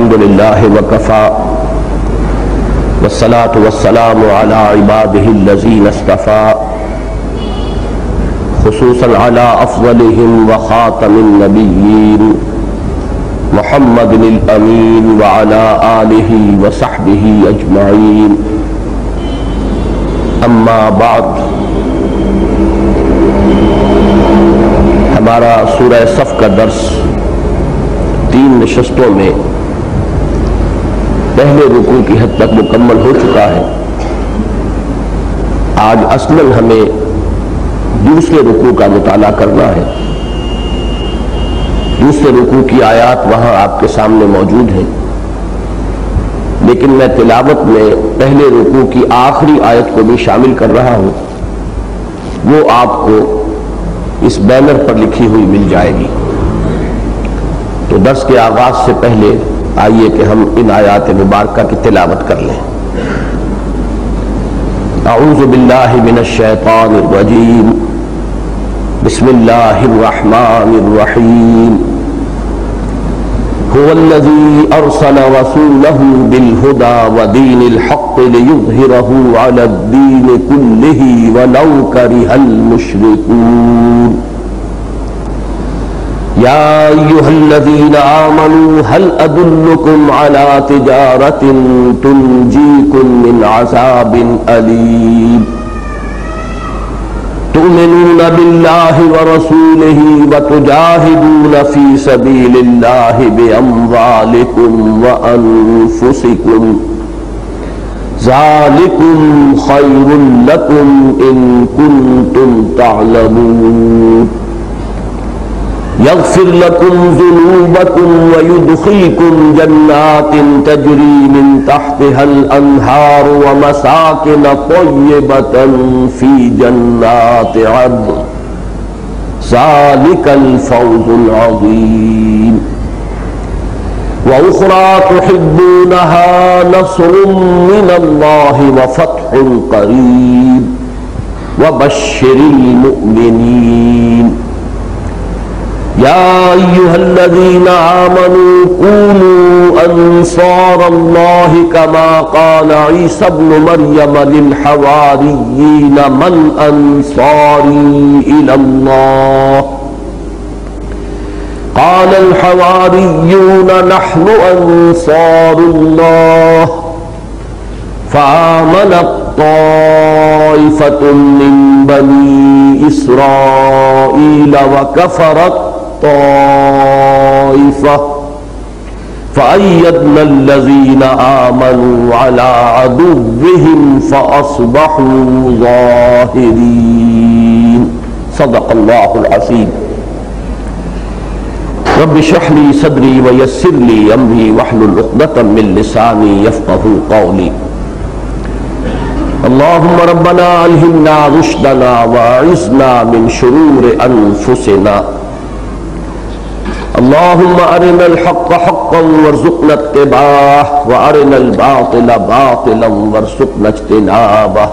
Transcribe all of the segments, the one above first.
الحمد للہ وکفی والصلاة والسلام علی عباده الذین اصطفی خصوصا علی افضلهم وخاتم النبیین محمد الامین وعلی آلہ وصحبہ اجمعین اما بعد۔ ہمارا سورہ صف کا درس 3 نشستوں میں پہلے رکوع کی حد تک مکمل ہو چکا ہے۔ آج اصلاً ہمیں دوسرے رکوع کا مطالعہ کرنا ہے۔ دوسرے رکوع کی آیات وہاں آپ کے سامنے موجود ہیں، لیکن میں تلاوت میں پہلے رکوع کی آخری آیت کو بھی شامل کر رہا ہوں، وہ آپ کو اس بینر پر لکھی ہوئی مل جائے گی۔ تو درس کے آغاز سے پہلے آئیے کہ ہم ان آیات مبارکہ کی تلاوت کر لیں۔ اعوذ باللہ من الشیطان الرجیم، بسم اللہ الرحمن الرحیم۔ هو الذی ارسل رسولہ بالہدی ودین الحق لیظہرہ علی الدین کلہ ولو کرہ المشرکون۔ یا ایہا الذین آمنوا هل ادلکم علی تجارۃ تنجیکم من عذاب علیم تؤمنون باللہ ورسولہ وتجاہدون فی سبیل اللہ باموالکم وانفسکم ذالکم خیر لکم ان کنتم تعلمون۔ یغفر لکم ذنوبکم ویدخلکم جنات تجری من تحتها الانہار ومساکن طیبۃ فی جنات عدن ذالک الفوز العظیم۔ وأخرى تحبونها نصر من الله وفتح قريب وبشر المؤمنين۔ يا أيها الذين آمنوا كونوا أنصار الله كما قال عيسى ابن مريم للحواريين من أنصاري إلى الله قال الحواريون نحن أنصار الله فآمنت طائفة من بني إسرائيل وكفرت طائفة فأيدنا الذين آمنوا على عدوهم فأصبحوا ظاهرين۔ صدق الله العظيم۔ رب اشرح لي صدري ويسر لي أمري واحلل عقدة من لساني يفقهوا قولي۔ اللهم ربنا ألهمنا رشدنا وأعذنا من شرور أنفسنا۔ اللهم أرنا الحق حقا وارزقنا اتباعه وأرنا الباطل باطلا وارزقنا اجتنابه۔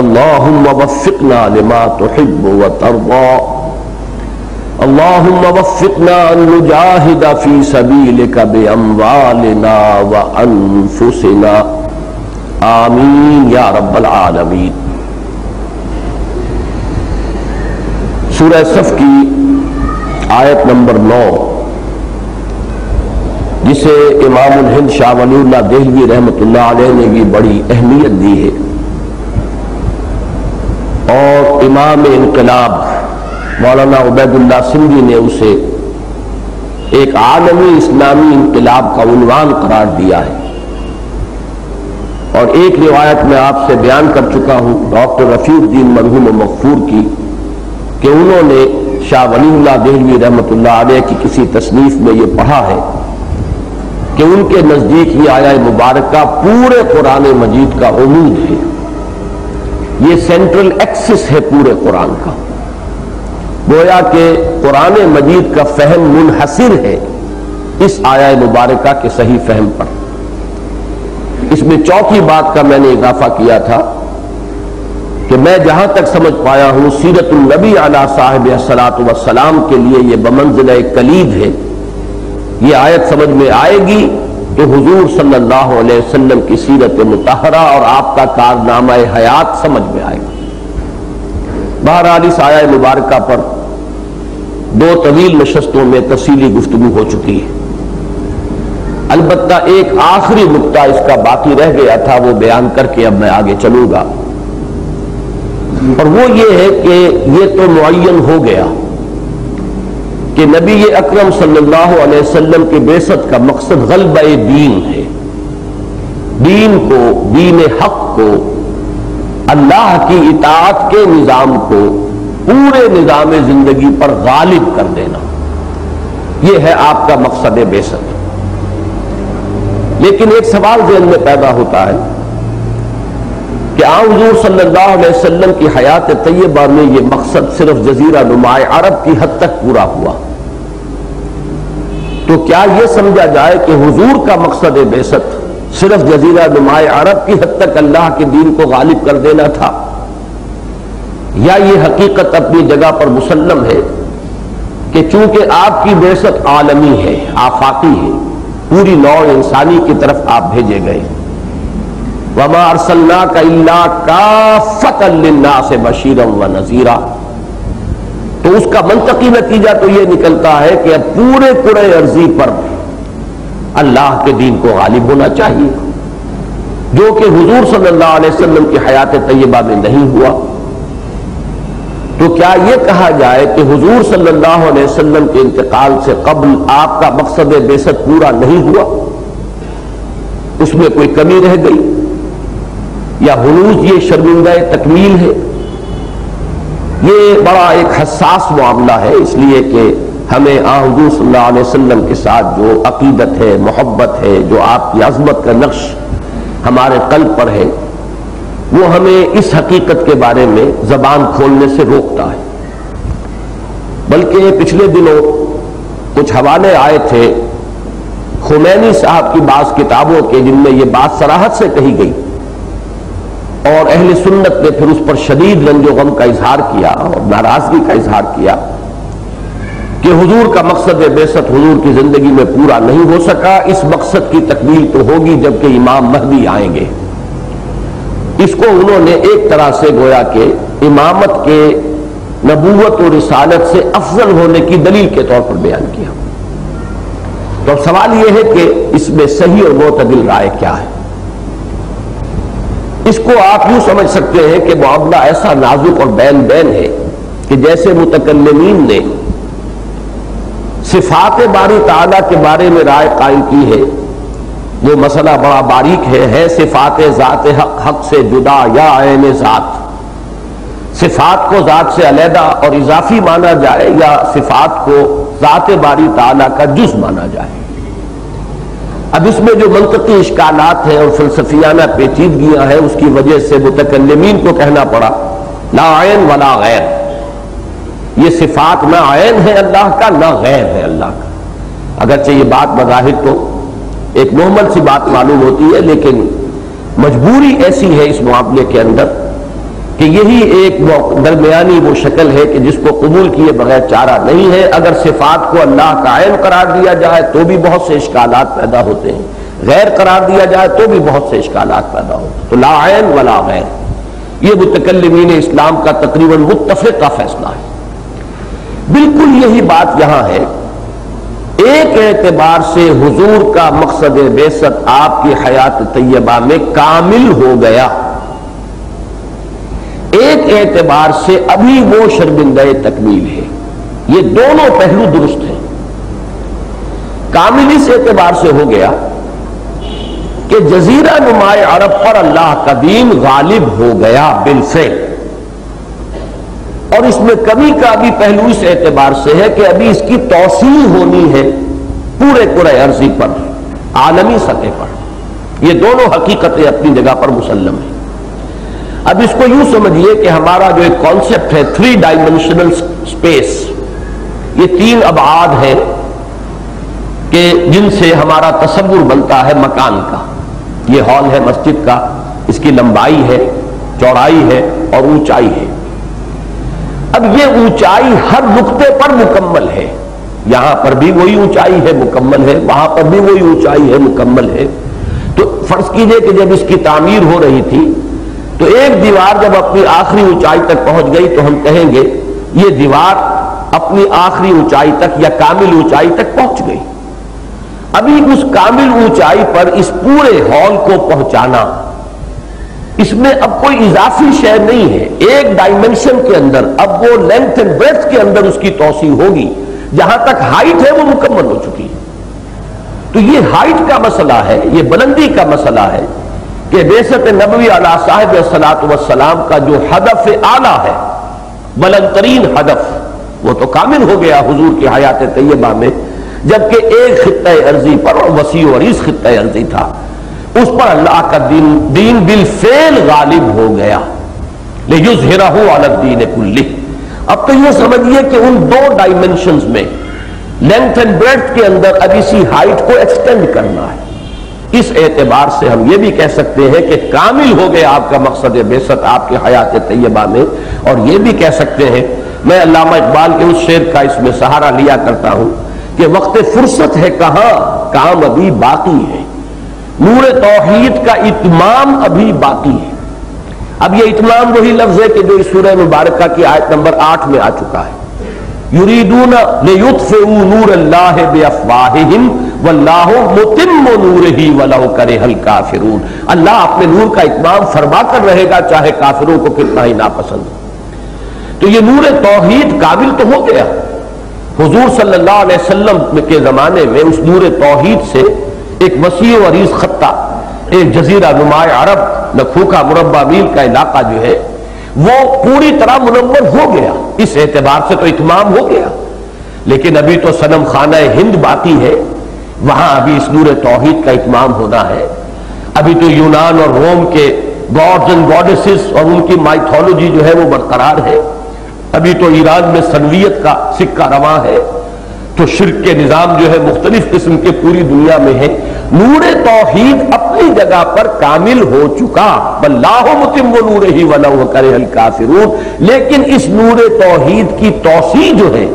اللهم وفقنا لما تحب وترضى۔ اللهم وفقنا أن نجاهد في سبيلك بأموالنا وأنفسنا، آمین یا رب العالمین۔ سورہ صف کی آیت نمبر 9، جسے امام الہند شاہ ولی اللہ دہلوی رحمۃ اللہ علیہ نے بھی بڑی اہمیت دی ہے، اور امام انقلاب مولانا عبید اللہ سندھی نے اسے ایک عالمی اسلامی انقلاب کا عنوان قرار دیا ہے۔ اور ایک روایت میں آپ سے بیان کر چکا ہوں ڈاکٹر رفیع الدین مرحوم و مغفور کی، کہ انہوں نے شاہ ولی اللہ دہلوی رحمۃ اللہ علیہ کی کسی تصنیف میں یہ پڑھا ہے کہ ان کے نزدیک یہ آیہ مبارکہ پورے قرآن مجید کا عمود ہے، یہ سینٹرل ایکسس ہے پورے قرآن کا۔ گویا کہ قرآن مجید کا فہم منحصر ہے اس آیہ مبارکہ کے صحیح فہم پر۔ اس میں چوتھی بات کا میں نے اضافہ کیا تھا کہ میں جہاں تک سمجھ پایا ہوں سیرت النبی علیہ صاحب الصلاۃ والسلام کے لیے یہ بمنزلہ کلید ہے یہ آیت سمجھ میں آئے گی کہ حضور صلی اللہ علیہ وسلم کی سیرت مطہرہ اور آپ کا کارنامہ حیات سمجھ میں آئے گا۔ بہرحال اس آیہ مبارکہ پر دو طویل نشستوں میں تفصیلی گفتگو ہو چکی ہے، البتہ ایک آخری نقطہ اس کا باقی رہ گیا تھا، وہ بیان کر کے اب میں آگے چلوں گا، اور وہ یہ ہے کہ یہ تو معین ہو گیا کہ نبی اکرم صلی اللہ علیہ وسلم کی بعثت کا مقصد غلبہ دین ہے، دین کو، دین حق کو، اللہ کی اطاعت کے نظام کو پورے نظام زندگی پر غالب کر دینا، یہ ہے آپ کا مقصد بعثت۔ لیکن ایک سوال ذہن میں پیدا ہوتا ہے کہ حضور صلی اللہ علیہ وسلم کی حیات طیبہ میں یہ مقصد صرف جزیرہ نما عرب کی حد تک پورا ہوا، تو کیا یہ سمجھا جائے کہ حضور کا مقصد بعثت صرف جزیرہ نما عرب کی حد تک اللہ کے دین کو غالب کر دینا تھا، یا یہ حقیقت اپنی جگہ پر مسلم ہے کہ چونکہ آپ کی بعثت عالمی ہے، آفاقی ہے، پوری نوع انسانی کی طرف آپ بھیجے گئے، وَمَا أَرْسَلْنَاكَ إِلَّا كَافَّةً لِلنَّاسِ بَشِيرًا وَنَذِيرًا، تو اس کا منطقی نتیجہ تو یہ نکلتا ہے کہ اب پورے کرۂ ارضی پر اللہ کے دین کو غالب ہونا چاہیے، جو کہ حضور صلی اللہ علیہ وسلم کی حیات طیبہ میں نہیں ہوا۔ تو کیا یہ کہا جائے کہ حضور صلی اللہ علیہ وسلم کے انتقال سے قبل آپ کا مقصد بعثت پورا نہیں ہوا، اس میں کوئی کمی رہ گئی، یا ہنوز یہ شرمندہ تکمیل ہے؟ یہ بڑا ایک حساس معاملہ ہے، اس لیے کہ ہمیں حضور صلی اللہ علیہ وسلم کے ساتھ جو عقیدت ہے، محبت ہے، جو آپ کی عظمت کا نقش ہمارے قلب پر ہے، وہ ہمیں اس حقیقت کے بارے میں زبان کھولنے سے روکتا ہے۔ بلکہ پچھلے دنوں کچھ حوالے آئے تھے خمینی صاحب کی بعض کتابوں کے، جن میں یہ بات صراحت سے کہی گئی، اور اہل سنت نے پھر اس پر شدید رنج و غم کا اظہار کیا اور ناراضگی کا اظہار کیا کہ حضور کا مقصد بعثت حضور کی زندگی میں پورا نہیں ہو سکا، اس مقصد کی تکمیل تو ہوگی جبکہ امام مہدی آئیں گے۔ اس کو انہوں نے ایک طرح سے گویا کہ امامت کے نبوت اور رسالت سے افضل ہونے کی دلیل کے طور پر بیان کیا۔ تو اب سوال یہ ہے کہ اس میں صحیح اور معتدل رائے کیا ہے؟ اس کو آپ یوں سمجھ سکتے ہیں کہ معاملہ ایسا نازک اور بین بین ہے کہ جیسے متکلمین نے صفات باری تعالیٰ کے بارے میں رائے قائم کی ہے، وہ مسئلہ بڑا باریک ہے صفات ذات حق سے جدا یا عین ذات، صفات کو ذات سے علیحدہ اور اضافی مانا جائے یا صفات کو ذات باری تعالیٰ کا جز مانا جائے۔ اب اس میں جو منطقی اشکالات ہیں اور فلسفیانہ پیچیدگیاں ہیں، اس کی وجہ سے متکلمین کو کہنا پڑا لا عین ولا غیر، یہ صفات نہ عین ہے اللہ کا نہ غیر ہے اللہ کا۔ اگرچہ یہ بات بظاہر تو ایک محمل سی بات معلوم ہوتی ہے، لیکن مجبوری ایسی ہے اس معاملے کے اندر کہ یہی ایک درمیانی وہ شکل ہے کہ جس کو قبول کیے بغیر چارہ نہیں ہے۔ اگر صفات کو اللہ کا عین قرار دیا جائے تو بھی بہت سے اشکالات پیدا ہوتے ہیں، غیر قرار دیا جائے تو بھی بہت سے اشکالات پیدا ہوتے ہیں۔ تو لا عین ولا غیر، یہ متکلمین اسلام کا تقریباً متفقہ فیصلہ ہے۔ بالکل یہی بات یہاں ہے۔ ایک اعتبار سے حضور کا مقصد بعثت آپ کی حیات طیبہ میں کامل ہو گیا، ایک اعتبار سے ابھی وہ شرمندہ تکمیل ہے۔ یہ دونوں پہلو درست ہیں۔ کامل اس اعتبار سے ہو گیا کہ جزیرہ نما عرب پر اللہ کا دین غالب ہو گیا بالفعل، اور اس میں کمی کا بھی پہلو اس اعتبار سے ہے کہ ابھی اس کی توسیع ہونی ہے پورے کرۂ ارضی پر، عالمی سطح پر۔ یہ دونوں حقیقتیں اپنی جگہ پر مسلم ہیں۔ اب اس کو یوں سمجھیے کہ ہمارا جو ایک کانسیپٹ ہے 3 ڈائمینشنل اسپیس، یہ 3 ابعاد ہیں کہ جن سے ہمارا تصور بنتا ہے مکان کا۔ یہ ہال ہے مسجد کا، اس کی لمبائی ہے، چوڑائی ہے اور اونچائی ہے۔ اب یہ اونچائی ہر نقطے پر مکمل ہے، یہاں پر بھی وہی اونچائی ہے مکمل ہے، وہاں پر بھی وہی اونچائی ہے مکمل ہے۔ تو فرض کیجئے کہ جب اس کی تعمیر ہو رہی تھی تو ایک دیوار جب اپنی آخری اونچائی تک پہنچ گئی تو ہم کہیں گے یہ دیوار اپنی آخری اونچائی تک یا کامل اونچائی تک پہنچ گئی۔ ابھی اس کامل اونچائی پر اس پورے ہال کو پہنچانا، اس میں اب کوئی اضافی شے نہیں ہے۔ ایک ڈائمنشن کے اندر اب وہ لینتھ اینڈ بریڈتھ کے اندر اس کی توسیع ہوگی، جہاں تک ہائٹ ہے وہ مکمل ہو چکی ہے۔ تو یہ ہائٹ کا مسئلہ ہے، یہ بلندی کا مسئلہ ہے کہ بعثت نبوی علی صاحب الصلاۃ والسلام کا جو ہدف اعلیٰ ہے، بلند ترین ہدف، وہ تو کامل ہو گیا حضور کی حیات طیبہ میں، جبکہ ایک خطہ ارضی پر، اور وسیع و عریض خطہ ارضی تھا، اس پر اللہ کا دین بالفعل غالب ہو گیا، لِيُظْهِرَهُ عَلَى الدِّينِ كُلِّهِ۔ اب تو یہ سمجھیے کہ ان دو ڈائمنشنز میں لینتھ اینڈ بریڈتھ کے اندر اب اسی ہائٹ کو ایکسٹینڈ کرنا ہے۔ اس اعتبار سے ہم یہ بھی کہہ سکتے ہیں کہ کامل ہو گیا آپ کا مقصد بعثت آپ کے حیات طیبہ میں، اور یہ بھی کہہ سکتے ہیں، میں علامہ اقبال کے اس شعر کا اس میں سہارا لیا کرتا ہوں کہ وقت فرصت ہے کہاں، کام ابھی باقی ہے، نور توحید کا اتمام ابھی باقی ہے۔ اب یہ اتمام وہی لفظ ہے کہ جو اس سورہ مبارکہ کی آیت نمبر 8 میں آ چکا ہے، یریدون لیطفئوا نور اللہ بافواہہم واللہ متم نورہ ولو کرہ الکافرون۔ اللہ اپنے نور کا اتمام فرما کر رہے گا چاہے کافروں کو کتنا ہی ناپسند ہو۔ تو یہ نور توحید قابل تو ہو گیا، حضور صلی اللہ علیہ وسلم کے زمانے میں اس نور توحید سے ایک وسیع و عریض خطہ، ایک جزیرہ نما عرب، لکھوکا مربع میل کا علاقہ جو ہے وہ پوری طرح منور ہو گیا، اس اعتبار سے تو اتمام ہو گیا، لیکن ابھی تو صنم خانہ ہند باقی ہے، وہاں ابھی اس نور توحید کا اتمام ہونا ہے۔ ابھی تو یونان اور روم کے گاڈز اینڈ گاڈیسز اور ان کی مائتھولوجی جو ہے وہ برقرار ہے، ابھی تو ایران میں سنویت کا سکہ رواں ہے، تو شرک کے نظام جو ہے مختلف قسم کے پوری دنیا میں ہے۔ نور توحید اپنی جگہ پر کامل ہو چکا، واللہ متم نورہ ولو کرہ الکافرون، لیکن اس نور توحید کی توسیع جو ہے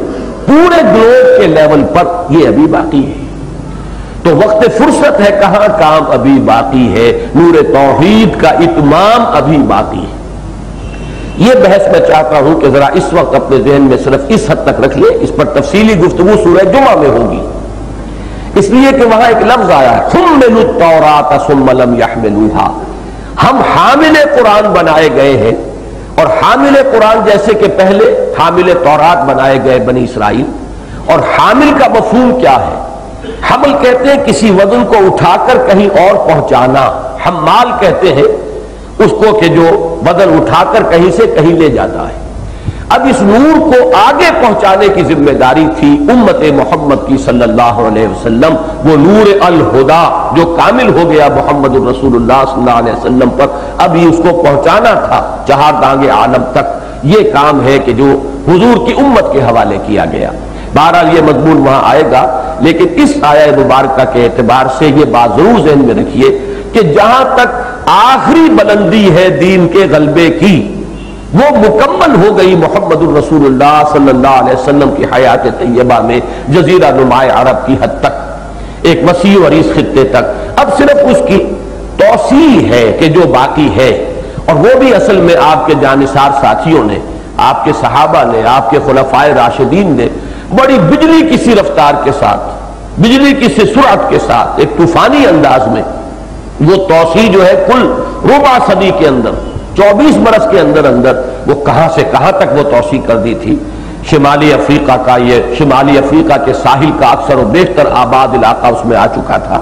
پورے گلوب کے لیول پر یہ ابھی باقی ہے۔ تو وقت فرصت ہے کہاں، کام ابھی باقی ہے، نور توحید کا اتمام ابھی باقی ہے۔ یہ بحث میں چاہتا ہوں کہ ذرا اس وقت اپنے ذہن میں صرف اس حد تک رکھ لیں، اس پر تفصیلی گفتگو سورہ جمعہ میں ہوگی، اس لیے کہ وہاں ایک لفظ آیا ہے حملوا التوراۃ ثم لم يحملوها، ہم حامل قرآن بنائے گئے ہیں، اور حامل قرآن جیسے کہ پہلے حامل تورات بنائے گئے بنی اسرائیل، اور حامل کا مفہوم کیا ہے؟ حمل کہتے ہیں کسی وزن کو اٹھا کر کہیں اور پہنچانا، حمال کہتے ہیں اس کو کہ جو وزن اٹھا کر کہیں سے کہیں لے جاتا ہے۔ اب اس نور کو آگے پہنچانے کی ذمہ داری تھی امت محمد کی صلی اللہ علیہ وسلم، وہ نور الہدا جو کامل ہو گیا محمد الرسول اللہ صلی اللہ علیہ وسلم پر، اب یہ اس کو پہنچانا تھا چہار دانگ عالم تک۔ یہ کام ہے کہ جو حضور کی امت کے حوالے کیا گیا۔ بہرحال یہ مضمون وہاں آئے گا، لیکن اس آیہ مبارکہ کے اعتبار سے یہ بات ضرور ذہن میں رکھیے کہ جہاں تک آخری بلندی ہے دین کے غلبے کی، وہ مکمل ہو گئی محمد الرسول اللہ صلی اللہ علیہ وسلم کی حیات طیبہ میں، جزیرہ نما عرب کی حد تک، ایک وسیع و عریض خطے تک۔ اب صرف اس کی توسیع ہے کہ جو باقی ہے، اور وہ بھی اصل میں آپ کے جانثار ساتھیوں نے، آپ کے صحابہ نے، آپ کے خلفائے راشدین نے بڑی بجلی کی سی رفتار کے ساتھ، بجلی کی سی سرعت کے ساتھ، ایک طوفانی انداز میں وہ توسیع جو ہے کل ربع صدی کے اندر، 24 برس کے اندر اندر وہ کہاں سے کہاں تک وہ توسیع کر دی تھی۔ شمالی افریقہ کا، یہ شمالی افریقہ کے ساحل کا اکثر و بیشتر آباد علاقہ اس میں آ چکا تھا،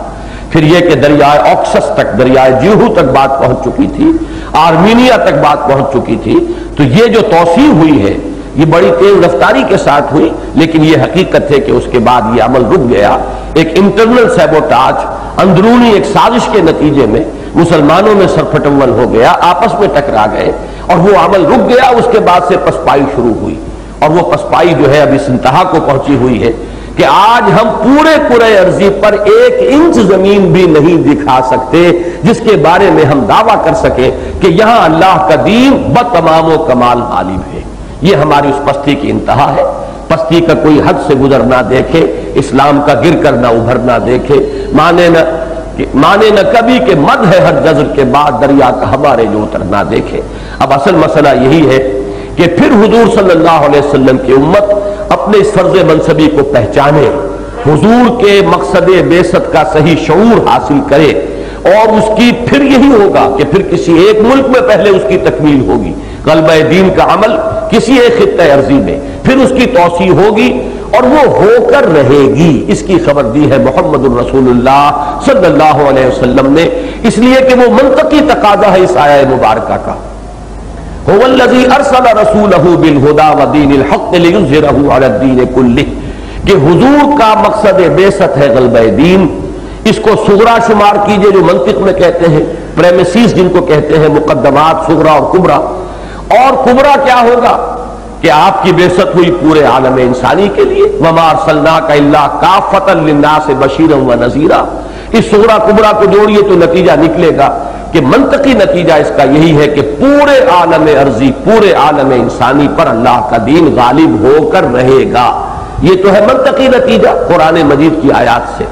پھر یہ کہ دریائے آکسس تک، دریائے جیہو تک بات پہنچ چکی تھی، آرمینیا تک بات پہنچ چکی تھی۔ تو یہ جو توسیع ہوئی ہے یہ بڑی تیز رفتاری کے ساتھ ہوئی، لیکن یہ حقیقت ہے کہ اس کے بعد یہ عمل رک گیا۔ ایک انٹرنل سیبوٹاج، اندرونی ایک سازش کے نتیجے میں مسلمانوں میں سرپھٹول ہو گیا، آپس میں ٹکرا گئے، اور وہ عمل رک گیا۔ اس کے بعد سے پسپائی شروع ہوئی، اور وہ پسپائی جو ہے اب اس انتہا کو پہنچی ہوئی ہے کہ آج ہم پورے عرضی پر 1 انچ زمین بھی نہیں دکھا سکتے جس کے بارے میں ہم دعویٰ کر سکیں کہ یہاں اللہ کا دین بتمام و کمال غالب ہے۔ یہ ہماری اس پستی کی انتہا ہے۔ پستی کا کوئی حد سے گزر نہ دیکھے، اسلام کا گر کر نہ ابھر نہ دیکھے، مانے نہ کبھی کہ مد ہے ہر جزر کے بعد دریا کا ہمارے جو اتر نہ دیکھے۔ اب اصل مسئلہ یہی ہے کہ پھر حضور صلی اللہ علیہ وسلم کی امت اپنے اس فرض منصبی کو پہچانے، حضور کے مقصد بعثت کا صحیح شعور حاصل کرے، اور اس کی پھر یہی ہوگا کہ پھر کسی ایک ملک میں پہلے اس کی تکمیل ہوگی، غلبہ دین کا عمل کسی ایک خطہ ارضی میں، پھر اس کی توسیع ہوگی اور وہ ہو کر رہے گی۔ اس کی خبر دی ہے محمد الرسول اللہ صلی اللہ علیہ وسلم نے، اس لیے کہ وہ منطقی تقاضا ہے اس آیہ مبارکہ کا۔ هو الذی ارسل رسولہ بالہدی ودین الحق لیظہرہ علی الدین کلہ، کہ حضور کا مقصد بعثت ہے غلبہ دین۔ اس کو صغرا شمار کیجئے، جو منطق میں کہتے ہیں پریمیسز جن کو کہتے ہیں، مقدمات صغرا اور کبرا۔ اور کبرا کیا ہوگا کہ آپ کی بعثت ہوئی پورے عالم انسانی کے لیے، وما ارسلناک الا کافۃ للناس بشیرا ونذیرا۔ اس صغرا کبرا کو جوڑیے تو نتیجہ نکلے گا کہ منطقی نتیجہ اس کا یہی ہے کہ پورے عالم ارضی، پورے عالم انسانی پر اللہ کا دین غالب ہو کر رہے گا۔ یہ تو ہے منطقی نتیجہ قرآن مجید کی آیات سے،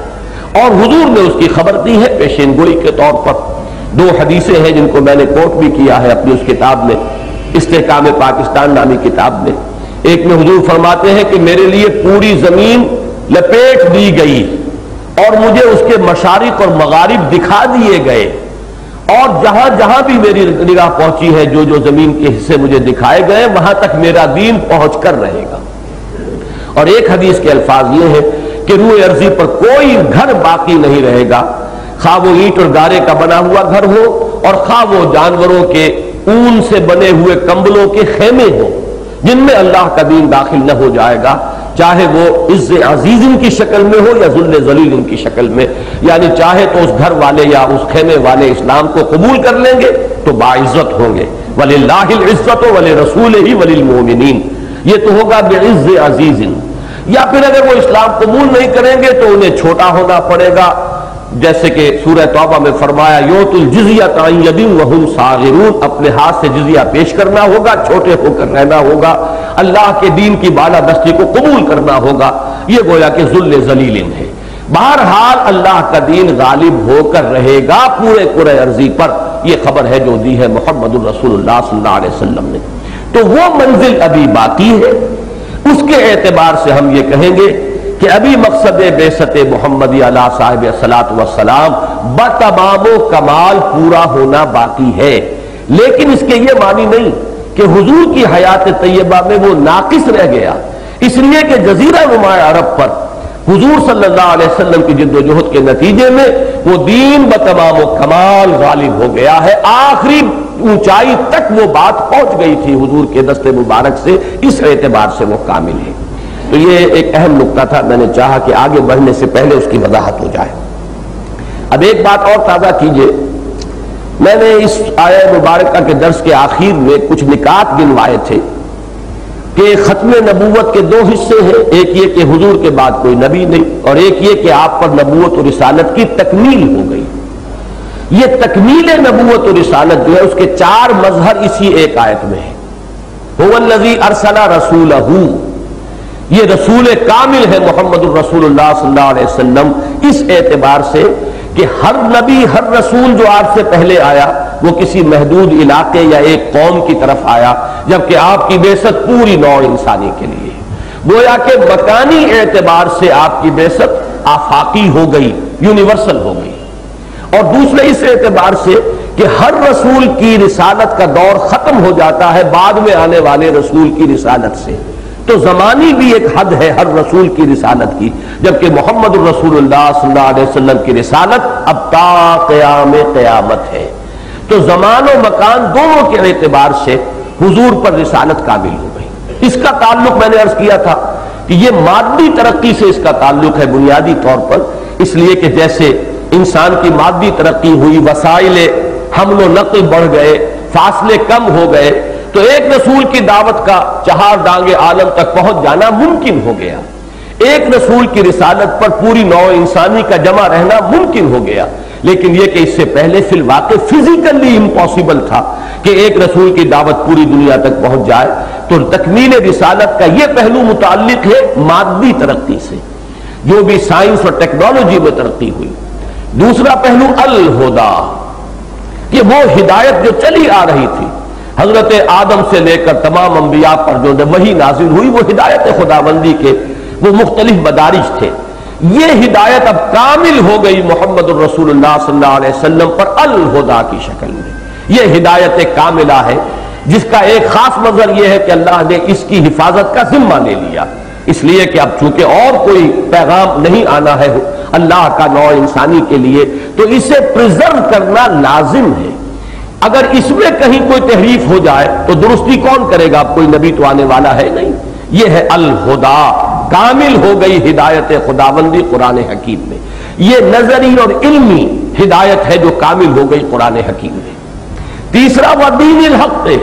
اور حضور نے اس کی خبر دی ہے پیشین گوئی کے طور پر۔ دو حدیثیں ہیں جن کو میں نے کوٹ بھی کیا ہے اپنی اس کتاب میں، استحکام پاکستان نامی کتاب میں۔ ایک میں حضور فرماتے ہیں کہ میرے لیے پوری زمین لپیٹ دی گئی اور مجھے اس کے مشارق اور مغارب دکھا دیے گئے، اور جہاں جہاں بھی میری نگاہ پہنچی ہے، جو جو زمین کے حصے مجھے دکھائے گئے، وہاں تک میرا دین پہنچ کر رہے گا۔ اور ایک حدیث کے الفاظ یہ ہے کہ روئے ارضی پر کوئی گھر باقی نہیں رہے گا، خواہ وہ اینٹ اور گارے کا بنا ہوا گھر ہو، اور خواہ وہ جانوروں کے اون سے بنے ہوئے کمبلوں کے خیمے ہوں، جن میں اللہ کا دین داخل نہ ہو جائے گا، چاہے وہ عز عزیز کی شکل میں ہو یا ذل ذلیل کی شکل میں۔ یعنی چاہے تو اس گھر والے یا اس خیمے والے اسلام کو قبول کر لیں گے تو باعزت ہوں گے، وَلِلَّهِ الْعِزَّةُ وَلِرَسُولِهِ وَلِلْمُؤْمِنِينَ، یہ تو ہوگا بِعِزِّ عزیز۔ یا پھر اگر وہ اسلام قبول نہیں کریں گے تو انہیں چھوٹا ہونا پڑے گا، جیسے کہ سورہ توبہ میں فرمایا یؤتُوا الجزیۃ عن ید وہم صاغرون، اپنے ہاتھ سے جزیہ پیش کرنا ہوگا، چھوٹے ہو کر رہنا ہوگا، اللہ کے دین کی بالادستی کو قبول کرنا ہوگا۔ یہ گویا کہ ذل ذلیل ہے۔ بہرحال اللہ کا دین غالب ہو کر رہے گا پورے کرۂ ارضی پر، یہ خبر ہے جو دی ہے محمد الرسول اللہ صلی اللہ علیہ وسلم نے۔ تو وہ منزل ابھی باقی ہے، اس کے اعتبار سے ہم یہ کہیں گے کہ ابھی مقصد بعثت محمدی علیہ صاحب الصلاۃ والسلام بتمام و کمال پورا ہونا باقی ہے، لیکن اس کے یہ معنی نہیں کہ حضور کی حیات طیبہ میں وہ ناقص رہ گیا، اس لیے کہ جزیرہ نما عرب پر حضور صلی اللہ علیہ وسلم کی جد و جہد کے نتیجے میں وہ دین بتمام و کمال غالب ہو گیا ہے، آخری اونچائی تک وہ بات پہنچ گئی تھی حضور کے دست مبارک سے، اس اعتبار سے وہ کامل ہے۔ تو یہ ایک اہم نقطہ تھا، میں نے چاہا کہ آگے بڑھنے سے پہلے اس کی وضاحت ہو جائے۔ اب ایک بات اور تازہ کیجئے، میں نے اس آیہ مبارکہ کے درس کے آخر میں کچھ نکات گنوائے تھے کہ ختم نبوت کے دو حصے ہیں، ایک یہ کہ حضور کے بعد کوئی نبی نہیں، اور ایک یہ کہ آپ پر نبوت و رسالت کی تکمیل ہو گئی۔ یہ تکمیل نبوت و رسالت جو ہے اس کے چار مظہر اسی ایک آیت میں ہیں۔ هو الذی ارسل رسولہ، یہ رسول کامل ہے محمد الرسول اللہ صلی اللہ علیہ وسلم، اس اعتبار سے کہ ہر نبی ہر رسول جو آپ سے پہلے آیا وہ کسی محدود علاقے یا ایک قوم کی طرف آیا، جبکہ آپ کی بعثت پوری نوع انسانی کے لیے، گویا کہ مکانی اعتبار سے آپ کی بعثت آفاقی ہو گئی، یونیورسل ہو گئی، اور دوسرے اس اعتبار سے کہ ہر رسول کی رسالت کا دور ختم ہو جاتا ہے بعد میں آنے والے رسول کی رسالت سے، تو زمانی بھی ایک حد ہے ہر رسول کی رسالت کی، جبکہ محمد الرسول اللہ صلی اللہ علیہ وسلم کی رسالت اب تا قیام قیامت ہے۔ تو زمان و مکان دونوں کے اعتبار سے حضور پر رسالت قابل ہو گئی۔ اس کا تعلق میں نے عرض کیا تھا کہ یہ مادی ترقی سے اس کا تعلق ہے بنیادی طور پر، اس لیے کہ جیسے انسان کی مادی ترقی ہوئی، وسائل حمل و نقل بڑھ گئے، فاصلے کم ہو گئے، تو ایک رسول کی دعوت کا چہار دانگے عالم تک پہنچ جانا ممکن ہو گیا، ایک رسول کی رسالت پر پوری نوع انسانی کا جمع رہنا ممکن ہو گیا۔ لیکن یہ کہ اس سے پہلے فی الواقع فزیکلی امپاسبل تھا کہ ایک رسول کی دعوت پوری دنیا تک پہنچ جائے. تو تکمیل رسالت کا یہ پہلو متعلق ہے مادی ترقی سے، جو بھی سائنس اور ٹیکنالوجی میں ترقی ہوئی. دوسرا پہلو الہدا، کہ وہ ہدایت جو چلی آ رہی تھی حضرت آدم سے لے کر تمام انبیاء پر جو وحی نازل ہوئی، وہ ہدایت خداوندی کے وہ مختلف مدارج تھے. یہ ہدایت اب کامل ہو گئی محمد الرسول اللہ صلی اللہ علیہ وسلم پر الہدا کی شکل میں. یہ ہدایت کاملہ ہے جس کا ایک خاص مظہر یہ ہے کہ اللہ نے اس کی حفاظت کا ذمہ لے لیا، اس لیے کہ اب چونکہ اور کوئی پیغام نہیں آنا ہے اللہ کا نوع انسانی کے لیے، تو اسے پریزرو کرنا لازم ہے. اگر اس میں کہیں کوئی تحریف ہو جائے تو درستی کون کرے گا؟ اب کوئی نبی تو آنے والا ہے نہیں. یہ ہے الہدا، کامل ہو گئی ہدایت خداوندی قرآن حکیم میں. یہ نظری اور علمی ہدایت ہے جو کامل ہو گئی قرآن حکیم میں. تیسرا وہ دین الحق ہے،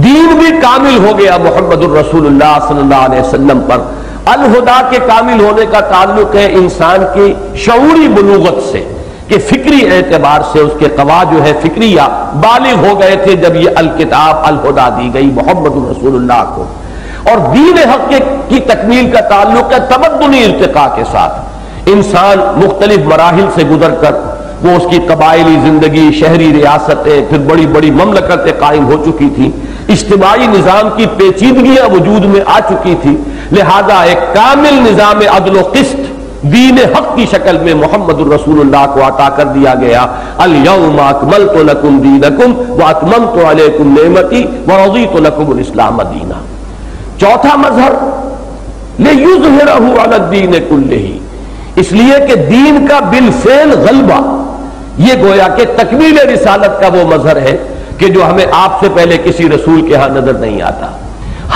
دین بھی کامل ہو گیا محمد الرسول اللہ صلی اللہ علیہ وسلم پر. الہدا کے کامل ہونے کا تعلق ہے انسان کی شعوری بلوغت سے، کہ فکری اعتبار سے اس کے قوا جو ہے فکریہ بالغ ہو گئے تھے جب یہ الکتاب الہدا دی گئی محمد الرسول اللہ کو. اور دین حق کی تکمیل کا تعلق ہے تمدنی ارتقاء کے ساتھ. انسان مختلف مراحل سے گزر کر وہ اس کی قبائلی زندگی، شہری ریاستیں، پھر بڑی بڑی مملکتیں قائم ہو چکی تھیں، اجتماعی نظام کی پیچیدگیاں وجود میں آ چکی تھی. لہذا ایک کامل نظام عدل و قسط دین حق کی شکل میں محمد الرسول اللہ کو عطا کر دیا گیا. الیوم اکملت لکم دینکم واتممت علیکم نعمتی ورضیت لکم الاسلام دینا. چوتھا مظہر لیظہرہ علی الدین کلہ، اس لیے کہ دین کا بالفعل غلبہ. یہ گویا کہ تکمیل رسالت کا وہ مظہر ہے کہ جو ہمیں آپ سے پہلے کسی رسول کے ہاں نظر نہیں آتا.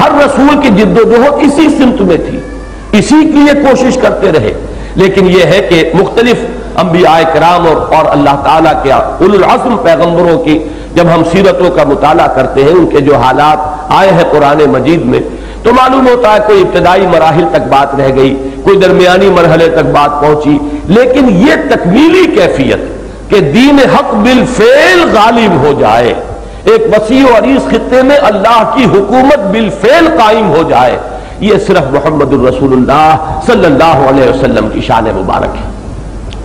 ہر رسول کی جد و جہد اسی سمت میں تھی، اسی کی یہ کوشش کرتے رہے. لیکن یہ ہے کہ مختلف انبیاء کرام اور اللہ تعالیٰ کے اولو العزم پیغمبروں کی جب ہم سیرتوں کا مطالعہ کرتے ہیں، ان کے جو حالات آئے ہیں قرآن مجید میں، تو معلوم ہوتا ہے کوئی ابتدائی مراحل تک بات رہ گئی، کوئی درمیانی مرحلے تک بات پہنچی. لیکن یہ تکمیلی کیفیت کہ دین حق بالفعل غالب ہو جائے، ایک وسیع و عریض خطے میں اللہ کی حکومت بالفعل قائم ہو جائے، یہ صرف محمد الرسول اللہ صلی اللہ علیہ وسلم کی شان مبارک ہے.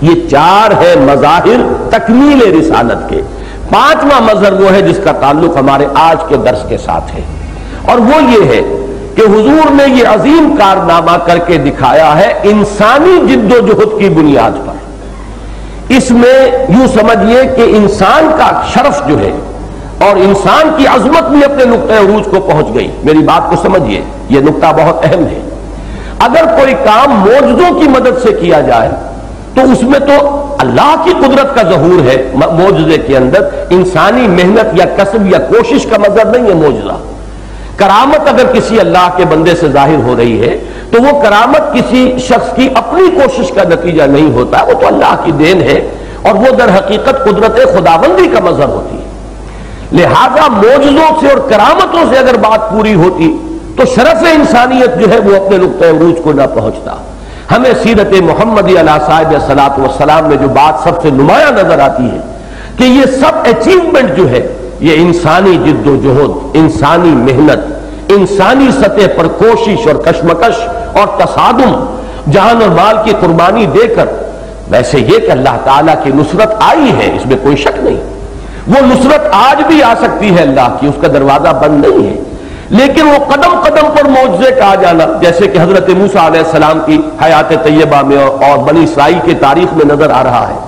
یہ چار ہے مظاہر تکمیل رسالت کے. پانچواں مظہر وہ ہے جس کا تعلق ہمارے آج کے درس کے ساتھ ہے، اور وہ یہ ہے کہ حضور نے یہ عظیم کارنامہ کر کے دکھایا ہے انسانی جد و جہد کی بنیاد پر. اس میں یوں سمجھیے کہ انسان کا شرف جو ہے اور انسان کی عظمت بھی اپنے نقطہ عروج کو پہنچ گئی. میری بات کو سمجھیے، یہ نقطہ بہت اہم ہے. اگر کوئی کام معجزوں کی مدد سے کیا جائے تو اس میں تو اللہ کی قدرت کا ظہور ہے. معجزے کے اندر انسانی محنت یا کسب یا کوشش کا مظہر نہیں ہے معجزہ. کرامت اگر کسی اللہ کے بندے سے ظاہر ہو رہی ہے تو وہ کرامت کسی شخص کی اپنی کوشش کا نتیجہ نہیں ہوتا، وہ تو اللہ کی دین ہے، اور وہ در حقیقت قدرت خداوندی کا مظہر ہوتی ہے. لہذا معجزوں سے اور کرامتوں سے اگر بات پوری ہوتی تو شرف انسانیت جو ہے وہ اپنے نقطہ عروج کو نہ پہنچتا. ہمیں سیرت محمدی علیہ صاحب الصلاۃ والسلام میں جو بات سب سے نمایاں نظر آتی ہے کہ یہ سب اچیومنٹ جو ہے یہ انسانی جد و جہد، انسانی محنت، انسانی سطح پر کوشش اور کشمکش اور تصادم، جان اور مال کی قربانی دے کر. ویسے یہ کہ اللہ تعالیٰ کی نصرت آئی ہے، اس میں کوئی شک نہیں. وہ نصرت آج بھی آ سکتی ہے اللہ کی، اس کا دروازہ بند نہیں ہے. لیکن وہ قدم قدم پر معجزے کا آ جانا، جیسے کہ حضرت موسیٰ علیہ السلام کی حیات طیبہ میں اور بنی اسرائیل کی تاریخ میں نظر آ رہا ہے،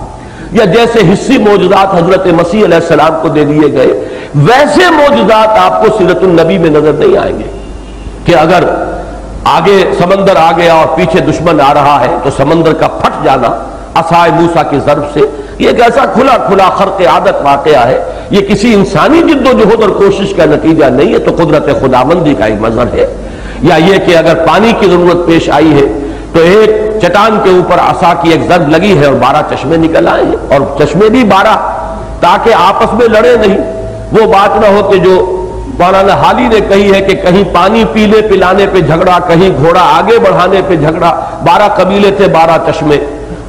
یا جیسے حصی معجزات حضرت مسیح علیہ السلام کو دے دیے گئے، ویسے معجزات آپ کو سیرت النبی میں نظر نہیں آئیں گے کہ اگر آگے سمندر آ گیا اور پیچھے دشمن آ رہا ہے تو سمندر کا پھٹ جانا عصائے موسیٰ کی ضرب سے. یہ ایک ایسا کھلا کھلا خرق عادت واقعہ ہے، یہ کسی انسانی جد و جہد اور کوشش کا نتیجہ نہیں ہے، تو قدرت خداوندی کا ایک مظہر ہے. یا یہ کہ اگر پانی کی ضرورت پیش آئی ہے تو ایک چٹان کے اوپر عصا کی ایک ضرب لگی ہے اور 12 چشمے نکل آئے ہیں، اور چشمے بھی 12، تاکہ آپس میں لڑے نہیں. وہ بات نہ ہو کہ جو مولانا حالی نے کہی ہے کہ کہیں پانی پینے پلانے پہ جھگڑا، کہیں گھوڑا آگے بڑھانے پہ جھگڑا. 12 قبیلے تھے، 12 چشمے.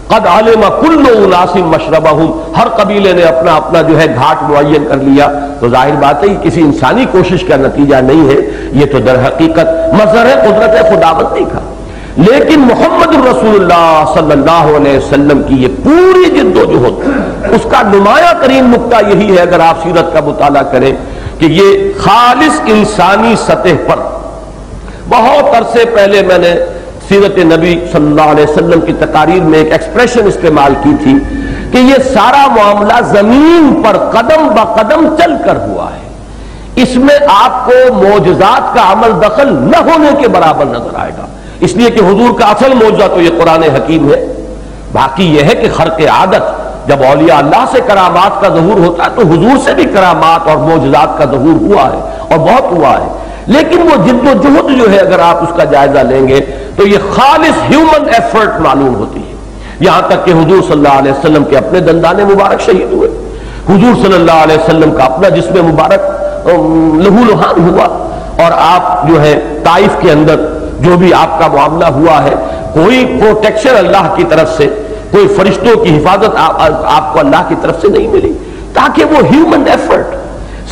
قد علم کل اناس مشربہم، ہر قبیلے نے اپنا اپنا جو ہے گھاٹ معین کر لیا. تو ظاہر بات ہے یہ کسی انسانی کوشش کا نتیجہ نہیں ہے، یہ تو در حقیقت مظہر قدرت خداوندی کا. لیکن محمد الرسول اللہ صلی اللہ علیہ وسلم کی یہ پوری جد و جہد، اس کا نمایاں ترین نقطہ یہی ہے اگر آپ سیرت کا مطالعہ کریں کہ یہ خالص انسانی سطح پر. بہت عرصے پہلے میں نے سیرت نبی صلی اللہ علیہ وسلم کی تقاریر میں ایک ایکسپریشن استعمال کی تھی کہ یہ سارا معاملہ زمین پر قدم بقدم چل کر ہوا ہے. اس میں آپ کو معجزات کا عمل دخل نہ ہونے کے برابر نظر آئے گا، اس لیے کہ حضور کا اصل معجزہ تو یہ قرآن حکیم ہے. باقی یہ ہے کہ خرق عادت، جب اولیاء اللہ سے کرامات کا ظہور ہوتا ہے تو حضور سے بھی کرامات اور معجزات کا ظہور ہوا ہے اور بہت ہوا ہے. لیکن وہ جد و جہد جو ہے اگر آپ اس کا جائزہ لیں گے تو یہ خالص ہیومن ایفرٹ معلوم ہوتی ہے. یہاں تک کہ حضور صلی اللہ علیہ وسلم کے اپنے دندان مبارک شہید ہوئے، حضور صلی اللہ علیہ وسلم کا اپنا جسم مبارک لہو لہان ہوا، اور آپ جو ہے طائف کے اندر جو بھی آپ کا معاملہ ہوا ہے، کوئی پروٹیکشن اللہ کی طرف سے، کوئی فرشتوں کی حفاظت آپ کو اللہ کی طرف سے نہیں ملی، تاکہ وہ ہیومن ایفرٹ.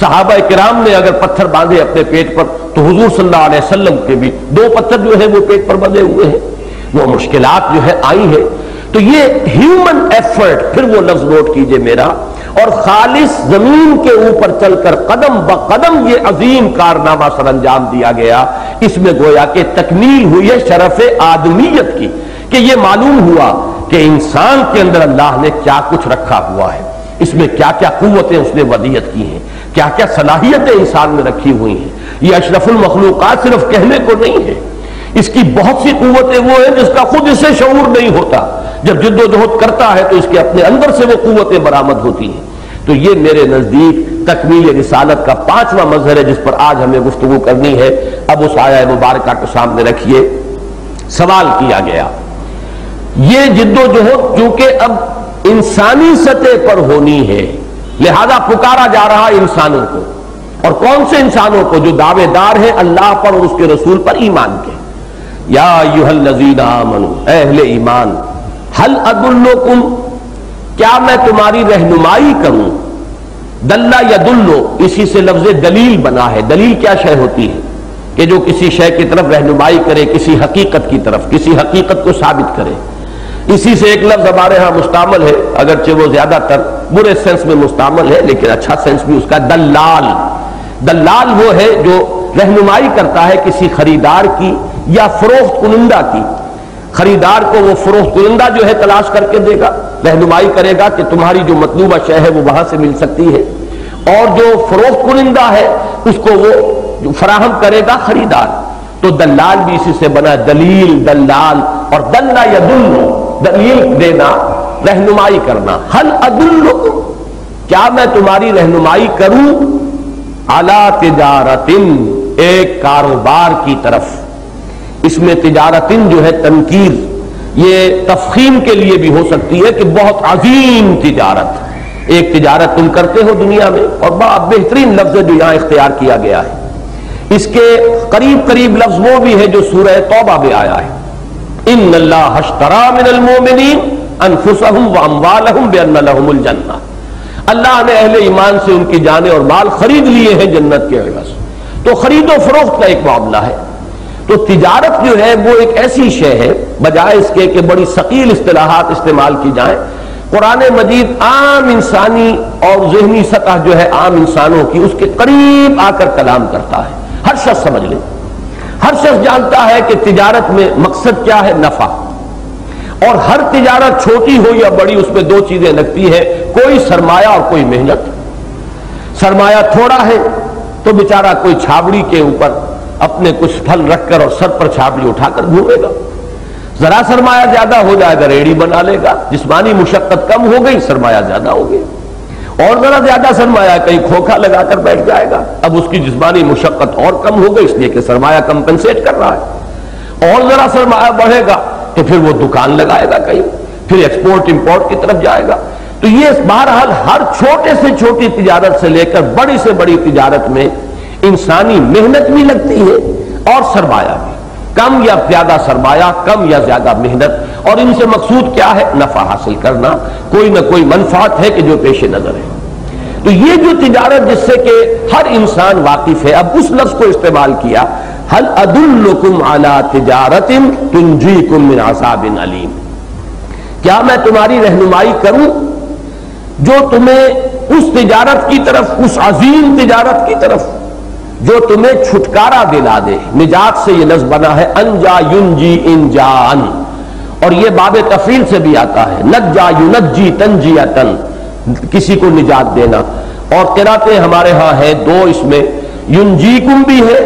صحابہ کرام نے اگر پتھر باندھے اپنے پیٹ پر تو حضور صلی اللہ علیہ وسلم کے بھی 2 پتھر جو ہے وہ پیٹ پر بندھے ہوئے ہیں. وہ مشکلات جو ہے آئی ہیں. تو یہ ہیومن ایفرٹ، پھر وہ لفظ نوٹ کیجئے میرا، اور خالص زمین کے اوپر چل کر قدم بقدم یہ عظیم کارنامہ سر انجام دیا گیا. اس میں گویا کہ تکمیل ہوئی ہے شرف آدمیت کی، کہ یہ معلوم ہوا کہ انسان کے اندر اللہ نے کیا کچھ رکھا ہوا ہے، اس میں کیا کیا قوتیں اس نے ودیت کی ہیں، کیا کیا صلاحیتیں انسان میں رکھی ہوئی ہیں. یہ اشرف المخلوقات صرف کہنے کو نہیں ہے، اس کی بہت سی قوتیں وہ ہیں جس کا خود اسے شعور نہیں ہوتا. جب جد و جہد کرتا ہے تو اس کے اپنے اندر سے وہ قوتیں برآمد ہوتی ہیں. تو یہ میرے نزدیک تکمیل رسالت کا 5واں مظہر ہے جس پر آج ہمیں گفتگو کرنی ہے. اب اس آیہ مبارکہ کے سامنے رکھیے. سوال کیا گیا یہ جد و جہد چونکہ اب انسانی سطح پر ہونی ہے، لہذا پکارا جا رہا انسانوں کو، اور کون سے انسانوں کو؟ جو دعوے دار ہیں اللہ پر اور اس کے رسول پر ایمان کے. یا ایھا الذین آمنوا، اے اہل ایمان، ہل ادلکم، کیا میں تمہاری رہنمائی کروں؟ دلہ یدلو، اسی سے لفظ دلیل بنا ہے. دلیل کیا شے ہوتی ہے؟ کہ جو کسی شے کی طرف رہنمائی کرے، کسی حقیقت کی طرف، کسی حقیقت کو ثابت کرے. اسی سے ایک لفظ ہمارے ہاں مستعمل ہے، اگرچہ وہ زیادہ تر برے سینس میں مستعمل ہے لیکن اچھا سینس بھی اس کا، دلال. دلال وہ ہے جو رہنمائی کرتا ہے کسی خریدار کی یا فروخت کنندہ کی. خریدار کو وہ فروخت کنندہ جو ہے تلاش کر کے دے گا، رہنمائی کرے گا کہ تمہاری جو مطلوبہ شے ہے وہ وہاں سے مل سکتی ہے، اور جو فروخت کنندہ ہے اس کو وہ فراہم کرے گا خریدار. تو دلال بھی اسی سے بنا، دلیل، دلال. اور دلہ یدل، دلیل دینا، رہنمائی کرنا. ہل ادلکم، کیا میں تمہاری رہنمائی کروں؟ علی تجارت، ایک کاروبار کی طرف. اس میں تجارتن جو ہے تنکیر، یہ تفخیم کے لیے بھی ہو سکتی ہے کہ بہت عظیم تجارت. ایک تجارت تم کرتے ہو دنیا میں، اور بڑا بہترین لفظ جو یہاں اختیار کیا گیا ہے. اس کے قریب قریب لفظ وہ بھی ہے جو سورہ توبہ میں آیا ہے، ان اللہ اشتری من المؤمنین انفسهم واموالهم بان لهم الجنہ. اللہ نے اہل ایمان سے ان کی جانیں اور مال خرید لیے ہیں جنت کے عوض. تو خرید و فروخت کا ایک معاملہ ہے. تو تجارت جو ہے وہ ایک ایسی شے ہے، بجائے اس کے کہ بڑی ثقیل اصطلاحات استعمال کی جائیں، قرآن مجید عام انسانی اور ذہنی سطح جو ہے عام انسانوں کی اس کے قریب آ کر کلام کرتا ہے. ہر شخص سمجھ لے، ہر شخص جانتا ہے کہ تجارت میں مقصد کیا ہے؟ نفع. اور ہر تجارت چھوٹی ہو یا بڑی اس میں 2 چیزیں لگتی ہے، کوئی سرمایہ اور کوئی محنت. سرمایہ تھوڑا ہے تو بیچارہ کوئی چھاوڑی کے اوپر اپنے کچھ پھل رکھ کر اور سر پر چھاوڑی اٹھا کر گھومے گا. ذرا سرمایہ زیادہ ہو جائے گا ریڑھی بنا لے گا. جسمانی مشقت کم ہو گئی، سرمایہ زیادہ ہو گئی. اور ذرا زیادہ سرمایہ کہیں کھوکھا لگا کر بیٹھ جائے گا، اب اس کی جسمانی مشقت اور کم ہو گئی اس لیے کہ سرمایہ کمپنسیٹ کر رہا ہے. اور ذرا سرمایہ بڑھے گا تو پھر وہ دکان لگائے گا کہیں، پھر ایکسپورٹ امپورٹ کی طرف جائے گا. تو یہ بہرحال ہر چھوٹے سے چھوٹی تجارت سے لے کر بڑی سے بڑی تجارت میں انسانی محنت بھی لگتی ہے اور سرمایہ بھی. کم یا زیادہ سرمایہ، کم یا زیادہ محنت، اور ان سے مقصود کیا ہے؟ نفع حاصل کرنا، کوئی نہ کوئی منفعت ہے کہ جو پیش نظر ہے۔ تو یہ جو تجارت جس سے کہ ہر انسان واقف ہے، اب اس لفظ کو استعمال کیا، هل ادلکم علی تجارت تنجیکم من عذاب علیم، کیا میں تمہاری رہنمائی کروں جو تمہیں اس تجارت کی طرف، اس عظیم تجارت کی طرف جو تمہیں چھٹکارا دلا دے۔ نجات سے یہ لفظ بنا ہے انجا ینجی انجان، اور یہ باب تفعیل سے بھی آتا ہے، نجا ینجی تنجیتن، کسی کو نجات دینا۔ اور قراتیں ہمارے ہاں ہیں دو، اس میں ینجیکم بھی ہے،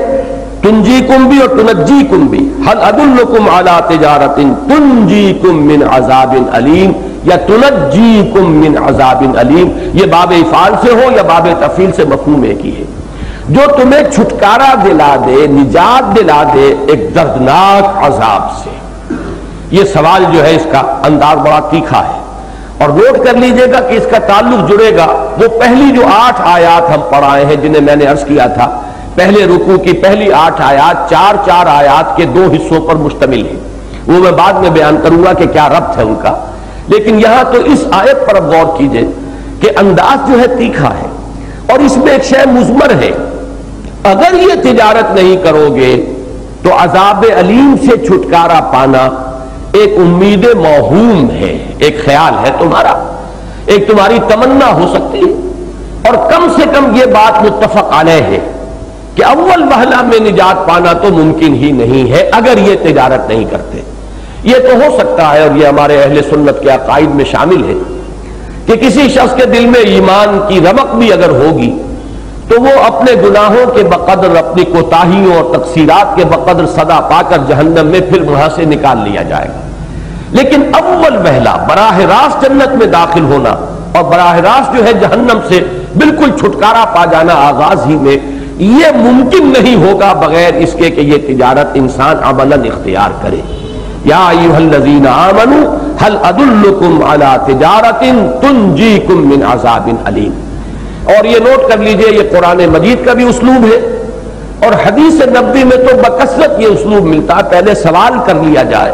تنجیکم بھی، اور تنجیکم بھی۔ هل ادلکم علی تجارت تنجیکم من عذاب علیم یا تنجیکم من عذاب علیم، یہ باب افعال سے ہو یا باب تفعیل سے مفہوم ایک ہی ہے، جو تمہیں چھٹکارا دلا دے، نجات دلا دے ایک دردناک عذاب سے۔ یہ سوال جو ہے اس کا انداز بڑا تیکھا ہے، اور نوٹ کر لیجئے گا کہ اس کا تعلق جڑے گا وہ پہلی جو 8 آیات ہم پڑھائے ہیں، جنہیں میں نے عرض کیا تھا پہلے رکوع کی پہلی 8 آیات 4 آیات کے 2 حصوں پر مشتمل ہے، وہ میں بعد میں بیان کروں گا کہ کیا ربط ہے ان کا، لیکن یہاں تو اس آیت پر اب غور کیجئے کہ انداز جو ہے تیکھا ہے، اور اس میں ایک شے مضمر ہے، اگر یہ تجارت نہیں کرو گے تو عذاب علیم سے چھٹکارا پانا ایک امید موہوم ہے، ایک خیال ہے تمہارا، ایک تمہاری تمنا ہو سکتی ہے، اور کم سے کم یہ بات متفق علیہ ہے کہ اول مرحلہ میں نجات پانا تو ممکن ہی نہیں ہے اگر یہ تجارت نہیں کرتے۔ یہ تو ہو سکتا ہے، اور یہ ہمارے اہل سنت کے عقائد میں شامل ہے، کہ کسی شخص کے دل میں ایمان کی رمق بھی اگر ہوگی تو وہ اپنے گناہوں کے بقدر، اپنی کوتاہیوں اور تقصیرات کے بقدر سزا پا کر جہنم میں پھر وہاں سے نکال لیا جائے گا۔ لیکن اول پہلا براہ راست جنت میں داخل ہونا اور براہ راست جو ہے جہنم سے بالکل چھٹکارا پا جانا آغاز ہی میں، یہ ممکن نہیں ہوگا بغیر اس کے کہ یہ تجارت انسان عملاً اختیار کرے۔ یا ایھا الذین آمنوا هل ادلکم علی تجارت تنجیکم من عذاب علیم۔ اور یہ نوٹ کر لیجئے یہ قرآن مجید کا بھی اسلوب ہے، اور حدیث نبوی میں تو بکثرت یہ اسلوب ملتا ہے، پہلے سوال کر لیا جائے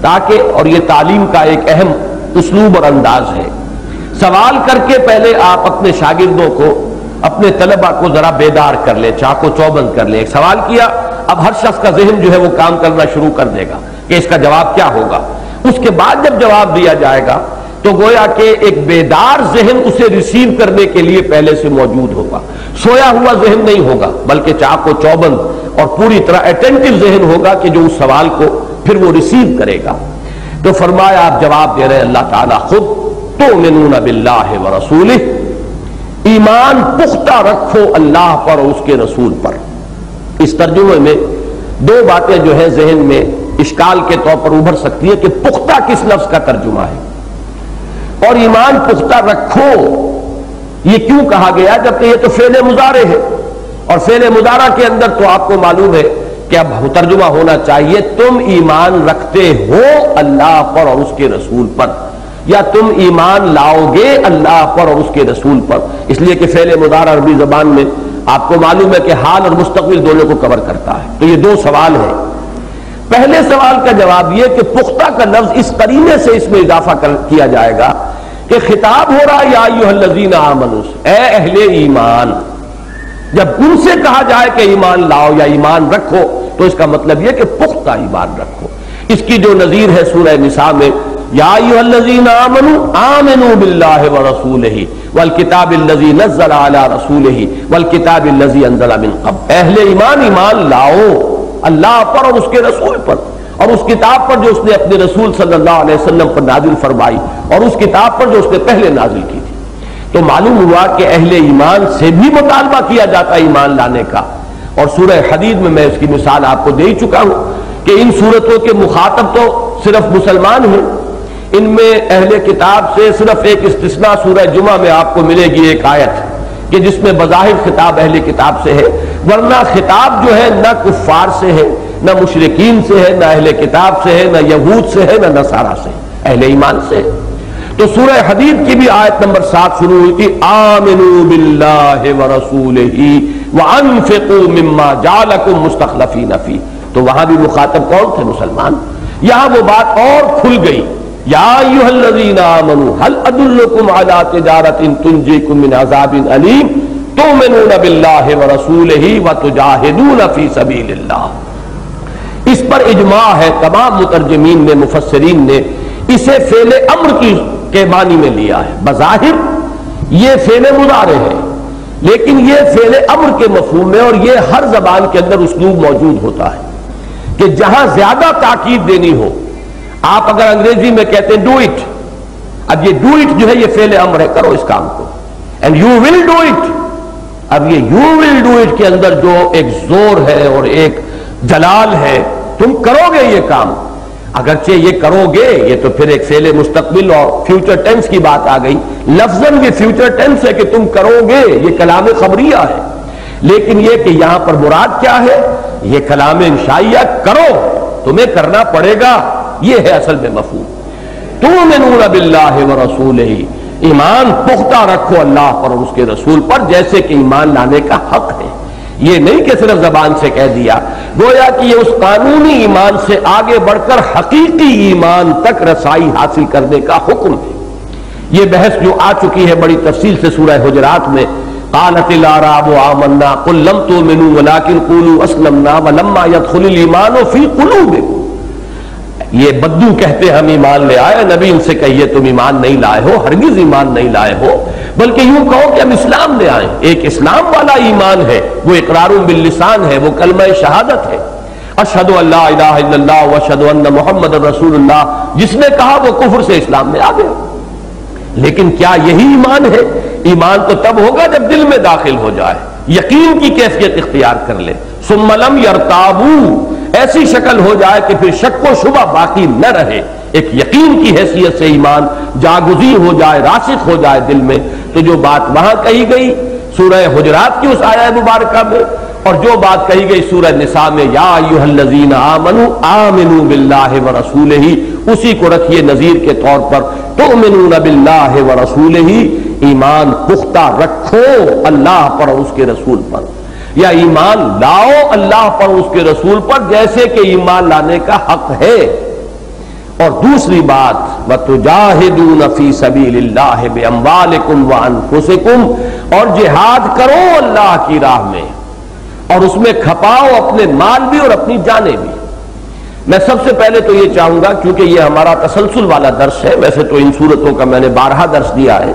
تاکہ، اور یہ تعلیم کا ایک اہم اسلوب اور انداز ہے، سوال کر کے پہلے آپ اپنے شاگردوں کو، اپنے طلبہ کو ذرا بیدار کر لیں، چاق و چوبند کر لیں۔ ایک سوال کیا، اب ہر شخص کا ذہن جو ہے وہ کام کرنا شروع کر دے گا کہ اس کا جواب کیا ہوگا۔ اس کے بعد جب جواب دیا جائے گا تو گویا کہ ایک بیدار ذہن اسے ریسیو کرنے کے لیے پہلے سے موجود ہوگا، سویا ہوا ذہن نہیں ہوگا، بلکہ چاق و چوبند اور پوری طرح اٹینٹو ذہن ہوگا کہ جو اس سوال کو پھر وہ ریسیو کرے گا۔ تو فرمایا آپ جواب دے رہے ہیں اللہ تعالیٰ خود، تؤمنون باللہ ورسولہ، ایمان پختہ رکھو اللہ پر اور اس کے رسول پر۔ اس ترجمے میں 2 باتیں جو ہے ذہن میں اشکال کے طور پر ابھر سکتی ہے کہ پختہ کس لفظ کا ترجمہ ہے، اور ایمان پختہ رکھو یہ کیوں کہا گیا، جبکہ یہ تو فعل مضارع ہے، اور فعل مضارع کے اندر تو آپ کو معلوم ہے کہ اب ترجمہ ہونا چاہیے تم ایمان رکھتے ہو اللہ پر اور اس کے رسول پر، یا تم ایمان لاؤ گے اللہ پر اور اس کے رسول پر، اس لیے کہ فعل مضارع عربی زبان میں آپ کو معلوم ہے کہ حال اور مستقبل دونوں کو کور کرتا ہے۔ تو یہ 2 سوال ہیں۔ پہلے سوال کا جواب یہ کہ پختہ کا لفظ اس قرینے سے اس میں اضافہ کیا جائے گا کہ خطاب ہو رہا یا ایھا الذین آمنوا، اے اہل ایمان، جب ان سے کہا جائے کہ ایمان لاؤ یا ایمان رکھو تو اس کا مطلب یہ کہ پختہ ایمان رکھو۔ اس کی جو نظیر ہے سورہ نساء میں، یا ایھا الذین آمنوا آمنوا باللہ ورسولہ والکتاب الذی نزل علی رسولہ والکتاب الذی انزل من قبل، اہل ایمان ایمان لاؤ اللہ پر اور اس کے رسول پر، اور اس کتاب پر جو اس نے اپنے رسول صلی اللہ علیہ وسلم پر نازل فرمائی، اور اس کتاب پر جو اس نے پہلے نازل کی تھی۔ تو معلوم ہوا کہ اہل ایمان سے بھی مطالبہ کیا جاتا ہے ایمان لانے کا، اور سورہ حدید میں میں اس کی مثال آپ کو دے ہی چکا ہوں کہ ان صورتوں کے مخاطب تو صرف مسلمان ہیں، ان میں اہل کتاب سے صرف ایک استثناء سورہ جمعہ میں آپ کو ملے گی ایک آیت کہ جس میں بظاہر خطاب اہل کتاب سے ہے، ورنہ خطاب جو ہے نہ کفار سے ہے، نہ مشرکین سے ہے، نہ اہل کتاب سے ہے، نہ یہود سے ہے، نہ نصارہ سے ہے، اہل ایمان سے ہے۔ تو سورہ حدید کی بھی آیت نمبر 7 شروع ہوئی تھی آمنوا باللہ ورسولہ وَأَنفِقُوا مِمَّا جَعَلَكُم مُسْتَخْلَفِينَ فِيهِ. تو وہاں بھی مخاطب کون تھے؟ مسلمان. یہاں وہ بات اور کھل گئی. یا ایھا الذین آمنوا هل ادلکم علی تجارۃ تنجیکم من عذاب علیم تؤمنون باللہ ورسولہ وتجاہدون فی سبیل اللہ. اس پر اجماع ہے تمام مترجمین نے، مفسرین نے اسے فعل امر کے معنی میں لیا ہے. بظاہر یہ فعل مضارع ہے لیکن یہ فعل امر کے مفہوم میں، اور یہ ہر زبان کے اندر اسلوب موجود ہوتا ہے کہ جہاں زیادہ تاکید دینی ہو. آپ اگر انگریزی میں کہتے ہیں ڈو اٹ، اب یہ ڈو اٹ جو ہے یہ فعل امر ہے، کرو اس کام کو. And you will do it, اب یہ یو ول ڈو اٹ کے اندر جو ایک زور ہے اور ایک جلال ہے، تم کرو گے یہ کام. اگرچہ یہ کرو گے یہ تو پھر ایک فعل مستقبل اور فیوچر ٹینس کی بات آ گئی. لفظاً یہ فیوچر ٹینس ہے کہ تم کرو گے، یہ کلام خبریہ ہے. لیکن یہ کہ یہاں پر مراد کیا ہے؟ یہ کلام انشائیہ، کرو، تمہیں کرنا پڑے گا، یہ ہے اصل میں مفہوم. تؤمنون باللہ ورسولہ، ایمان پختہ رکھو اللہ پر اور اس کے رسول پر جیسے کہ ایمان لانے کا حق ہے. یہ نہیں کہ صرف زبان سے کہہ دیا، گویا کہ یہ اس قانونی ایمان سے آگے بڑھ کر حقیقی ایمان تک رسائی حاصل کرنے کا حکم ہے. یہ بحث جو آ چکی ہے بڑی تفصیل سے سورہ حجرات میں، قالت الاعراب آمنا قل لم تؤمنوا ولكن قولوا اسلمنا ولما يدخل الايمان في قلوبكم. یہ بدو کہتے ہم ایمان لے آئے، نبی ان سے کہیے تم ایمان نہیں لائے ہو، ہرگز ایمان نہیں لائے ہو، بلکہ یوں کہو کہ ہم اسلام لے آئے. ایک اسلام والا ایمان ہے، وہ اقرار باللسان ہے، وہ کلمہ شہادت ہے، اشہد ان لا الہ الا اللہ واشہد ان محمد رسول اللہ. جس نے کہا وہ کفر سے اسلام میں آ گیا. لیکن کیا یہی ایمان ہے؟ ایمان تو تب ہوگا جب دل میں داخل ہو جائے، یقین کی کیفیت اختیار کر لے. ثم لم یرتابوا، ایسی شکل ہو جائے کہ پھر شک و شبہ باقی نہ رہے، ایک یقین کی حیثیت سے ایمان جاگزیر ہو جائے، راسخ ہو جائے دل میں. تو جو بات وہاں کہی گئی سورہ حجرات کی اس آیہ مبارکہ میں، اور جو بات کہی گئی سورہ نساء میں یا ایھا الذین آمنوا آمنوا باللہ ورسولہ، اسی کو رکھیے نظیر کے طور پر. تؤمنون باللہ ورسولہ، ایمان پختہ رکھو اللہ پر اور اس کے رسول پر، یا ایمان لاؤ اللہ پر اور اس کے رسول پر جیسے کہ ایمان لانے کا حق ہے. اور دوسری بات وَتُجَاهِدُونَ فِي سَبِيلِ اللَّهِ بِأَمْوَالِكُمْ وَأَنفُسِكُمْ، اور جہاد کرو اللہ کی راہ میں اور اس میں کھپاؤ اپنے مال بھی اور اپنی جانیں بھی. میں سب سے پہلے تو یہ چاہوں گا، کیونکہ یہ ہمارا تسلسل والا درس ہے، ویسے تو ان صورتوں کا میں نے 12 درس دیا ہے،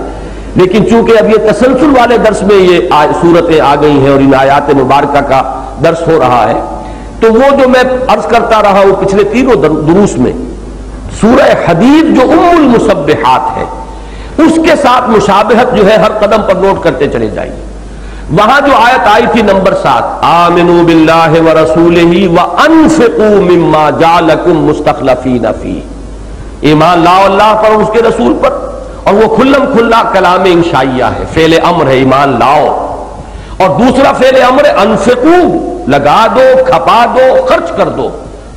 لیکن چونکہ اب یہ تسلسل والے درس میں یہ صورتیں آ گئی ہیں اور ان آیات مبارکہ کا درس ہو رہا ہے، تو وہ جو میں عرض کرتا رہا ہوں پچھلے تینوں دروس میں، سورہ حدید جو ام المسبحات ہے اس کے ساتھ مشابہت جو ہے ہر قدم پر نوٹ کرتے چلے جائیے. وہاں جو آیت آئی تھی نمبر 7، آمنوا باللہ ورسولہ وانفقوا مما جعلکم مستخلفین فیہ، ایمان لاؤ اللہ پر اور اس کے رسول پر، اور وہ کھلم کھلا کلام انشائیہ ہے، فعل امر ہے ایمان لاؤ. اور دوسرا فعل امر ہے انفقوا، لگا دو، کھپا دو، خرچ کر دو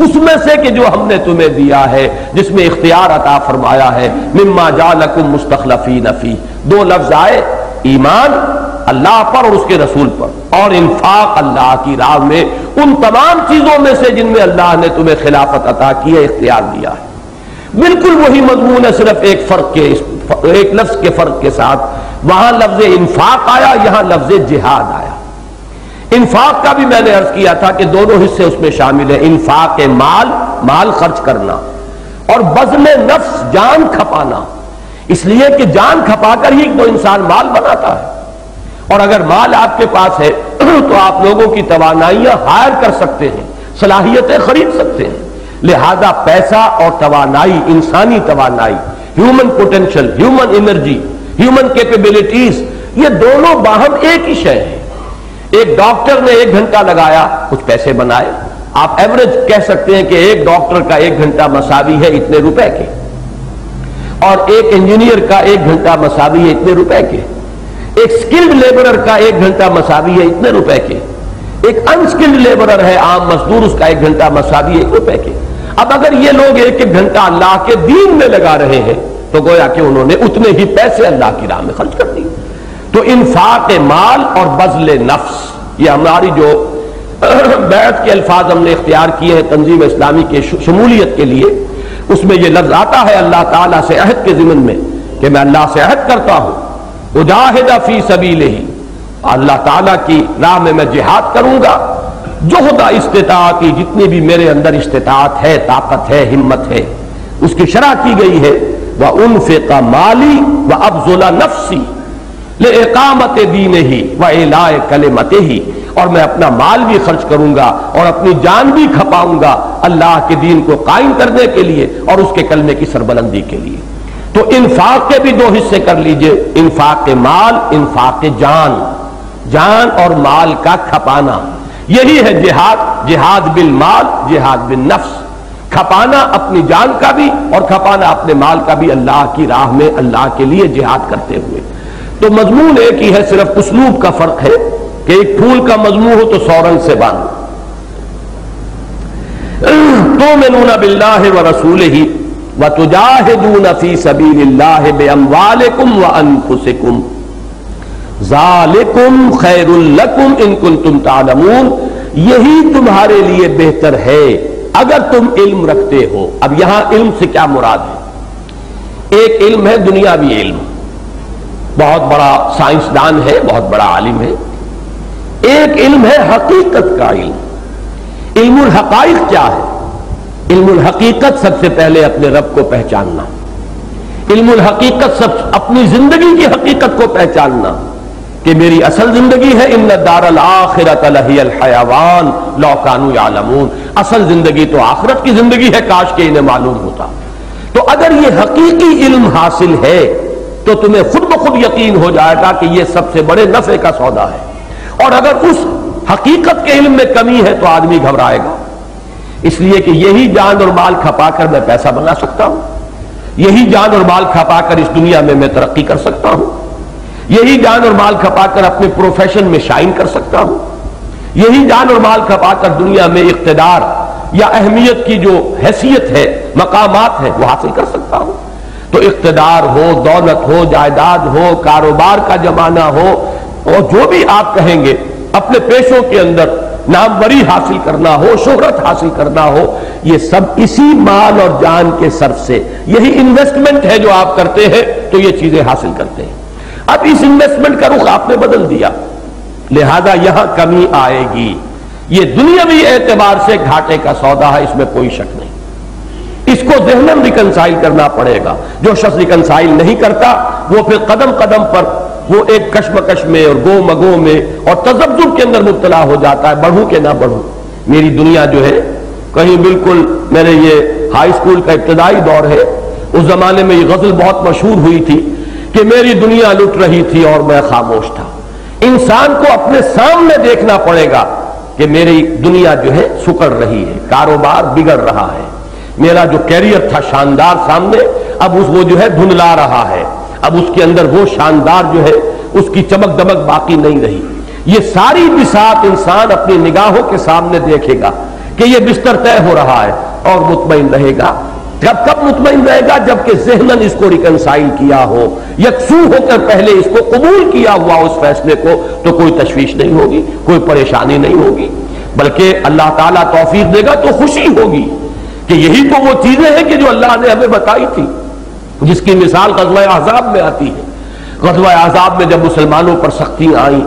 اس میں سے کہ جو ہم نے تمہیں دیا ہے، جس میں اختیار عطا فرمایا ہے، مما جعلکم مستخلفین فیہ. 2 لفظ آئے، ایمان اللہ پر اور اس کے رسول پر، اور انفاق اللہ کی راہ میں ان تمام چیزوں میں سے جن میں اللہ نے تمہیں خلافت عطا کی ہے، اختیار دیا ہے. بالکل وہی مضمون ہے، صرف ایک لفظ کے فرق کے ساتھ. وہاں لفظ انفاق آیا، یہاں لفظ جہاد آیا. انفاق کا بھی میں نے عرض کیا تھا کہ دونوں حصے اس میں شامل ہیں، انفاق مال خرچ کرنا، اور بذل نفس جان کھپانا، اس لیے کہ جان کھپا کر ہی تو انسان مال بناتا ہے. اور اگر مال آپ کے پاس ہے تو آپ لوگوں کی توانائیاں ہائر کر سکتے ہیں، صلاحیتیں خرید سکتے ہیں. لہذا پیسہ اور توانائی، انسانی توانائی، human potential, human energy, human capabilities, یہ دونوں باہم ایک ہی شے ہیں. ایک ڈاکٹر نے 1 گھنٹہ لگایا، کچھ پیسے بنائے. آپ ایوریج کہہ سکتے ہیں کہ ایک ڈاکٹر کا 1 گھنٹہ مساوی ہے اتنے روپے کے، اور ایک انجینئر کا 1 گھنٹہ مساوی ہے اتنے روپے کے، ایک سکلڈ لیبرر کا 1 گھنٹہ مساوی ہے اتنے روپے کے، ایک انسکلڈ لیبرر ہے عام مزدور، اس کا 1 گھنٹہ مساوی ہے 1 روپے کے. اب اگر یہ لوگ 1 گھنٹہ اللہ کے دین میں لگا رہے ہیں تو گویا کہ انہوں نے اتنے ہی پیسے اللہ کی راہ میں خرچ کر دیے. تو انفاق مال اور بذل نفس یہ ہماری جو بیعت کے الفاظ ہم نے اختیار کیے ہیں تنظیم اسلامی کے شمولیت کے لیے، اس میں یہ لفظ آتا ہے اللہ تعالیٰ سے عہد کے ضمن میں کہ میں اللہ سے عہد کرتا ہوں اجاہد فی سبیلہ، اللہ تعالیٰ کی راہ میں جہاد کروں گا، جہد استطاعتی، جتنی بھی میرے اندر استطاعت ہے، طاقت ہے، ہمت ہے، اس کی شرح کی گئی ہے وَأُنفِقَ مَالِي وَأَبْذُلَ نَفْسِي لِإِقَامَةِ دِينِهِ وَإِعْلَاءِ كَلِمَتِهِ، اور میں اپنا مال بھی خرچ کروں گا اور اپنی جان بھی کھپاؤں گا اللہ کے دین کو قائم کرنے کے لیے اور اس کے کلمے کی سربلندی کے لیے۔ تو انفاق کے بھی دو حصے کر لیجئے، انفاق مال، انفاق جان، جان اور مال کا کھپانا، یہی ہے جہاد، جہاد بالمال، جہاد بالنفس، کھپانا اپنی جان کا بھی اور کھپانا اپنے مال کا بھی اللہ کی راہ میں اللہ کے لیے جہاد کرتے ہوئے۔ تو مضمون ایک ہی ہے، صرف اسلوب کا فرق ہے کہ ایک پھول کا مضمون ہو تو 100 رنگ سے باندھو۔ تؤمنون باللہ ورسولہ وتجاہدون فی سبیل اللہ باموالکم وانفسکم ذالکم خیر لکم ان کنتم تعلمون، یہی تمہارے لیے بہتر ہے اگر تم علم رکھتے ہو۔ اب یہاں علم سے کیا مراد ہے؟ ایک علم ہے دنیاوی علم، بہت بڑا سائنسدان ہے، بہت بڑا عالم ہے۔ ایک علم ہے حقیقت کا علم۔ علم الحقائق کیا ہے؟ علم الحقیقت سب سے پہلے اپنے رب کو پہچاننا، علم الحقیقت سب اپنی زندگی کی حقیقت کو پہچاننا کہ میری اصل زندگی ہے ان الدار الآخرۃ لہی الحیوان لو کانوا یعلمون، اصل زندگی تو آخرت کی زندگی ہے، کاش کہ انہیں معلوم ہوتا۔ تو اگر یہ حقیقی علم حاصل ہے تو تمہیں خود بخود یقین ہو جائے گا کہ یہ سب سے بڑے نفع کا سودا ہے، اور اگر اس حقیقت کے علم میں کمی ہے تو آدمی گھبرائے گا، اس لیے کہ یہی جان اور مال کھپا کر میں پیسہ بنا سکتا ہوں، یہی جان اور مال کھپا کر اس دنیا میں ترقی کر سکتا ہوں، یہی جان اور مال کھپا کر اپنے پروفیشن میں شائن کر سکتا ہوں، یہی جان اور مال کھپا کر دنیا میں اقتدار یا اہمیت کی جو حیثیت ہے، مقامات ہے، وہ حاصل کر سکتا ہوں۔ تو اقتدار ہو، دولت ہو، جائیداد ہو، کاروبار کا زمانہ ہو، اور جو بھی آپ کہیں گے، اپنے پیشوں کے اندر ناموری حاصل کرنا ہو، شہرت حاصل کرنا ہو، یہ سب اسی مال اور جان کے صرف سے، یہی انویسٹمنٹ ہے جو آپ کرتے ہیں تو یہ چیزیں حاصل کرتے ہیں۔ اب اس انویسٹمنٹ کا رخ آپ نے بدل دیا، لہذا یہاں کمی آئے گی۔ یہ دنیاوی اعتبار سے گھاٹے کا سودا ہے، اس میں کوئی شک نہیں، اس کو ذہناً ریکنسائل کرنا پڑے گا۔ جو شخص ریکنسائل نہیں کرتا وہ پھر قدم قدم پر وہ ایک کشمکش میں اور گو مگو میں اور تذبذب کے اندر مبتلا ہو جاتا ہے، بڑھوں کہ نہ بڑھوں۔ میری دنیا جو ہے کہیں بالکل، میرے یہ ہائی اسکول کا ابتدائی دور ہے، اس زمانے میں یہ غزل بہت مشہور ہوئی تھی کہ میری دنیا لٹ رہی تھی اور میں خاموش تھا۔ انسان کو اپنے سامنے دیکھنا پڑے گا کہ میری دنیا جو ہے سکڑ رہی ہے، کاروبار بگڑ رہا ہے، میرا جو کیریئر تھا شاندار سامنے، اب وہ جو ہے دھندلا رہا ہے، اب اس کے اندر وہ شاندار جو ہے اس کی چمک دمک باقی نہیں رہی۔ یہ ساری بساط انسان اپنی نگاہوں کے سامنے دیکھے گا کہ یہ بستر طے ہو رہا ہے اور مطمئن رہے گا۔ کب مطمئن رہے گا؟ جبکہ ذہناً اس کو ریکنسائل کیا ہو، یکسو ہو کر پہلے اس کو قبول کیا ہوا اس فیصلے کو، تو کوئی تشویش نہیں ہوگی، کوئی پریشانی نہیں ہوگی، بلکہ اللہ تعالیٰ توفیق دے گا تو خوشی ہوگی کہ یہی تو وہ چیزیں ہیں کہ جو اللہ نے ہمیں بتائی تھی، جس کی مثال غزوہ احزاب میں آتی ہے۔ غزوہ احزاب میں جب مسلمانوں پر سختیاں آئیں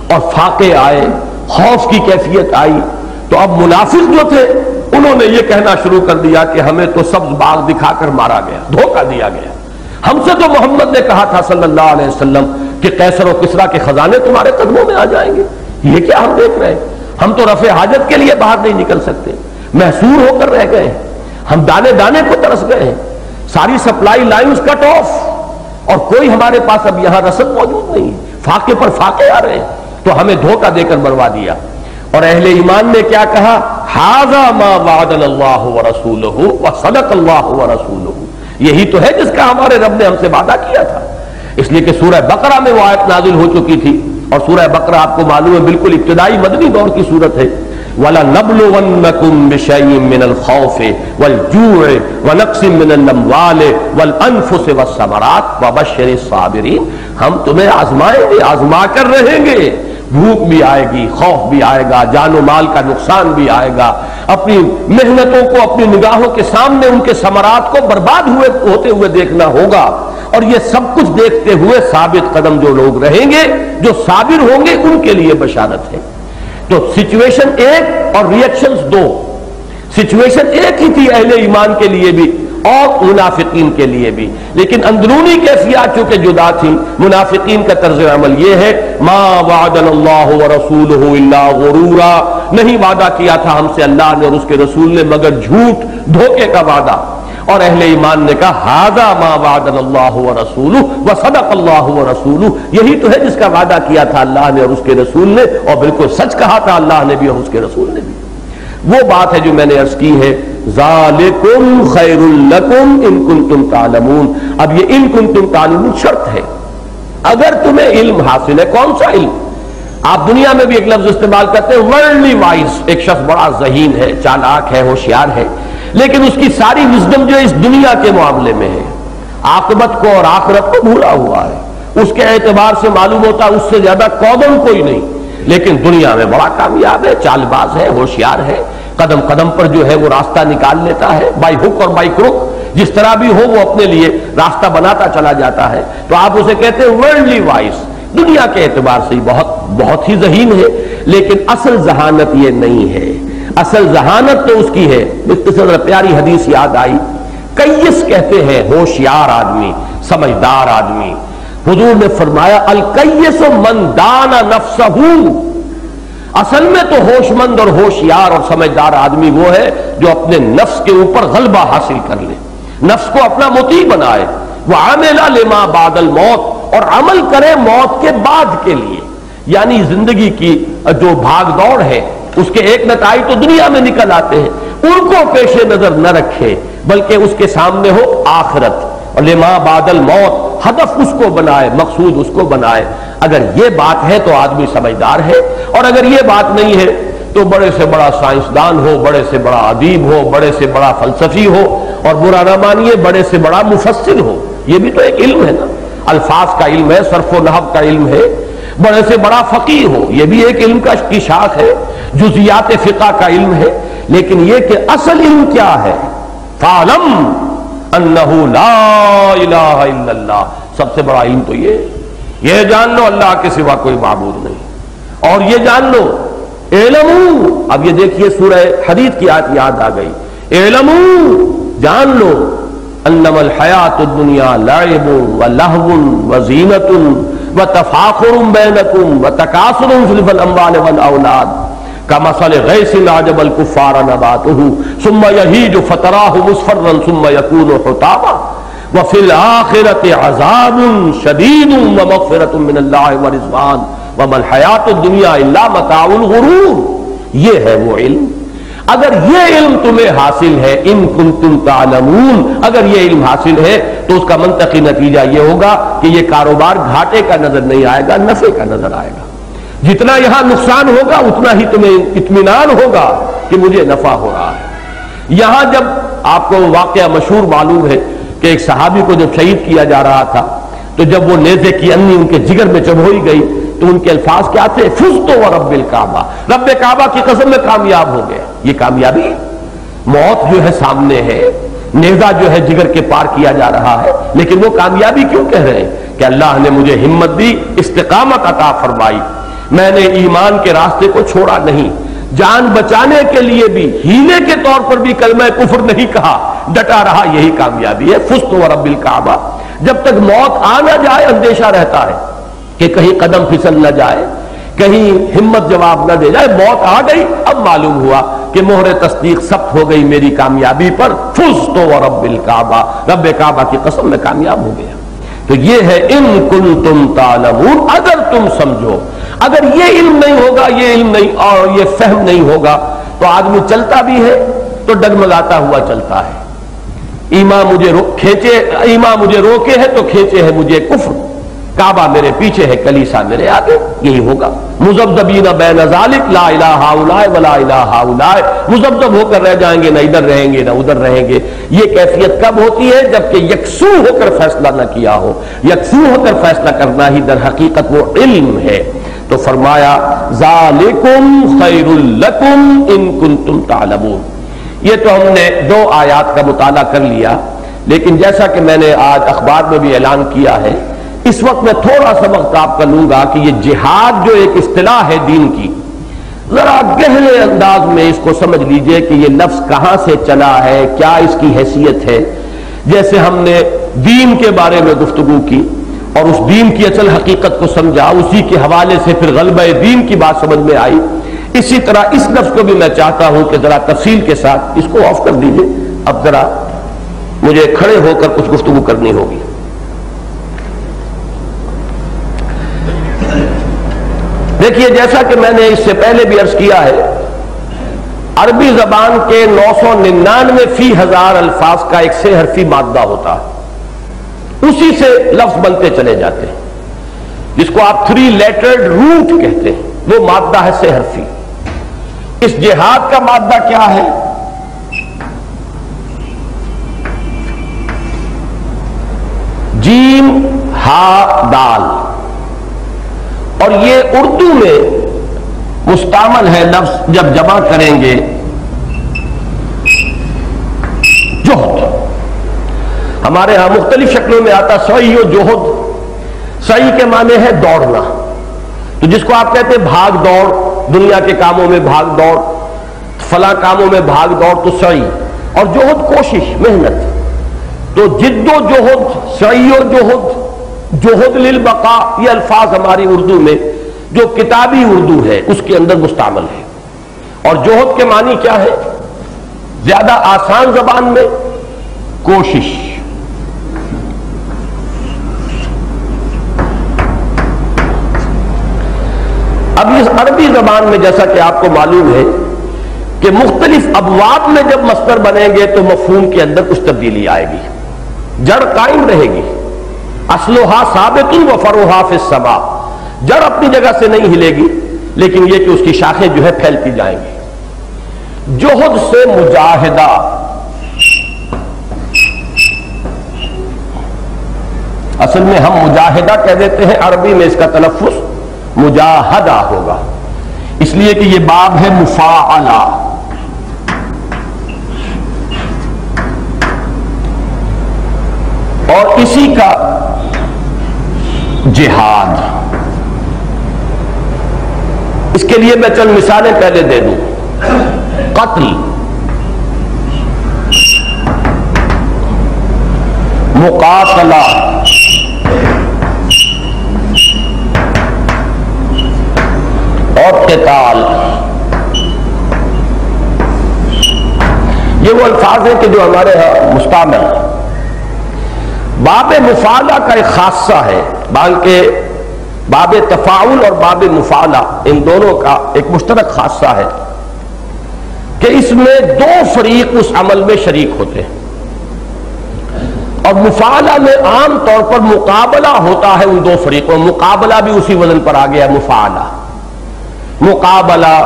اور فاقے آئے، خوف کی کیفیت آئی، تو اب منافق جو تھے انہوں نے یہ کہنا شروع کر دیا کہ ہمیں تو سبز باغ دکھا کر مارا گیا، دھوکہ دیا گیا، ہم سے تو محمد نے کہا تھا صلی اللہ علیہ وسلم کہ قیصر و کسریٰ کے خزانے تمہارے قدموں میں آ جائیں گے، یہ کیا ہم دیکھ رہے ہیں؟ ہم تو رفع حاجت کے لیے باہر نہیں نکل سکتے، محصور ہو کر رہ گئے ہیں، ہم دانے دانے کو ترس گئے ہیں، ساری سپلائی لائنز کٹ آف، اور کوئی ہمارے پاس اب یہاں رسد موجود نہیں، فاقے پر فاقے آ رہے ہیں، تو ہمیں دھوکہ دے کر مروا دیا۔ اور اہل ایمان نے کیا کہا؟ ھذا ما وعدنا اللہ ورسولہ وصدق اللہ ورسولہ، یہی تو ہے جس کا ہمارے رب نے ہم سے وعدہ کیا تھا۔ اس لیے کہ سورہ بقرہ میں وہ آیت نازل ہو چکی تھی، اور سورہ بقرہ آپ کو معلوم ہے بالکل ابتدائی مدنی دور کی صورت ہے۔ وَلَنَبْلُوَنَّكُمْ بِشَيْءٍ مِّنَ الْخَوْفِ وَالْجُوعِ وَنَقْصٍ مِّنَ الْأَمْوَالِ وَالْأَنفُسِ وَالثَّمَرَاتِ وَبَشِّرِ الصَّابِرِينَ، ہم تمہیں آزمائیں گے، آزما کر رہیں گے، بھوک بھی آئے گی، خوف بھی آئے گا، جان و مال کا نقصان بھی آئے گا، اپنی محنتوں کو اپنی نگاہوں کے سامنے ان کے ثمرات کو برباد ہوتے ہوئے دیکھنا ہوگا، اور یہ سب کچھ دیکھتے ہوئے ثابت قدم جو لوگ رہیں گے، جو صابر ہوں گے، ان کے لیے بشارت ہے۔ تو سچویشن ایک اور ریئیکشنز دو۔ سچویشن ایک ہی تھی اہل ایمان کے لیے بھی اور منافقین کے لیے بھی، لیکن اندرونی کیفیات چونکہ جدا تھیں۔ منافقین کا طرز عمل یہ ہے، ما وعدنا اللہ ورسولہ الا غرورا، نہیں وعدہ کیا تھا ہم سے اللہ نے اور اس کے رسول نے مگر جھوٹ، دھوکے کا وعدہ۔ اور اہل ایمان نے کہا ھذا ما وعدنا اللہ ورسولہ وصدق اللہ ورسولہ، یہی تو ہے جس کا وعدہ کیا تھا اللہ نے اور اس کے رسول نے، اور بالکل سچ کہا تھا اللہ نے بھی اور اس کے رسول نے بھی۔ وہ بات ہے جو میں نے عرض کی ہے، ذالکم خیر لکم ان کنتم تعلمون۔ اب یہ ان کنتم تعلمون شرط ہے، اگر تمہیں علم حاصل ہے۔ کون سا علم؟ آپ دنیا میں بھی ایک لفظ استعمال کرتے ہیں ورلڈلی وائز، ایک شخص بڑا ذہین ہے، چالاک ہے، ہوشیار ہے، لیکن اس کی ساری وزڈم جو اس دنیا کے معاملے میں ہے، عاقبت کو اور آخرت کو بھولا ہوا ہے۔ اس کے اعتبار سے معلوم ہوتا ہے اس سے زیادہ قدم کوئی نہیں، لیکن دنیا میں بڑا کامیاب ہے، چال باز ہے، ہوشیار ہے، قدم قدم پر جو ہے وہ راستہ نکال لیتا ہے، بائی ہک اور بائی کروک، جس طرح بھی ہو وہ اپنے لیے راستہ بناتا چلا جاتا ہے۔ تو آپ اسے کہتے ہیں ورلڈلی وائز، دنیا کے اعتبار سے بہت ہی ذہین ہے، لیکن اصل ذہانت یہ نہیں ہے۔ اصل ذہانت تو اس کی ہے، اس سے پیاری حدیث یاد آئی، کیس کہتے ہیں ہوشیار آدمی، سمجھدار آدمی۔ حضور نے فرمایا الکیس من دان نفسہ، اصل میں تو ہوش مند اور ہوشیار اور سمجھدار آدمی وہ ہے جو اپنے نفس کے اوپر غلبہ حاصل کر لے، نفس کو اپنا مطیع بنائے، وعمل لما بعد الموت، اور عمل کرے موت کے بعد کے لیے، یعنی زندگی کی جو بھاگ دوڑ ہے اس کے ایک نتائج تو دنیا میں نکل آتے ہیں، ان کو پیش نظر نہ رکھے، بلکہ اس کے سامنے ہو آخرت، اور لما بعد الموت، ہدف اس کو بنائے، مقصود اس کو بنائے۔ اگر یہ بات ہے تو آدمی سمجھدار ہے، اور اگر یہ بات نہیں ہے تو بڑے سے بڑا سائنسدان ہو، بڑے سے بڑا ادیب ہو، بڑے سے بڑا فلسفی ہو، اور برا نہ مانیے بڑے سے بڑا مفسر ہو، یہ بھی تو ایک علم ہے نا، الفاظ کا علم ہے، صرف و نحو کا علم ہے، بڑے سے بڑا فقیہ ہو، یہ بھی ایک علم کی شاخ ہے، جزیات فقہ کا علم ہے، لیکن یہ کہ اصل علم کیا ہے؟ فَاعْلَمْ أَنَّهُ لَا إِلَٰهَ إِلَّا اللَّهُ، سب سے بڑا علم تو یہ جان لو اللہ کے سوا کوئی معبود نہیں، اور یہ جان لو اعلموا، اب یہ دیکھیے سورہ حدید کی آیت یاد آ گئی، اعلموا، جان لو، انما الحیات الدنیا لعب ولہو وزینۃ وتفاخر بینکم وتکاثر فی الاموال والاولاد کمثل غیث اعجب الکفار نباتہ ثم یہیج فتراہ مصفرا ثم یکون حطاما وفی الآخرۃ عذاب شدید ومغفرۃ من اللہ ورضوان وما الحیات الدنیا الا متاع الغرور۔ یہ ہے وہ علم۔ اگر یہ علم تمہیں حاصل ہے، ان کنتم تعلمون، اگر یہ علم حاصل ہے تو اس کا منطقی نتیجہ یہ ہوگا کہ یہ کاروبار گھاٹے کا نظر نہیں آئے گا، نفع کا نظر آئے گا۔ جتنا یہاں نقصان ہوگا اتنا ہی تمہیں اطمینان ہوگا کہ مجھے نفع ہو رہا ہے۔ یہاں جب آپ کو واقعہ مشہور معلوم ہے کہ ایک صحابی کو جب شہید کیا جا رہا تھا تو جب وہ نیزے کی انی ان کے جگر میں چبھوئی گئی تو ان کے الفاظ کیا تھے؟ فزت ورب الکعبہ، رب کعبہ کی قسم میں کامیاب ہو گئے۔ یہ کامیابی، موت جو ہے سامنے ہے، نیزہ جو ہے جگر کے پار کیا جا رہا ہے، لیکن وہ کامیابی کیوں کہہ رہے ہیں؟ کہ اللہ نے مجھے ہمت دی، استقامت عطا فرمائی، میں نے ایمان کے راستے کو چھوڑا نہیں، جان بچانے کے لیے بھی ہیلے کے طور پر بھی کلمہ کفر نہیں کہا، ڈٹا رہا، یہی کامیابی ہے۔ فزت ورب الکعبہ۔ جب تک موت آ نہ جائے اندیشہ رہتا ہے کہ کہیں قدم پھسل نہ جائے، کہیں ہمت جواب نہ دے جائے۔ موت آ گئی، اب معلوم ہوا کہ مہر تصدیق ثبت ہو گئی میری کامیابی پر، فزت ورب الکعبہ، رب کعبہ کی قسم میں کامیاب ہو گیا۔ تو یہ ہے ان کنتم تعلمون، اگر تم سمجھو۔ اگر یہ علم نہیں ہوگا، یہ علم نہیں اور یہ فہم نہیں ہوگا تو آدمی چلتا بھی ہے تو ڈگمگاتا ہوا چلتا ہے۔ ایمان مجھے روکے ہے تو کھینچے ہے مجھے کفر، کعبہ میرے پیچھے ہے، کلیسا میرے آگے، یہی ہوگا۔ مذبذبین بین ذالک لا الہ ہؤلاء ولا الہ ہؤلاء، مذبذب ہو کر رہ جائیں گے، نہ ادھر رہیں گے نہ ادھر رہیں گے۔ یہ کیفیت کب ہوتی ہے؟ جبکہ یکسو ہو کر فیصلہ نہ کیا ہو۔ یکسو ہو کر فیصلہ کرنا ہی در حقیقت وہ علم ہے۔ تو فرمایا ذالکم خیر لکم ان کنتم تعلمون۔ یہ تو ہم نے 2 آیات کا مطالعہ کر لیا، لیکن جیسا کہ میں نے آج اخبار میں بھی اعلان کیا ہے، اس وقت میں تھوڑا سا وقت آپ کا لوں گا کہ یہ جہاد جو ایک اصطلاح ہے دین کی، ذرا گہرے انداز میں اس کو سمجھ لیجئے کہ یہ لفظ کہاں سے چلا ہے، کیا اس کی حیثیت ہے۔ جیسے ہم نے دین کے بارے میں گفتگو کی اور اس دین کی اصل حقیقت کو سمجھا، اسی کے حوالے سے پھر غلبہ دین کی بات سمجھ میں آئی، اسی طرح اس لفظ کو بھی میں چاہتا ہوں کہ ذرا تفصیل کے ساتھ اس کو آف کر دیجئے۔ اب ذرا مجھے کھڑے ہو کر کچھ گفتگو کرنی ہوگی۔ دیکھیے، جیسا کہ میں نے اس سے پہلے بھی عرض کیا ہے، عربی زبان کے 999 فی ہزار الفاظ کا ایک 6 حرفی مادہ ہوتا ہے، اسی سے لفظ بنتے چلے جاتے ہیں، جس کو آپ 3 لیٹرڈ روٹ کہتے ہیں، وہ مادہ ہے 6 حرفی۔ اس جہاد کا مادہ کیا ہے؟ جیم ہا دال، اور یہ اردو میں مستعمل ہے لفظ جب جمع کریں گے جہد۔ ہمارے ہاں مختلف شکلوں میں آتا سعی و جہد۔ سعی کے معنی ہے دوڑنا، تو جس کو آپ کہتے ہیں بھاگ دوڑ، دنیا کے کاموں میں بھاگ دوڑ، فلاں کاموں میں بھاگ دوڑ، تو سعی، اور جہد کوشش، محنت۔ تو جد و جہد، سعی و جہد، جہد للبقاء، یہ الفاظ ہماری اردو میں جو کتابی اردو ہے اس کے اندر مستعمل ہے۔ اور جہد کے معنی کیا ہے؟ زیادہ آسان زبان میں کوشش۔ اب اس عربی زبان میں جیسا کہ آپ کو معلوم ہے کہ مختلف ابواب میں جب مصدر بنیں گے تو مفہوم کے اندر کچھ تبدیلی آئے گی، جڑ قائم رہے گی۔ اصلھا ثابت و فروعھا فی السماء، جڑ اپنی جگہ سے نہیں ہلے گی، لیکن یہ کہ اس کی شاخیں جو ہے پھیلتی جائیں گی۔ جہد سے مجاہدہ، اصل میں ہم مجاہدہ کہہ دیتے ہیں، عربی میں اس کا تلفظ مجاہدہ ہوگا، اس لیے کہ یہ باب ہے مفاعلہ۔ اور اسی کا جہاد۔ اس کے لیے میں چند مثالیں پہلے دے دوں۔ قتل، مقاتلہ، اور قتال، یہ وہ الفاظ ہیں کہ جو ہمارے ہاں مستعمل ہیں۔ باب مفاعلہ کا ایک خاصہ ہے، بلکہ باب تفاعل اور باب مفاعلہ ان دونوں کا ایک مشترک خاصہ ہے کہ اس میں 2 فریق اس عمل میں شریک ہوتے ہیں، اور مفاعلہ میں عام طور پر مقابلہ ہوتا ہے ان 2 فریقوں۔ مقابلہ بھی اسی وزن پر آ گیا، مفاعلہ، مقابلہ،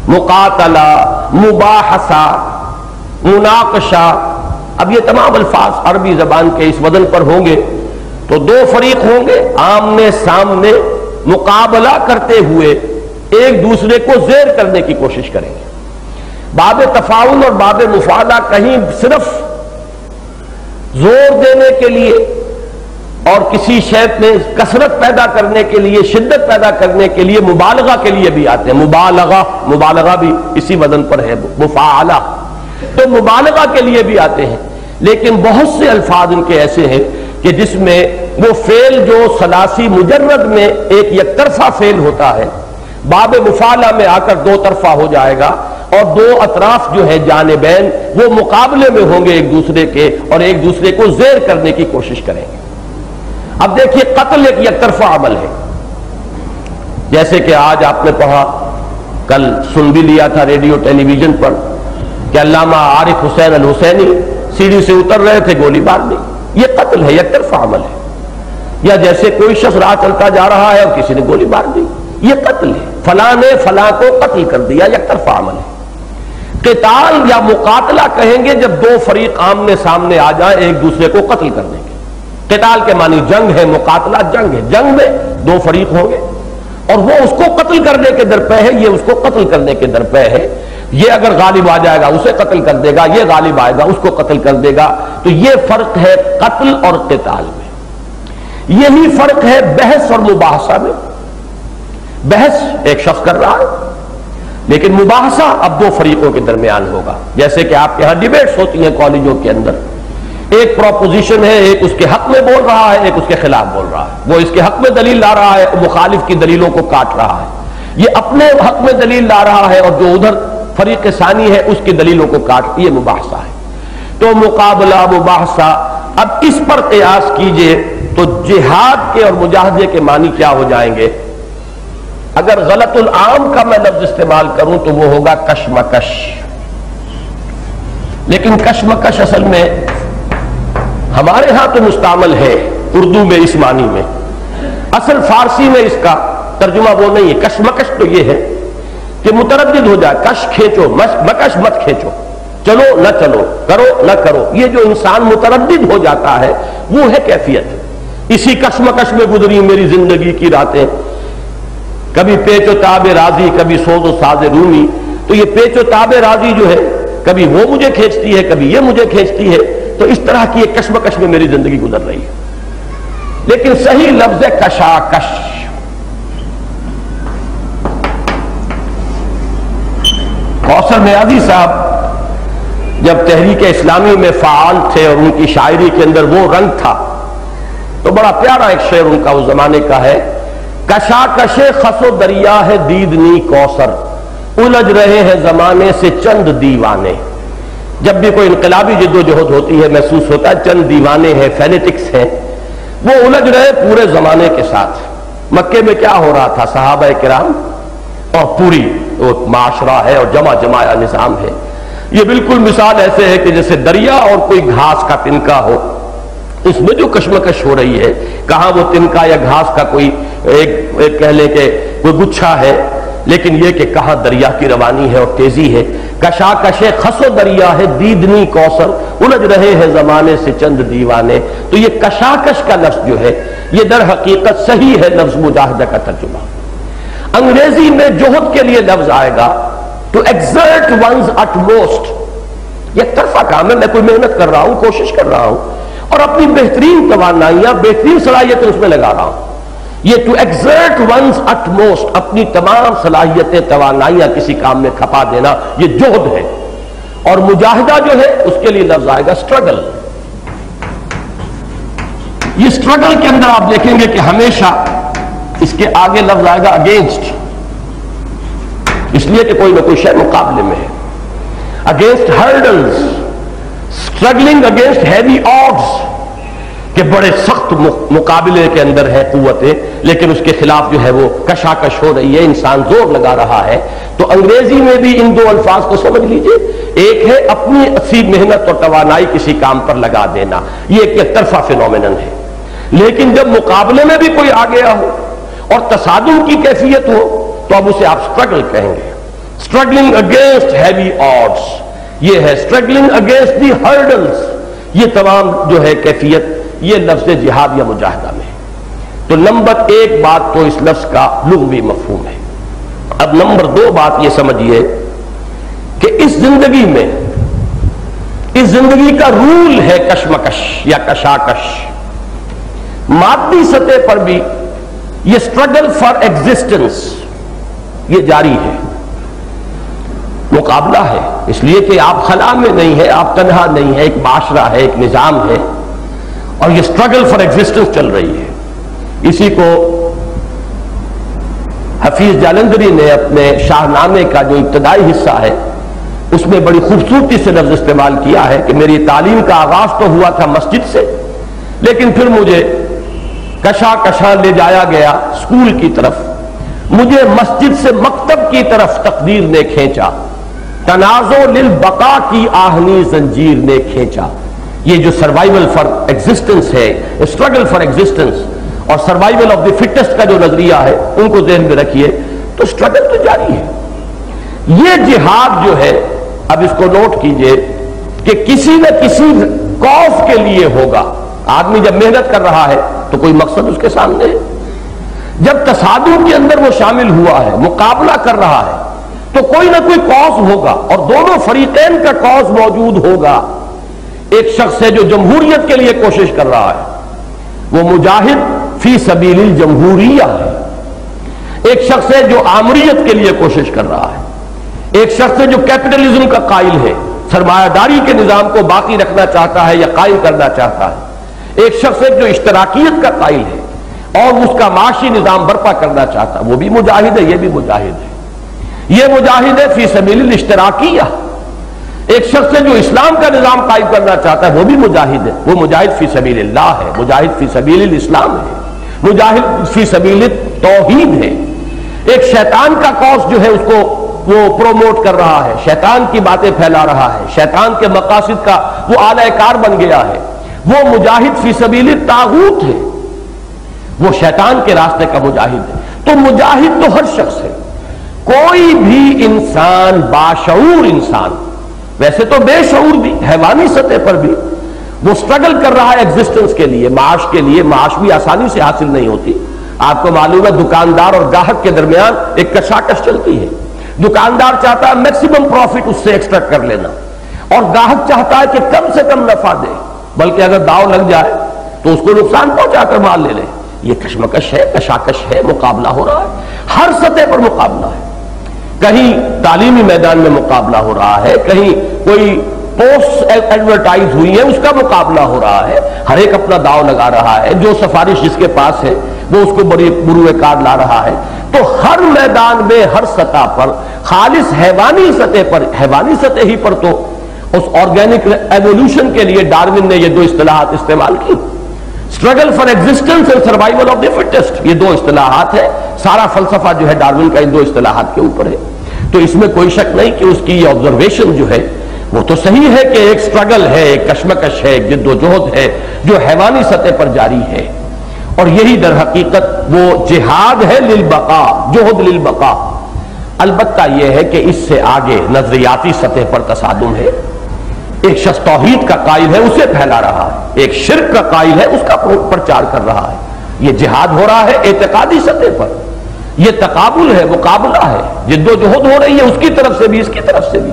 مقاتلہ، مباحثہ، مناقشہ۔ اب یہ تمام الفاظ عربی زبان کے اس وزن پر ہوں گے تو 2 فریق ہوں گے، آمنے سامنے مقابلہ کرتے ہوئے ایک دوسرے کو زیر کرنے کی کوشش کریں گے۔ باب تفاعل اور باب مفاعلہ کہیں صرف زور دینے کے لیے اور کسی شے میں کثرت پیدا کرنے کے لیے، شدت پیدا کرنے کے لیے، مبالغہ کے لیے بھی آتے ہیں۔ مبالغہ بھی اسی وزن پر ہے، مفاعلہ، تو مبالغہ کے لیے بھی آتے ہیں۔ لیکن بہت سے الفاظ ان کے ایسے ہیں کہ جس میں وہ فعل جو ثلاثی مجرد میں ایک یک طرفہ فعل ہوتا ہے، باب مفاعلہ میں آ کر 2 طرفہ ہو جائے گا، اور 2 اطراف جو ہے جانبین وہ مقابلے میں ہوں گے ایک دوسرے کے، اور ایک دوسرے کو زیر کرنے کی کوشش کریں گے۔ اب دیکھیے، قتل ایک یک طرفہ عمل ہے، جیسے کہ آج آپ نے پڑھا، کل سن بھی لیا تھا ریڈیو ٹیلی ویژن پر کہ علامہ عارف حسین الحسینی سیڑھی سے اتر رہے تھے، گولی مار دی۔ یہ قتل ہے، یک طرفہ عمل ہے۔ یا جیسے کوئی شخص راہ چلتا جا رہا ہے اور کسی نے گولی مار دی، یہ قتل ہے، فلاں نے فلاں کو قتل کر دیا، یک طرفہ عمل ہے۔ قتال یا مقاتلہ کہیں گے جب دو فریق آمنے سامنے آ جائیں ایک دوسرے کو قتل کرنے کے۔ قتال کے معنی جنگ ہے، مقاتلہ جنگ ہے، جنگ میں دو فریق ہوں گے اور وہ اس کو قتل کرنے کے درپے ہے، یہ اس کو قتل کرنے کے درپے ہے، یہ اگر غالب آ جائے گا اسے قتل کر دے گا، یہ غالب آئے گا اس کو قتل کر دے گا۔ تو یہ فرق ہے قتل اور قتال میں۔ یہی فرق ہے بحث اور مباحثہ میں۔ بحث ایک شخص کر رہا ہے لیکن مباحثہ اب دو فریقوں کے درمیان ہوگا، جیسے کہ آپ کے ہاں ڈیبیٹس ہوتی ہیں کالجوں کے اندر، ایک پروپوزیشن ہے، ایک اس کے حق میں بول رہا ہے، ایک اس کے خلاف بول رہا ہے، وہ اس کے حق میں دلیل لا رہا ہے، مخالف کی دلیلوں کو کاٹ رہا ہے، یہ اپنے حق میں دلیل لا رہا ہے اور جو ادھر فریق ثانی ہے اس کی دلیلوں کو کاٹ، یہ مباحثہ ہے۔ تو مقابلہ مباحثہ، اب اس پر قیاس کیجئے تو جہاد کے اور مجاہدے کے معنی کیا ہو جائیں گے؟ اگر غلط العام کا میں لفظ استعمال کروں تو وہ ہوگا کشمکش، لیکن کشمکش اصل میں ہمارے ہاں تو مستعمل ہے اردو میں اس معنی میں، اصل فارسی میں اس کا ترجمہ وہ نہیں ہے۔ کشمکش تو یہ ہے کہ متردد ہو جائے، کش کھینچو، مکش مت کھینچو، چلو نہ چلو، کرو نہ کرو، یہ جو انسان متردد ہو جاتا ہے وہ ہے کیفیت۔ اسی کشمکش میں گزری میری زندگی کی راتیں، کبھی پیچ و تاب راضی، کبھی سوز و ساز رومی۔ تو یہ پیچ و تاب راضی جو ہے کبھی وہ مجھے کھینچتی ہے، کبھی یہ مجھے کھینچتی ہے، تو اس طرح کی ایک کشمکش میں میری زندگی گزر رہی ہے۔ لیکن صحیح لفظ ہے کشاکش۔ کوثر نیازی صاحب جب تحریک اسلامی میں فعال تھے اور ان کی شاعری کے اندر وہ رنگ تھا تو بڑا پیارا ایک شعر ان کا اس زمانے کا ہے، کشاکش خس و دریا ہے دیدنی کوثر، الجھ رہے ہیں زمانے سے چند دیوانے۔ جب بھی کوئی انقلابی جد و جہد ہوتی ہے محسوس ہوتا ہے چند دیوانے ہیں، فینیٹکس ہیں، وہ الجھ رہے پورے زمانے کے ساتھ۔ مکے میں کیا ہو رہا تھا، صحابہ کرام اور پوری وہ معاشرہ ہے اور جمع جمایا نظام ہے، یہ بالکل مثال ایسے ہے کہ جیسے دریا اور کوئی گھاس کا تنکا ہو، اس میں جو کشمکش ہو رہی ہے، کہاں وہ تنکا یا گھاس کا کوئی ایک کہہ لیں کہ کوئی گچھا ہے، لیکن یہ کہ کہاں دریا کی روانی ہے اور تیزی ہے۔ کشاکش خس و دریا ہے دیدنی کوثر، الجھ رہے ہیں زمانے سے چند دیوانے۔ تو یہ کشاکش کا لفظ جو ہے یہ در حقیقت صحیح ہے لفظ مجاہدہ کا ترجمہ۔ انگریزی میں جوہد کے لیے لفظ آئے گا ٹو ایگزرٹ ونز اٹموسٹ، یہ طرفہ کام ہے، میں کوئی محنت کر رہا ہوں، کوشش کر رہا ہوں اور اپنی بہترین توانائیاں بہترین صلاحیتیں اس میں لگا رہا ہوں۔ یہ ٹو ایگزرٹ ونز اٹموسٹ، اپنی تمام صلاحیتیں توانائیاں کسی کام میں کھپا دینا، یہ جوہد ہے۔ اور مجاہدہ جو ہے اس کے لیے لفظ آئے گا اسٹرگل۔ یہ اسٹرگل کے اندر آپ دیکھیں گے کہ ہمیشہ اس کے آگے لفظ آئے گا اگینسٹ، اس لیے کہ کوئی نہ کوئی شے مقابلے میں ہے۔ Against hurdles, struggling against heavy odds, کہ بڑے سخت مقابلے کے اندر ہے قوتیں، لیکن اس کے خلاف جو ہے وہ کشاکش ہو رہی ہے، انسان زور لگا رہا ہے۔ تو انگریزی میں بھی ان دو الفاظ کو سمجھ لیجئے، ایک ہے اپنی اسی محنت اور توانائی کسی کام پر لگا دینا، یہ ایک طرفہ فینومینن ہے۔ لیکن جب مقابلے میں بھی کوئی آ گیا ہو اور تصادم کی کیفیت ہو تو اب اسے آپ اسٹرگل کہیں گے۔ اسٹرگلنگ اگینسٹ ہیوی آڈز، یہ ہے اسٹرگلنگ اگینسٹ دی ہرڈلز، یہ تمام جو ہے کیفیت یہ لفظ جہاد یا مجاہدہ میں۔ تو نمبر ایک بات تو اس لفظ کا لغوی مفہوم ہے۔ اب نمبر دو بات یہ سمجھیے کہ اس زندگی میں، اس زندگی کا رول ہے کشمکش یا کشاکش۔ مادی سطح پر بھی یہ اسٹرگل فار ایگزسٹنس یہ جاری ہے، مقابلہ ہے، اس لیے کہ آپ خلا میں نہیں ہے، آپ تنہا نہیں ہے، ایک معاشرہ ہے، ایک نظام ہے، اور یہ اسٹرگل فار ایگزسٹنس چل رہی ہے۔ اسی کو حفیظ جالندری نے اپنے شاہ نامے کا جو ابتدائی حصہ ہے اس میں بڑی خوبصورتی سے لفظ استعمال کیا ہے کہ میری تعلیم کا آغاز تو ہوا تھا مسجد سے، لیکن پھر مجھے کشا کشاں لے جایا گیا اسکول کی طرف، مجھے مسجد سے مکتب کی طرف تقدیر نے کھینچا، تنازع للبقاء کی آہنی زنجیر نے کھینچا۔ یہ جو سروائیول فار ایگزسٹنس ہے، اسٹرگل فار ایگزسٹنس، اور سروائیول آف دی فٹسٹ کا جو نظریہ ہے ان کو ذہن میں رکھیے، تو سٹرگل تو جاری ہے۔ یہ جہاد جو ہے، اب اس کو نوٹ کیجئے کہ کسی نہ کسی کاز کے لیے ہوگا۔ آدمی جب محنت کر رہا ہے تو کوئی مقصد اس کے سامنے ہے، جب تصادم کے اندر وہ شامل ہوا ہے، مقابلہ کر رہا ہے، تو کوئی نہ کوئی کاز ہوگا، اور دونوں فریقین کا کاز موجود ہوگا۔ ایک شخص ہے جو جمہوریت کے لیے کوشش کر رہا ہے، وہ مجاہد فی سبیل الجمہوریہ ہے۔ ایک شخص ہے جو آمریت کے لیے کوشش کر رہا ہے، ایک شخص ہے جو کیپٹلزم کا قائل ہے، سرمایہ داری کے نظام کو باقی رکھنا چاہتا ہے یا قائم کرنا چاہتا ہے۔ ایک شخص ہے جو اشتراکیت کا قائل ہے اور اس کا معاشی نظام برپا کرنا چاہتا ہے، وہ بھی مجاہد ہے، یہ بھی مجاہد ہے۔ یہ مجاہد ہے فی سبیل الاشتراکیہ۔ ایک شخص ہے جو اسلام کا نظام قائم کرنا چاہتا ہے، وہ بھی مجاہد ہے، وہ مجاہد فی سبیل اللہ ہے، مجاہد فی سبیل الاسلام ہے، مجاہد فی سبیل التوحید ہے۔ ایک شیطان کا کاز جو ہے اس کو وہ پروموٹ کر رہا ہے، شیطان کی باتیں پھیلا رہا ہے، شیطان کے مقاصد کا وہ اعلی کار بن گیا ہے، وہ مجاہد فی سبیل الطاغوت ہے، وہ شیطان کے راستے کا مجاہد ہے۔ تو مجاہد تو ہر شخص ہے، کوئی بھی انسان، باشعور انسان، ویسے تو بے شعور بھی، حیوانی سطح پر بھی وہ سٹرگل کر رہا ہے ایگزسٹنس کے لیے، معاش کے لیے۔ معاش بھی آسانی سے حاصل نہیں ہوتی، آپ کو معلوم ہے دکاندار اور گاہک کے درمیان ایک کشاکش چلتی ہے۔ دکاندار چاہتا ہے میکسیمم پروفٹ اس سے ایکسٹریکٹ کر لینا، اور گاہک چاہتا ہے کہ کم سے کم نفع دے، بلکہ اگر داؤ لگ جائے تو اس کو نقصان پہنچا کر مال لے لے۔ یہ کشمکش ہے، کشاکش ہے، مقابلہ ہو رہا ہے، ہر سطح پر مقابلہ ہے۔ کہیں تعلیمی میدان میں مقابلہ ہو رہا ہے، کہیں کوئی پوسٹ ایڈورٹائز ہوئی ہے اس کا مقابلہ ہو رہا ہے، ہر ایک اپنا داؤ لگا رہا ہے، جو سفارش جس کے پاس ہے وہ اس کو بڑی بروئے کار لا رہا ہے۔ تو ہر میدان میں، ہر سطح پر، خالص حیوانی سطح پر، حیوانی سطح ہی پر تو اس آرگینک ایوولوشن کے لیے ڈارون نے یہ دو اصطلاحات استعمال کی، struggle for existence and survival of the fittest. یہ دو اصطلاحات ہے، سارا فلسفہ جو ہے ڈارون کا ان دو اصطلاحات کے اوپر ہے۔ تو اس میں کوئی شک نہیں کہ اس کی یہ آبزرویشن جو ہے وہ تو صحیح ہے کہ ایک سٹرگل ہے، ایک کشمکش ہے، ایک جد و جہد ہے جو حیوانی سطح پر جاری ہے، اور یہی در حقیقت وہ جہاد ہے للبقاء، جہد للبقاء۔ البتہ یہ ہے کہ اس سے آگے نظریاتی سطح پر تصادم ہے۔ ایک شخص توحید کا قائل ہے، اسے پھیلا رہا ہے، ایک شرک کا قائل ہے، اس کا پرچار کر رہا ہے۔ یہ جہاد ہو رہا ہے اعتقادی سطح پر، یہ تقابل ہے، مقابلہ ہے، جد و جہد ہو رہی ہے اس کی طرف سے بھی، اس کی طرف سے بھی۔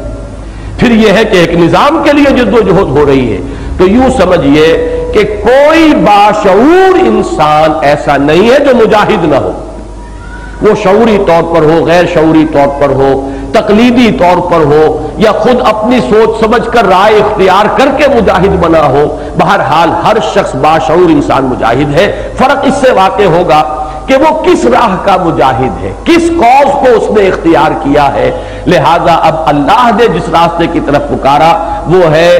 پھر یہ ہے کہ ایک نظام کے لیے جد و جہد ہو رہی ہے۔ تو یوں سمجھیے کہ کوئی باشعور انسان ایسا نہیں ہے جو مجاہد نہ ہو، وہ شعوری طور پر ہو، غیر شعوری طور پر ہو، تقلیدی طور پر ہو، یا خود اپنی سوچ سمجھ کر رائے اختیار کر کے مجاہد بنا ہو۔ بہرحال ہر شخص باشعور انسان مجاہد ہے۔ فرق اس سے واقع ہوگا کہ وہ کس راہ کا مجاہد ہے، کس کاز کو اس نے اختیار کیا ہے۔ لہذا اب اللہ نے جس راستے کی طرف پکارا وہ ہے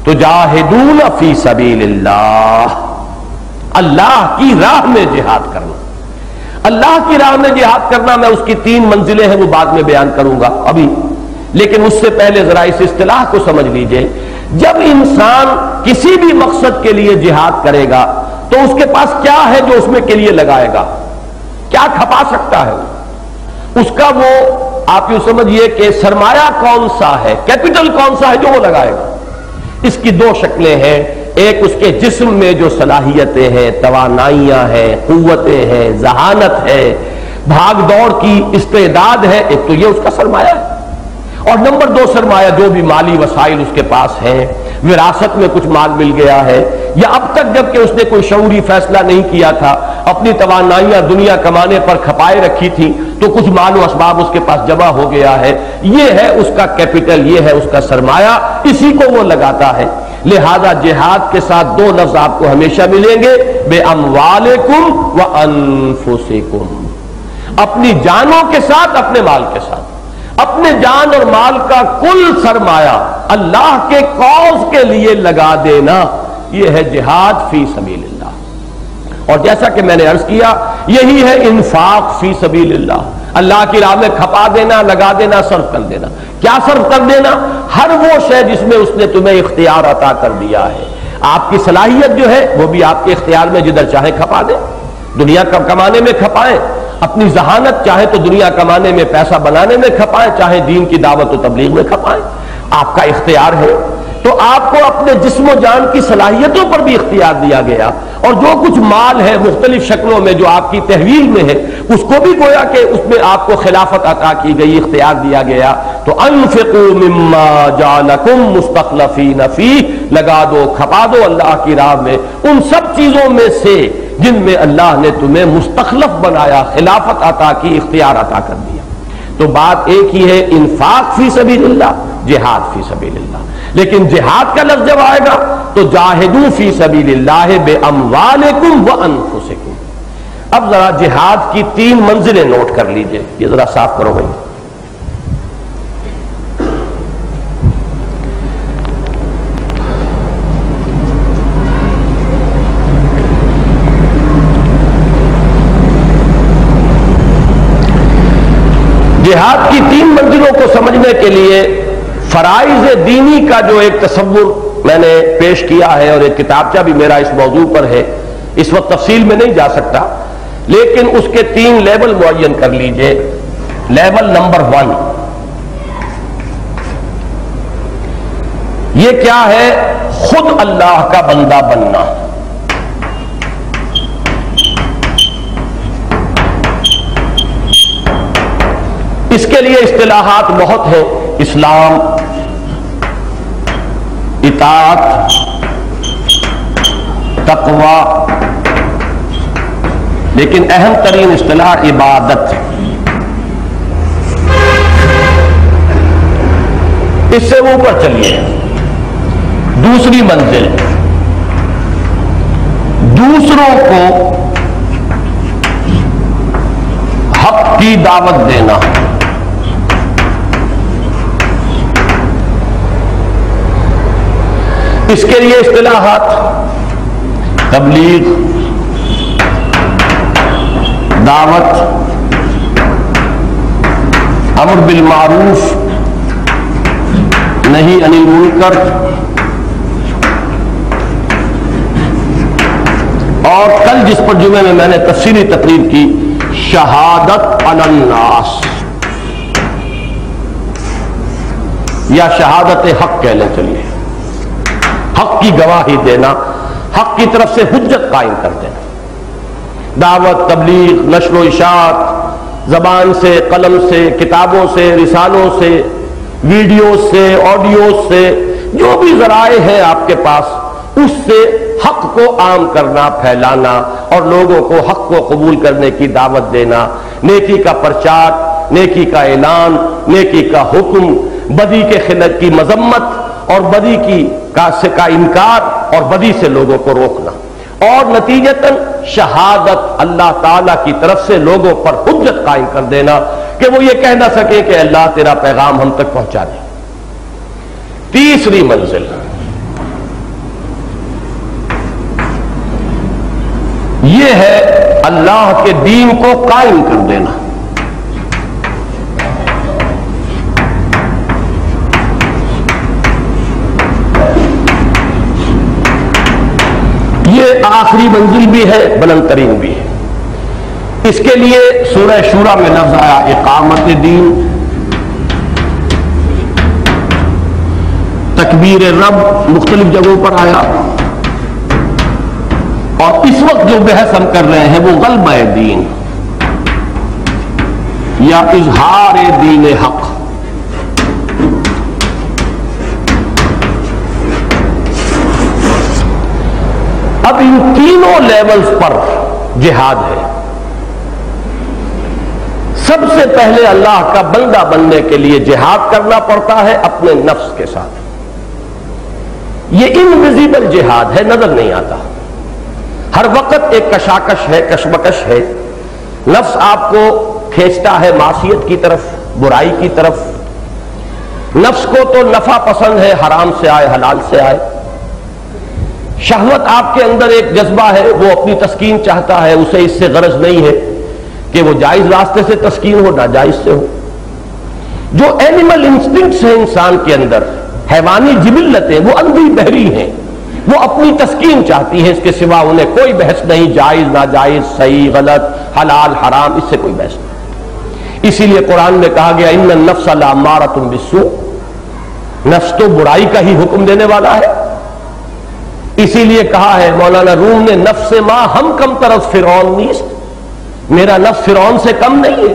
تجاہدون فی سبیل اللہ، اللہ کی راہ میں جہاد کرنا۔ اللہ کی راہ میں جہاد کرنا، میں اس کی 3 منزلیں ہیں وہ بعد میں بیان کروں گا ابھی، لیکن اس سے پہلے ذرا اس اصطلاح کو سمجھ لیجئے۔ جب انسان کسی بھی مقصد کے لیے جہاد کرے گا تو اس کے پاس کیا ہے جو اس میں کے لیے لگائے گا، کیا کھپا سکتا ہے اس کا؟ وہ آپ یوں سمجھیے کہ سرمایہ کون سا ہے، کیپٹل کون سا ہے جو وہ لگائے گا۔ اس کی 2 شکلیں ہیں، ایک اس کے جسم میں جو صلاحیتیں ہیں، توانائیاں ہیں، قوتیں ہیں، ذہانت ہے، بھاگ دوڑ کی استعداد ہے، ایک تو یہ اس کا سرمایہ ہے، اور نمبر 2 سرمایہ جو بھی مالی وسائل اس کے پاس ہیں، وراثت میں کچھ مال مل گیا ہے، یا اب تک جب کہ اس نے کوئی شعوری فیصلہ نہیں کیا تھا، اپنی توانائیاں دنیا کمانے پر کھپائے رکھی تھی، تو کچھ مال و اسباب اس کے پاس جمع ہو گیا ہے، یہ ہے اس کا کیپٹل، یہ ہے اس کا سرمایہ، اسی کو وہ لگاتا ہے۔ لہذا جہاد کے ساتھ 2 لفظ آپ کو ہمیشہ ملیں گے، بے اموالکم و انفسکم، اپنی جانوں کے ساتھ، اپنے مال کے ساتھ۔ اپنے جان اور مال کا کل سرمایہ اللہ کے کاز کے لیے لگا دینا، یہ ہے جہاد فی سبیل اللہ۔ اور جیسا کہ میں نے عرض کیا، یہی ہے انفاق فی سبیل اللہ، اللہ کی راہ میں کھپا دینا، لگا دینا، صرف کر دینا۔ کیا صرف کر دینا؟ ہر وہ شے جس میں اس نے تمہیں اختیار عطا کر دیا ہے، آپ کی صلاحیت جو ہے وہ بھی آپ کے اختیار میں، جدھر چاہے کھپا دیں، دنیا کمانے میں کھپائیں، اپنی ذہانت چاہے تو دنیا کمانے میں، پیسہ بنانے میں کھپائیں، چاہے دین کی دعوت و تبلیغ میں کھپائیں، آپ کا اختیار ہے۔ تو آپ کو اپنے جسم و جان کی صلاحیتوں پر بھی اختیار دیا گیا، اور جو کچھ مال ہے مختلف شکلوں میں جو آپ کی تحویل میں ہے، اس کو بھی گویا کہ اس میں آپ کو خلافت عطا کی گئی، اختیار دیا گیا۔ تو انفقوا مما جعلکم مستخلفین فیہ، لگا دو، کھپا دو اللہ کی راہ میں ان سب چیزوں میں سے جن میں اللہ نے تمہیں مستخلف بنایا، خلافت عطا کی، اختیار عطا کر دیا۔ تو بات ایک ہی ہے، انفاق فی سبیل اللہ، جہاد فی سبیل اللہ۔ لیکن جہاد کا لفظ جب آئے گا تو جاہدوا فی سبیل اللہ باموالکم وانفسکم۔ اب ذرا جہاد کی 3 منزلیں نوٹ کر لیجئے، یہ ذرا صاف کرو بھائی۔ جہاد کی 3 منزلوں کو سمجھنے کے لیے فرائض دینی کا جو ایک تصور میں نے پیش کیا ہے، اور ایک کتابچہ بھی میرا اس موضوع پر ہے، اس وقت تفصیل میں نہیں جا سکتا، لیکن اس کے 3 لیول معین کر لیجئے۔ لیول نمبر 1 یہ کیا ہے؟ خود اللہ کا بندہ بننا۔ اس کے لیے اصطلاحات بہت ہیں، اسلام، اطاعت، تقوی، لیکن اہم ترین اصطلاح عبادت۔ اس سے اوپر چلیے، دوسری منزل، دوسروں کو حق کی دعوت دینا۔ اس کے لیے اصطلاحات تبلیغ، دعوت، امر بالمعروف، نہی عن المنکر، اور کل جس پر جمعے میں نے تفصیلی تقریر کی، شہادت علی الناس، یا شہادت حق کہہ لیں، چلیے، حق کی گواہی دینا، حق کی طرف سے حجت قائم کر دینا۔ دعوت، تبلیغ، نشر و اشاعت، زبان سے، قلم سے، کتابوں سے، رسالوں سے، ویڈیوز سے، آڈیوز سے، جو بھی ذرائع ہیں آپ کے پاس، اس سے حق کو عام کرنا، پھیلانا، اور لوگوں کو حق کو قبول کرنے کی دعوت دینا، نیکی کا پرچار، نیکی کا اعلان، نیکی کا حکم، بدی کے خلاف کی مذمت، اور بدی کا انکار، اور بدی سے لوگوں کو روکنا، اور نتیجتاً شہادت اللہ تعالیٰ کی طرف سے لوگوں پر حجت قائم کر دینا کہ وہ یہ کہہ نہ سکے کہ اللہ تیرا پیغام ہم تک پہنچا دے۔ تیسری منزل یہ ہے اللہ کے دین کو قائم کر دینا۔ یہ آخری منزل بھی ہے، بلند ترین بھی ہے۔ اس کے لیے سورہ شورى میں لفظ آیا اقامت دین، تکبیر رب مختلف جگہوں پر آیا، اور اس وقت جو بحث ہم کر رہے ہیں وہ غلبہ دین یا اظہار دین حق۔ اب ان تینوں لیولز پر جہاد ہے۔ سب سے پہلے اللہ کا بندہ بننے کے لیے جہاد کرنا پڑتا ہے اپنے نفس کے ساتھ۔ یہ انویزیبل جہاد ہے، نظر نہیں آتا، ہر وقت ایک کشاکش ہے، کشمکش ہے، نفس آپ کو کھینچتا ہے معصیت کی طرف، برائی کی طرف۔ نفس کو تو نفع پسند ہے، حرام سے آئے حلال سے آئے۔ شہوت آپ کے اندر ایک جذبہ ہے، وہ اپنی تسکین چاہتا ہے، اسے اس سے غرض نہیں ہے کہ وہ جائز راستے سے تسکین ہو، ناجائز سے ہو۔ جو اینیمل انسٹنکٹس ہیں انسان کے اندر، حیوانی جبلتیں، وہ اندھی بہری ہیں، وہ اپنی تسکین چاہتی ہے، اس کے سوا انہیں کوئی بحث نہیں، جائز ناجائز، صحیح غلط، حلال حرام، اس سے کوئی بحث نہیں۔ اسی لیے قرآن میں کہا گیا ان النفس لامارۃ بالسوء، نفس تو برائی کا ہی حکم دینے والا ہے۔ اسی لیے کہا ہے مولانا روم نے نفس ما ہم کم طرف فرعون نیست، میرا نفس فرعون سے کم نہیں ہے۔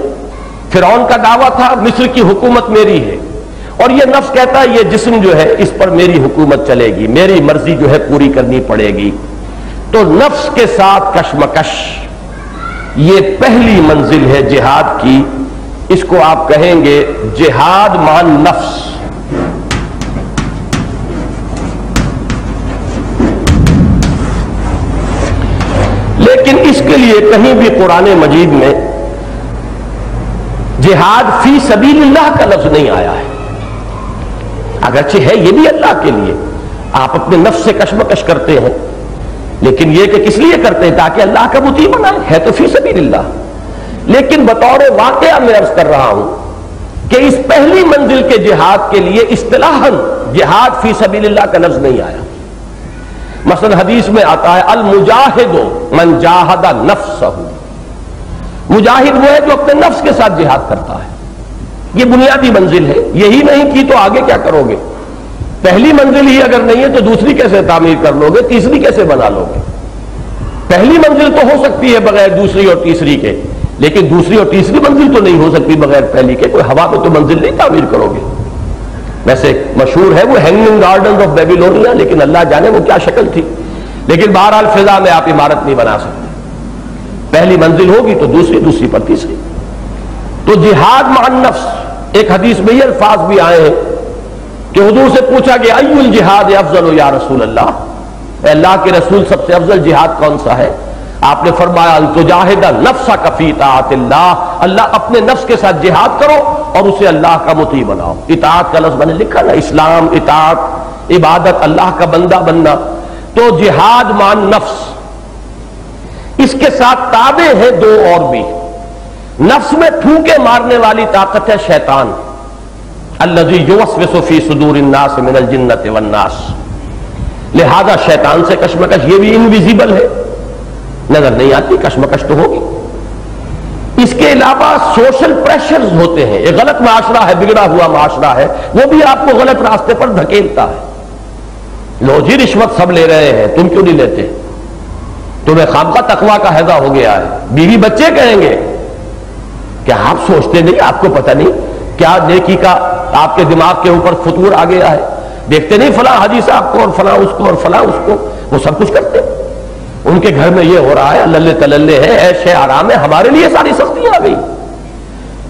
فرعون کا دعویٰ تھا مصر کی حکومت میری ہے، اور یہ نفس کہتا ہے یہ جسم جو ہے اس پر میری حکومت چلے گی، میری مرضی جو ہے پوری کرنی پڑے گی۔ تو نفس کے ساتھ کشمکش یہ پہلی منزل ہے جہاد کی، اس کو آپ کہیں گے جہاد مع نفس۔ لیکن اس کے لیے کہیں بھی قرآن مجید میں جہاد فی سبیل اللہ کا لفظ نہیں آیا ہے، اگرچہ ہے یہ بھی اللہ کے لیے، آپ اپنے نفس سے کشمکش کرتے ہیں، لیکن یہ کہ کس لیے کرتے ہیں؟ تاکہ اللہ کا مطیع بنائے، ہے تو فی سبیل اللہ۔ لیکن بطور واقعہ میں عرض کر رہا ہوں کہ اس پہلی منزل کے جہاد کے لیے اصطلاحاً جہاد فی سبیل اللہ کا لفظ نہیں آیا۔ مثلا حدیث میں آتا ہے المجاہد من جاہد نفسہ، مجاہد وہ ہے جو اپنے نفس کے ساتھ جہاد کرتا ہے، یہ بنیادی منزل ہے۔ یہی نہیں کی تو آگے کیا کرو گے؟ پہلی منزل ہی اگر نہیں ہے تو دوسری کیسے تعمیر کر لو گے، تیسری کیسے بنا لو گے؟ پہلی منزل تو ہو سکتی ہے بغیر دوسری اور تیسری کے، لیکن دوسری اور تیسری منزل تو نہیں ہو سکتی بغیر پہلی کے۔ کوئی ہوا میں تو منزل نہیں تعمیر کرو گے۔ ویسے مشہور ہے وہ ہینگنگ گارڈنز آف بیبیلونیا، لیکن اللہ جانے وہ کیا شکل تھی، لیکن بہرحال فضا میں آپ عمارت نہیں بنا سکتے۔ پہلی منزل ہوگی تو دوسری، دوسری پر تیسری۔ تو جہاد مع النفس، ایک حدیث میں یہ الفاظ بھی آئے ہیں کہ حضور سے پوچھا کہ ای الجہاد افضل یا رسول اللہ، اے اللہ کے رسول سب سے افضل جہاد کون سا ہے؟ آپ نے فرمایا تجاہد نفسک فی طاعت اللہ، اللہ اپنے نفس کے ساتھ جہاد کرو اور اسے اللہ کا مطیع بناؤ۔ اطاعت کا لفظ میں نے لکھا نا، اسلام، اطاعت، عبادت، اللہ کا بندہ بننا۔ تو جہاد مع النفس، اس کے ساتھ تابع ہے دو اور بھی۔ نفس میں پھونکے مارنے والی طاقت ہے شیطان، الذی یوسوس فی صدور الناس من الجنۃ والناس، لہذا شیطان سے کشمکش، یہ بھی انویزیبل ہے، نظر نہیں آتی، کشمکش تو ہوگی۔ اس کے علاوہ سوشل پریشرز ہوتے ہیں، ایک غلط معاشرہ ہے، بگڑا ہوا معاشرہ ہے، وہ بھی آپ کو غلط راستے پر دھکیلتا ہے۔ لو جی رشوت سب لے رہے ہیں، تم کیوں نہیں لیتے؟ تمہیں خامخواہ تقویٰ کا ہیضہ ہو گیا ہے، بیوی بچے کہیں گے کہ آپ سوچتے نہیں، آپ کو پتہ نہیں کیا نیکی کا آپ کے دماغ کے اوپر فطور آ گیا ہے، دیکھتے نہیں فلاں حاجی صاحب کو اور فلاں اس کو اور فلاں اس کو، وہ سب کچھ کرتے ہیں، ان کے گھر میں یہ ہو رہا ہے، اللہ تللے ہے، عیش ہے، آرام ہے، ہمارے لیے ساری سختیاں آ گئی۔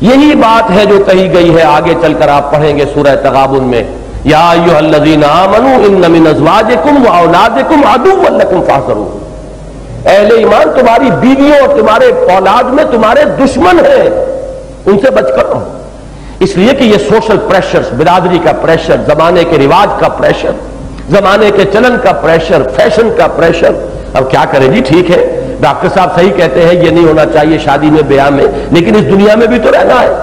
یہی بات ہے جو کہی گئی ہے، آگے چل کر آپ پڑھیں گے سورہ تغابن میں، یا ایھا الذین آمنوا ان من ازواجکم واولادکم عدوا لکم فاحذروہ، اہل ایمان تمہاری بیویوں اور تمہارے اولاد میں تمہارے دشمن ہیں، ان سے بچ کر رہو۔ اس لیے کہ یہ سوشل پریشر، برادری کا پریشر، زمانے کے رواج کا پریشر، زمانے کے چلن کا پریشر، فیشن کا پریشر، اب کیا کریں جی، ٹھیک ہے ڈاکٹر صاحب صحیح کہتے ہیں یہ نہیں ہونا چاہیے شادی میں بیاہ میں، لیکن اس دنیا میں بھی تو رہنا ہے،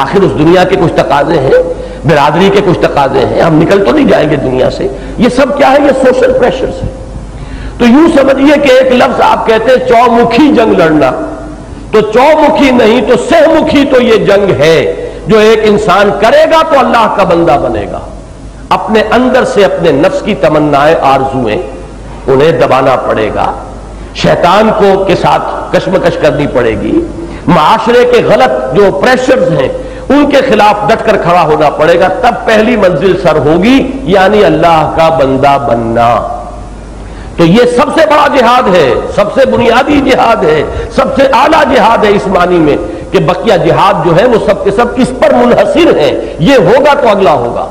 آخر اس دنیا کے کچھ تقاضے ہیں، برادری کے کچھ تقاضے ہیں، ہم نکل تو نہیں جائیں گے دنیا سے۔ یہ سب کیا ہے؟ یہ سوشل پریشرز ہے۔ تو یوں سمجھیے کہ ایک لفظ آپ کہتے ہیں چومکھی جنگ لڑنا، تو چومکھی نہیں تو سہ مکھی تو یہ جنگ ہے جو ایک انسان کرے گا تو اللہ کا بندہ بنے گا۔ اپنے اندر سے اپنے نفس کی تمنائیں، آرزویں، انہیں دبانا پڑے گا، شیطان کو کے ساتھ کشمکش کرنی پڑے گی، معاشرے کے غلط جو پریشرز ہیں ان کے خلاف ڈٹ کر کھڑا ہونا پڑے گا، تب پہلی منزل سر ہوگی، یعنی اللہ کا بندہ بننا۔ تو یہ سب سے بڑا جہاد ہے، سب سے بنیادی جہاد ہے، سب سے اعلیٰ جہاد ہے اس معنی میں کہ بقیہ جہاد جو ہے وہ سب کے سب کس پر منحصر ہیں، یہ ہوگا تو اگلا ہوگا۔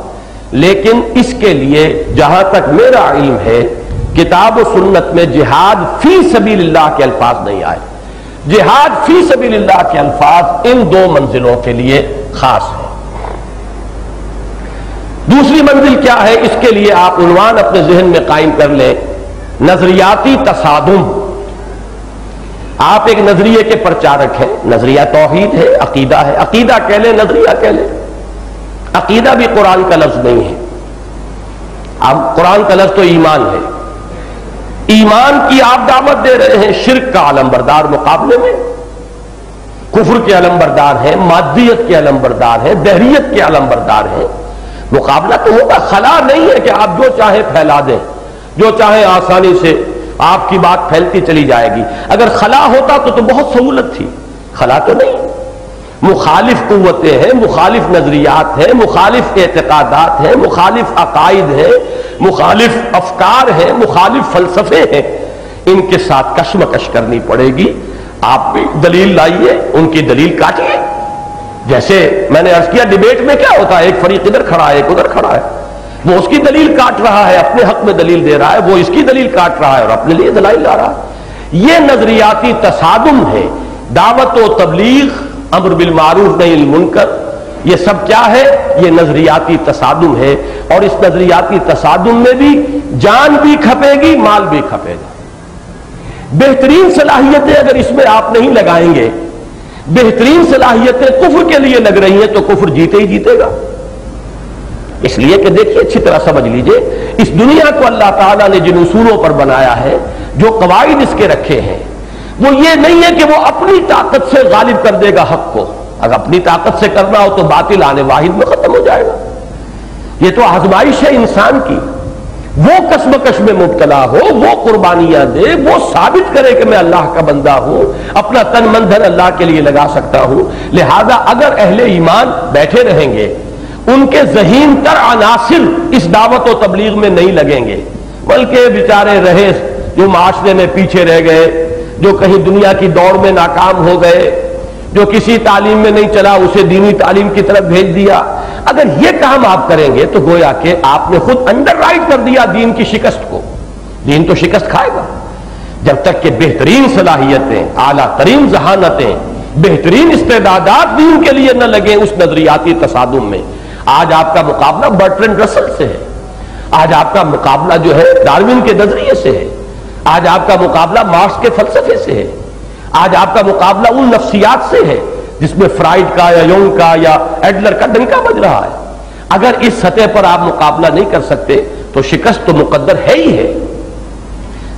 لیکن اس کے لیے جہاں تک میرا علم ہے کتاب و سنت میں جہاد فی سبیل اللہ کے الفاظ نہیں آئے۔ جہاد فی سبیل اللہ کے الفاظ ان دو منزلوں کے لیے خاص ہے۔ دوسری منزل کیا ہے؟ اس کے لیے آپ عنوان اپنے ذہن میں قائم کر لیں، نظریاتی تصادم۔ آپ ایک نظریے کے پرچارک ہیں، نظریہ توحید ہے، عقیدہ ہے، عقیدہ کہہ لیں، نظریہ کہہ لیں۔ عقیدہ بھی قرآن کا لفظ نہیں ہے، اب قرآن کا لفظ تو ایمان ہے، ایمان کی آپ دعوت دے رہے ہیں، شرک کا علمبردار مقابلے میں، کفر کے علمبردار ہیں، مادیت کے علمبردار ہیں، دہریت کے علمبردار ہیں، مقابلہ تو ہوگا۔ خلا نہیں ہے کہ آپ جو چاہیں پھیلا دیں، جو چاہیں آسانی سے آپ کی بات پھیلتی چلی جائے گی۔ اگر خلا ہوتا تو بہت سہولت تھی، خلا تو نہیں۔ مخالف قوتیں ہیں، مخالف نظریات ہیں، مخالف اعتقادات ہیں، مخالف عقائد ہیں، مخالف افکار ہیں، مخالف فلسفے ہیں، ان کے ساتھ کشمکش کرنی پڑے گی۔ آپ بھی دلیل لائیے، ان کی دلیل کاٹیے۔ جیسے میں نے عرض کیا ڈیبیٹ میں کیا ہوتا ہے، ایک فریق ادھر کھڑا ہے، ایک ادھر کھڑا ہے، وہ اس کی دلیل کاٹ رہا ہے، اپنے حق میں دلیل دے رہا ہے، وہ اس کی دلیل کاٹ رہا ہے اور اپنے لیے دلائل لا رہا ہے۔ یہ نظریاتی تصادم ہے۔ دعوت و تبلیغ، امر بالمعروف نہی عن المنکر، یہ سب کیا ہے؟ یہ نظریاتی تصادم ہے، اور اس نظریاتی تصادم میں بھی جان بھی کھپے گی، مال بھی کھپے گا۔ بہترین صلاحیتیں اگر اس میں آپ نہیں لگائیں گے، بہترین صلاحیتیں کفر کے لیے لگ رہی ہیں تو کفر جیتے ہی جیتے گا۔ اس لیے کہ دیکھیے اچھی طرح سمجھ لیجئے، اس دنیا کو اللہ تعالیٰ نے جن اصولوں پر بنایا ہے، جو قواعد اس کے رکھے ہیں، وہ یہ نہیں ہے کہ وہ اپنی طاقت سے غالب کر دے گا حق کو۔ اگر اپنی طاقت سے کرنا ہو تو باطل آنے واحد میں ختم ہو جائے گا۔ یہ تو آزمائش ہے انسان کی، وہ کشمکش میں مبتلا ہو، وہ قربانیاں دے، وہ ثابت کرے کہ میں اللہ کا بندہ ہوں، اپنا تن من دھن اللہ کے لیے لگا سکتا ہوں۔ لہذا اگر اہل ایمان بیٹھے رہیں گے، ان کے ذہین تر عناصر اس دعوت و تبلیغ میں نہیں لگیں گے، بلکہ بیچارے رہے جو معاشرے میں پیچھے رہ گئے، جو کہیں دنیا کی دوڑ میں ناکام ہو گئے، جو کسی تعلیم میں نہیں چلا اسے دینی تعلیم کی طرف بھیج دیا۔ اگر یہ کام آپ کریں گے تو گویا کہ آپ نے خود انڈر رائٹ کر دیا دین کی شکست کو۔ دین تو شکست کھائے گا جب تک کہ بہترین صلاحیتیں، اعلیٰ ترین ذہانتیں، بہترین استعدادات دین کے لیے نہ لگیں اس نظریاتی تصادم میں۔ آج آپ کا مقابلہ برٹرینڈ رسل سے ہے، آج آپ کا مقابلہ جو ہے ڈاروین کے نظریے سے ہے، آج آپ کا مقابلہ مارکس کے فلسفے سے ہے، آج آپ کا مقابلہ ان نفسیات سے ہے جس میں فرائڈ کا یا یونگ کا یا ایڈلر کا ڈنکا بج رہا ہے۔ اگر اس سطح پر آپ مقابلہ نہیں کر سکتے تو شکست تو مقدر ہے ہی ہے۔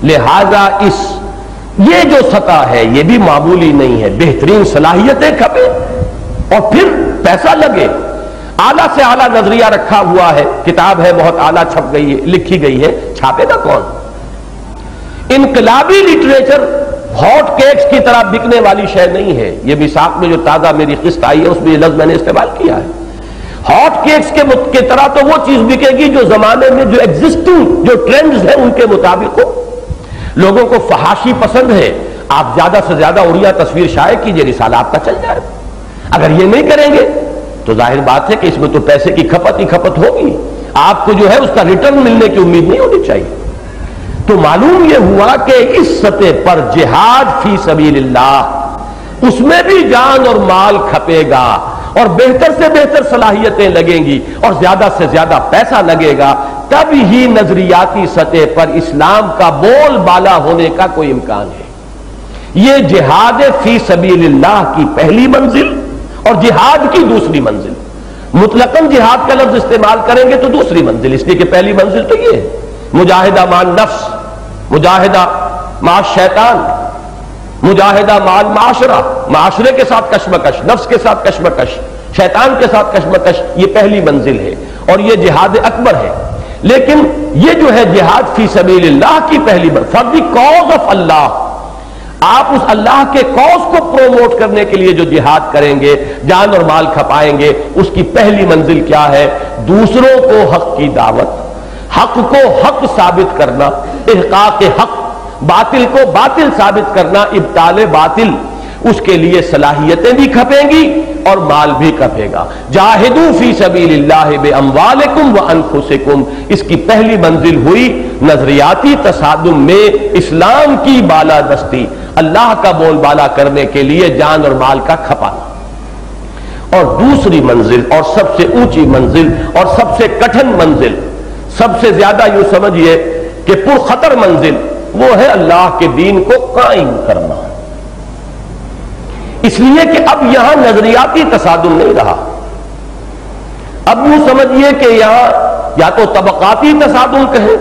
لہذا یہ جو سطح ہے یہ بھی معمولی نہیں ہے، بہترین صلاحیتیں کھپے اور پھر پیسہ لگے۔ اعلیٰ سے اعلیٰ نظریہ رکھا ہوا ہے، کتاب ہے بہت اعلیٰ چھپ گئی ہے، لکھی گئی ہے، چھاپے گا کون؟ انقلابی لٹریچر ہاٹ کیکس کی طرح بکنے والی شے نہیں ہے۔ یہ میثاق میں جو تازہ میری قسط آئی ہے اس میں یہ لفظ میں نے استعمال کیا ہے۔ ہاٹ کیکس کے طرح تو وہ چیز بکے گی جو زمانے میں جو ایگزسٹنگ جو ٹرینڈز ہیں ان کے مطابق ہو۔ لوگوں کو فحاشی پسند ہے، آپ زیادہ سے زیادہ اڑیا تصویر شائع کیجئے، رسالہ آپ کا چل جائے گا۔ اگر یہ نہیں کریں گے تو ظاہر بات ہے کہ اس میں تو پیسے کی کھپت ہی کھپت ہوگی، آپ کو جو ہے اس کا ریٹرن ملنے کی امید نہیں ہونی چاہیے۔ تو معلوم یہ ہوا کہ اس سطح پر جہاد فی سبیل اللہ، اس میں بھی جان اور مال کھپے گا، اور بہتر سے بہتر صلاحیتیں لگیں گی اور زیادہ سے زیادہ پیسہ لگے گا، تب ہی نظریاتی سطح پر اسلام کا بول بالا ہونے کا کوئی امکان ہے۔ یہ جہاد فی سبیل اللہ کی پہلی منزل اور جہاد کی دوسری منزل۔ مطلقاً جہاد کا لفظ استعمال کریں گے تو دوسری منزل، اس لیے کہ پہلی منزل تو یہ ہے مجاہدہ مع نفس، مجاہدہ مع شیطان، مجاہدہ مع معاشرہ، معاشرے کے ساتھ کشمکش، نفس کے ساتھ کشمکش، شیطان کے ساتھ کشمکش، یہ پہلی منزل ہے اور یہ جہاد اکبر ہے۔ لیکن یہ جو ہے جہاد فی سبیل اللہ کی پہلی منزل، فار دی کاز آف اللہ، آپ اس اللہ کے کاز کو پروموٹ کرنے کے لیے جو جہاد کریں گے، جان اور مال کھپائیں گے، اس کی پہلی منزل کیا ہے؟ دوسروں کو حق کی دعوت، حق کو حق ثابت کرنا، احقاق حق، باطل کو باطل ثابت کرنا، ابطال باطل۔ اس کے لیے صلاحیتیں بھی کھپیں گی اور مال بھی کھپے گا۔ جاہدوا فی سبیل اللہ باموالکم وانفسکم، اس کی پہلی منزل ہوئی نظریاتی تصادم میں اسلام کی بالادستی، اللہ کا بول بالا کرنے کے لیے جان اور مال کا کھپانا۔ اور دوسری منزل اور سب سے اونچی منزل اور سب سے کٹھن منزل، سب سے زیادہ یوں سمجھیے کہ پرخطر منزل، وہ ہے اللہ کے دین کو قائم کرنا۔ اس لیے کہ اب یہاں نظریاتی تصادم نہیں رہا، اب یوں سمجھیے کہ یہاں یا تو طبقاتی تصادم کہیں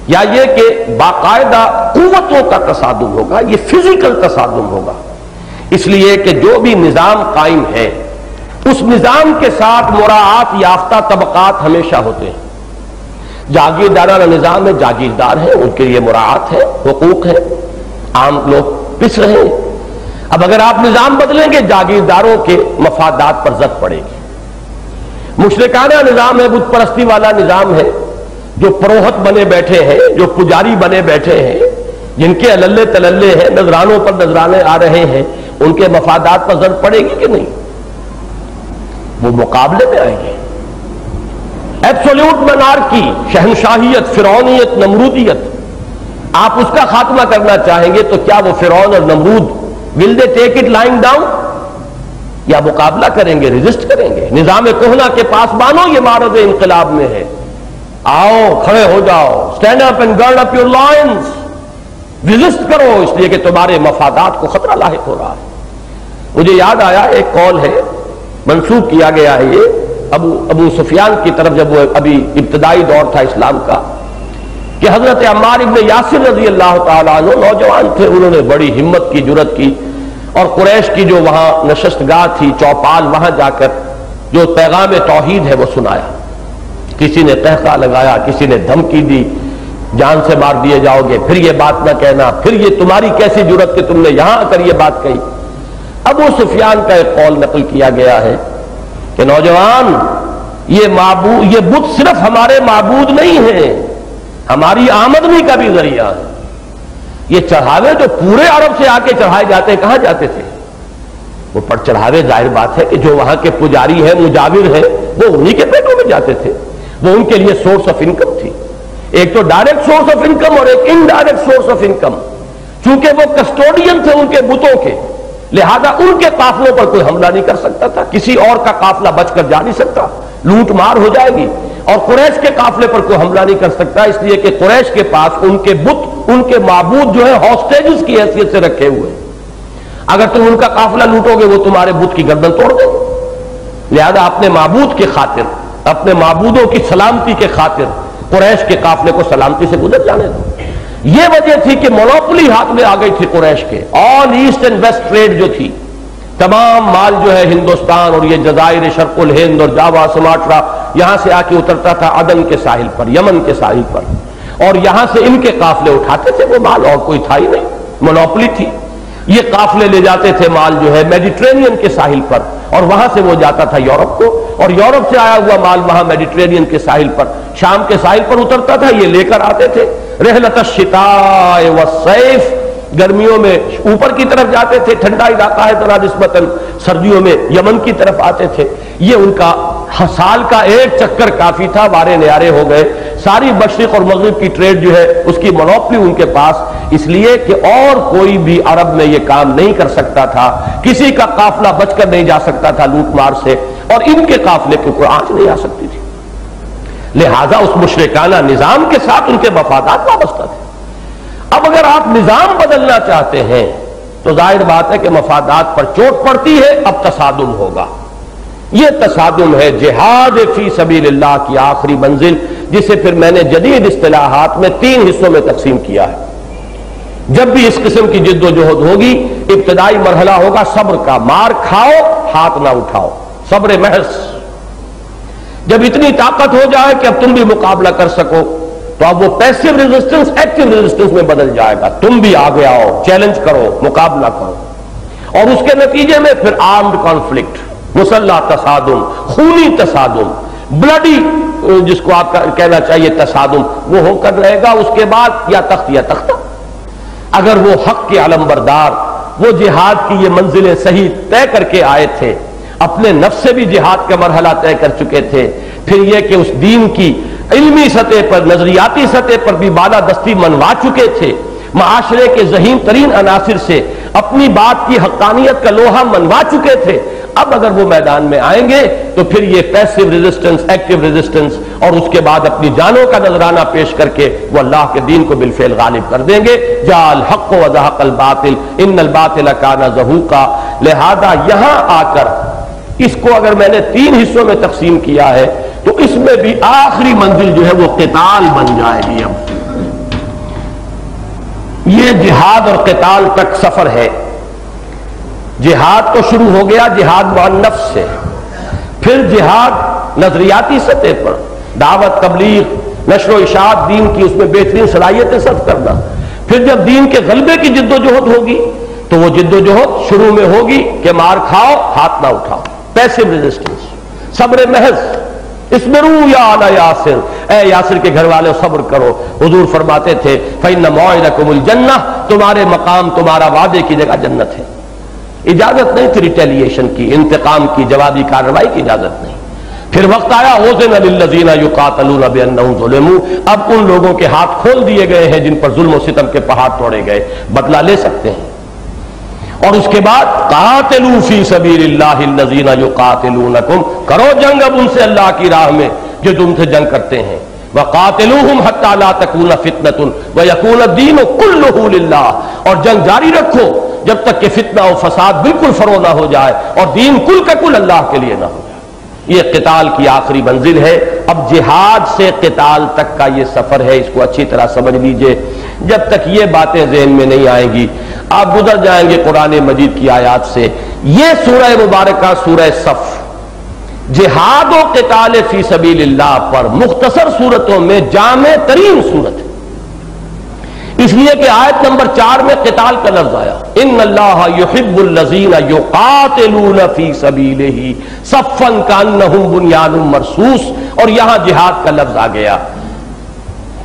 یا یہ کہ باقاعدہ قوتوں کا تصادم ہوگا، یہ فزیکل تصادم ہوگا، اس لیے کہ جو بھی نظام قائم ہے اس نظام کے ساتھ مراعات یافتہ طبقات ہمیشہ ہوتے ہیں۔ جاگیردارانہ نظام میں جاگیردار ہیں، ان کے لیے مراعات ہے، حقوق ہے، عام لوگ پس رہے ہیں۔ اب اگر آپ نظام بدلیں گے جاگیرداروں کے مفادات پر زد پڑے گی۔ مشرکانہ نظام ہے، بت پرستی والا نظام ہے، جو پروہت بنے بیٹھے ہیں، جو پجاری بنے بیٹھے ہیں، جن کے اللے تللے ہیں، نذرانوں پر نذرانے آ رہے ہیں، ان کے مفادات پر زد پڑے گی کہ نہیں؟ وہ مقابلے میں آئیں گے۔ ایبسولوٹ منارکی، شہنشاہیت، فرعونیت، نمرودیت، آپ اس کا خاتمہ کرنا چاہیں گے تو کیا وہ فرعون اور نمرود will they take it lying down؟ یا مقابلہ کریں گے، ریزسٹ کریں گے؟ نظام کہنا کے پاس بانو یہ معرض انقلاب میں ہے، آؤ کھڑے ہو جاؤ، stand up and guard up your lines, resist کرو، اس لیے کہ تمہارے مفادات کو خطرہ لاحق ہو رہا ہے۔ مجھے یاد آیا ایک قول ہے، منسوخ کیا گیا ہے یہ ابو سفیان کی طرف، جب وہ ابھی ابتدائی دور تھا اسلام کا، کہ حضرت عمار ابن یاسر رضی اللہ تعالیٰ عنہ نوجوان تھے، انہوں نے بڑی ہمت کی، جرت کی، اور قریش کی جو وہاں نشست گاہ تھی، چوپال، وہاں جا کر جو پیغام توحید ہے وہ سنایا۔ کسی نے قہقہ لگایا، کسی نے دھمکی دی، جان سے مار دیے جاؤ گے، پھر یہ بات نہ کہنا، پھر یہ تمہاری کیسی جرت کہ تم نے یہاں آ کر یہ بات کہی۔ ابو سفیان کا ایک قول نقل کیا گیا ہے کہ نوجوان، یہ بت صرف ہمارے معبود نہیں ہیں، ہماری آمدنی کا بھی ذریعہ ہے۔ یہ چڑھاوے جو پورے عرب سے آ کے چڑھائے جاتے ہیں، کہاں جاتے تھے؟ وہ پر چڑھاوے ظاہر بات ہے کہ جو وہاں کے پجاری ہیں، مجاور ہیں، وہ انہی کے پیٹوں میں جاتے تھے، وہ ان کے لیے سورس آف انکم تھی۔ ایک تو ڈائریکٹ سورس آف انکم اور ایک انڈائریکٹ سورس آف انکم۔ چونکہ وہ کسٹوڈین تھے ان کے بتوں کے، لہذا ان کے قافلوں پر کوئی حملہ نہیں کر سکتا تھا، کسی اور کا قافلہ بچ کر جا نہیں سکتا، لوٹ مار ہو جائے گی، اور قریش کے قافلے پر کوئی حملہ نہیں کر سکتا، اس لیے کہ قریش کے پاس ان کے بت، ان کے معبود جو ہے ہاسٹیجز کی حیثیت سے رکھے ہوئے، اگر تم ان کا قافلہ لوٹو گے وہ تمہارے بت کی گردن توڑ دیں گے۔ لہذا اپنے معبود کی خاطر، اپنے معبودوں کی سلامتی کے خاطر قریش کے قافلے کو سلامتی سے گزر جانے دو۔ یہ وجہ تھی کہ مونوپولی ہاتھ میں آ گئی تھی قریش کے، آل ایسٹ اینڈ ویسٹ ٹریڈ جو تھی، تمام مال جو ہے ہندوستان اور یہ جزائر شرق الہند اور جاوا، سماٹرا، یہاں سے آ کے اترتا تھا عدن کے ساحل پر، یمن کے ساحل پر، اور یہاں سے ان کے قافلے اٹھاتے تھے وہ مال، اور کوئی تھا ہی نہیں، مونوپولی تھی۔ یہ قافلے لے جاتے تھے مال جو ہے میڈیٹرینین کے ساحل پر، اور وہاں سے وہ جاتا تھا یورپ کو، اور یورپ سے آیا ہوا مال وہاں میڈیٹرینین کے ساحل پر، شام کے ساحل پر اترتا تھا، یہ لے کر آتے تھے۔ رحلۃ الشتاء والصیف، گرمیوں میں اوپر کی طرف جاتے تھے، ٹھنڈا علاقہ ہے ذرا نسبتاً، سردیوں میں یمن کی طرف آتے تھے۔ یہ ان کا سال کا ایک چکر کافی تھا، وارے نیارے ہو گئے، ساری مشرق اور مغرب کی ٹریڈ جو ہے اس کی مونوپلی ان کے پاس، اس لیے کہ اور کوئی بھی عرب میں یہ کام نہیں کر سکتا تھا، کسی کا قافلہ بچ کر نہیں جا سکتا تھا لوٹ مار سے، اور ان کے قافلے کو کوئی آنچ نہیں آ سکتی تھی۔ لہذا اس مشرکانہ نظام کے ساتھ ان کے مفادات وابستہ تھے۔ اب اگر آپ نظام بدلنا چاہتے ہیں تو ظاہر بات ہے کہ مفادات پر چوٹ پڑتی ہے، اب تصادم ہوگا۔ یہ تصادم ہے جہاد فی سبیل اللہ کی آخری منزل، جسے پھر میں نے جدید اصطلاحات میں 3 حصوں میں تقسیم کیا ہے۔ جب بھی اس قسم کی جد و جہد ہوگی، ابتدائی مرحلہ ہوگا صبر کا، مار کھاؤ ہاتھ نہ اٹھاؤ، صبر محض۔ جب اتنی طاقت ہو جائے کہ اب تم بھی مقابلہ کر سکو تو اب وہ پیسو ریزسٹنس ایکٹیو ریزسٹنس میں بدل جائے گا، تم بھی آگے آؤ، چیلنج کرو، مقابلہ کرو، اور اس کے نتیجے میں پھر آرمڈ کانفلکٹ، مسلح تصادم، خونی تصادم، بلڈی جس کو آپ کہنا چاہیے تصادم، وہ ہو کر رہے گا۔ اس کے بعد یا تخت یا تختہ۔ اگر وہ حق کے علمبردار، وہ جہاد کی یہ منزلیں صحیح طے کر کے آئے تھے، اپنے نفس سے بھی جہاد کا مرحلہ طے کر چکے تھے، پھر یہ کہ اس دین کی علمی سطح پر، نظریاتی سطح پر بھی بالادستی منوا چکے تھے، معاشرے کے ذہین ترین عناصر سے اپنی بات کی حقانیت کا لوہا منوا چکے تھے، اب اگر وہ میدان میں آئیں گے تو پھر یہ پیسو ریزسٹنس، ایکٹیو ریزسٹنس، اور اس کے بعد اپنی جانوں کا نذرانہ پیش کر کے وہ اللہ کے دین کو بالفعل غالب کر دیں گے۔ جاء الحق وزهق الباطل ان الباطل كان زهوقا۔ لہذا یہاں آ کر اس کو اگر میں نے 3 حصوں میں تقسیم کیا ہے تو اس میں بھی آخری منزل جو ہے وہ قتال بن جائے گی۔ اب یہ جہاد اور قتال تک سفر ہے. جہاد تو شروع ہو گیا جہاد مع النفس سے، پھر جہاد نظریاتی سطح پر، دعوت، تبلیغ، نشر و اشاعت دین کی، اس میں بہترین صلاحیتیں صرف کرنا. پھر جب دین کے غلبے کی جد و جہد ہوگی تو وہ جد و جہد شروع میں ہوگی کہ مار کھاؤ ہاتھ نہ اٹھاؤ، پیسو ریزسٹنس، صبر محض. اصبروا یا آل یاسر، اے یاسر کے گھر والے صبر کرو. حضور فرماتے تھے فإن موعدکم الجنہ، تمہارے مقام، تمہارا وعدے کی جگہ جنت ہے. اجازت نہیں تھی ریٹیلیشن کی، انتقام کی، جوابی کارروائی کی اجازت نہیں. پھر وقت آیا اذن للذین یقاتلون بانہم ظلموا، اب ان لوگوں کے ہاتھ کھول دیے گئے ہیں جن پر ظلم و ستم کے پہاڑ توڑے گئے، بدلہ لے سکتے ہیں. اور اس کے بعد قاتلوا فی سبیل اللہ الذین یقاتلونکم، کرو جنگ اب ان سے اللہ کی راہ میں جو تم سے جنگ کرتے ہیں. وقاتلوہم حتی لا تکون فتنۃ ویکون الدین کلہ للہ، اور جنگ جاری رکھو جب تک کہ فتنہ و فساد بالکل فرو نہ ہو جائے اور دین کل کا کل اللہ کے لیے نہ ہو جائے. یہ قتال کی آخری منزل ہے. اب جہاد سے قتال تک کا یہ سفر ہے، اس کو اچھی طرح سمجھ لیجئے. جب تک یہ باتیں ذہن میں نہیں آئیں گی آپ گزر جائیں گے قرآن مجید کی آیات سے. یہ سورہ مبارکہ سورہ صف جہاد و قتال فی سبیل اللہ پر مختصر صورتوں میں جامع ترین صورت ہے، اس لیے کہ آیت نمبر 4 میں قتال کا لفظ آیا، ان اللہ یحب الذین یقاتلون فی سبیلہ صفا کانہم بنیان مرصوص، اور یہاں جہاد کا لفظ آ گیا.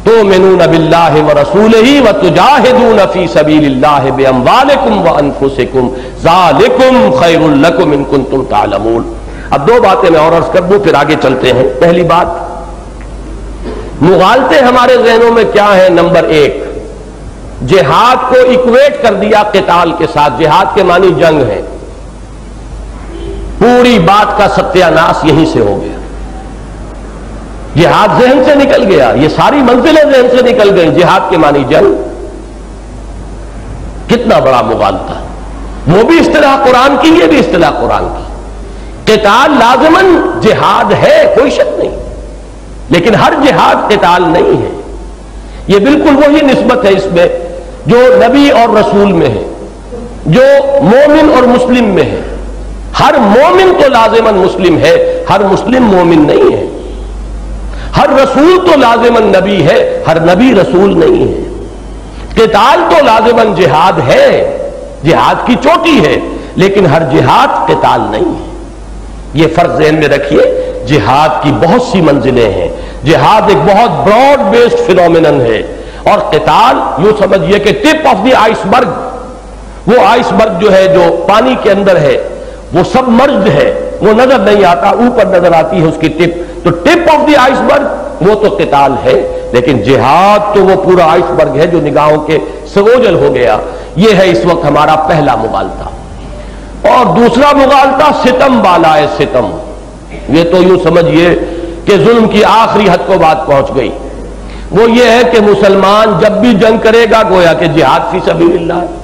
تؤمنون باللہ ورسولہ وتجاہدون فی سبیل اللہ باموالکم وانفسکم ذالکم خیر لکم ان کنتم تعلمون. اب دو باتیں میں اور عرض کر دوں پھر آگے چلتے ہیں. پہلی بات، مغالطے ہمارے ذہنوں میں کیا ہیں؟ نمبر 1، جہاد کو ایکویٹ کر دیا قتال کے ساتھ. جہاد کے معنی جنگ ہے. پوری بات کا ستیہ ناس یہیں سے ہو گیا. جہاد ذہن سے نکل گیا، یہ ساری منزلیں ذہن سے نکل گئیں. جہاد کے معنی جنگ، کتنا بڑا مغالطہ. وہ بھی اصطلاح قرآن کی، یہ بھی اصطلاح قرآن کی. قتال لازماً جہاد ہے، کوئی شک نہیں، لیکن ہر جہاد قتال نہیں ہے. یہ بالکل وہی نسبت ہے اس میں جو نبی اور رسول میں ہے، جو مومن اور مسلم میں ہے. ہر مومن تو لازماً مسلم ہے، ہر مسلم مومن نہیں ہے. ہر رسول تو لازماً نبی ہے، ہر نبی رسول نہیں ہے. قتال تو لازماً جہاد ہے، جہاد کی چوٹی ہے، لیکن ہر جہاد قتال نہیں ہے. یہ فرق ذہن میں رکھیے. جہاد کی بہت سی منزلیں ہیں. جہاد ایک بہت براڈ بیسڈ فینومینن ہے، اور قتال یوں سمجھیے کہ ٹپ آف دی آئس برگ. وہ آئس برگ جو ہے جو پانی کے اندر ہے وہ سب مرجڈ ہے، وہ نظر نہیں آتا، اوپر نظر آتی ہے اس کی ٹپ. تو ٹپ آف دی آئس برگ وہ تو قتال ہے، لیکن جہاد تو وہ پورا آئس برگ ہے جو نگاہوں کے سے اوجھل ہو گیا. یہ ہے اس وقت ہمارا پہلا مغالطہ. اور دوسرا مغالطہ ستم بالائے ستم. یہ تو یوں سمجھیے کہ ظلم کی آخری حد کو بات پہنچ گئی. وہ یہ ہے کہ مسلمان جب بھی جنگ کرے گا گویا کہ جہاد فی سبیل اللہ ہے.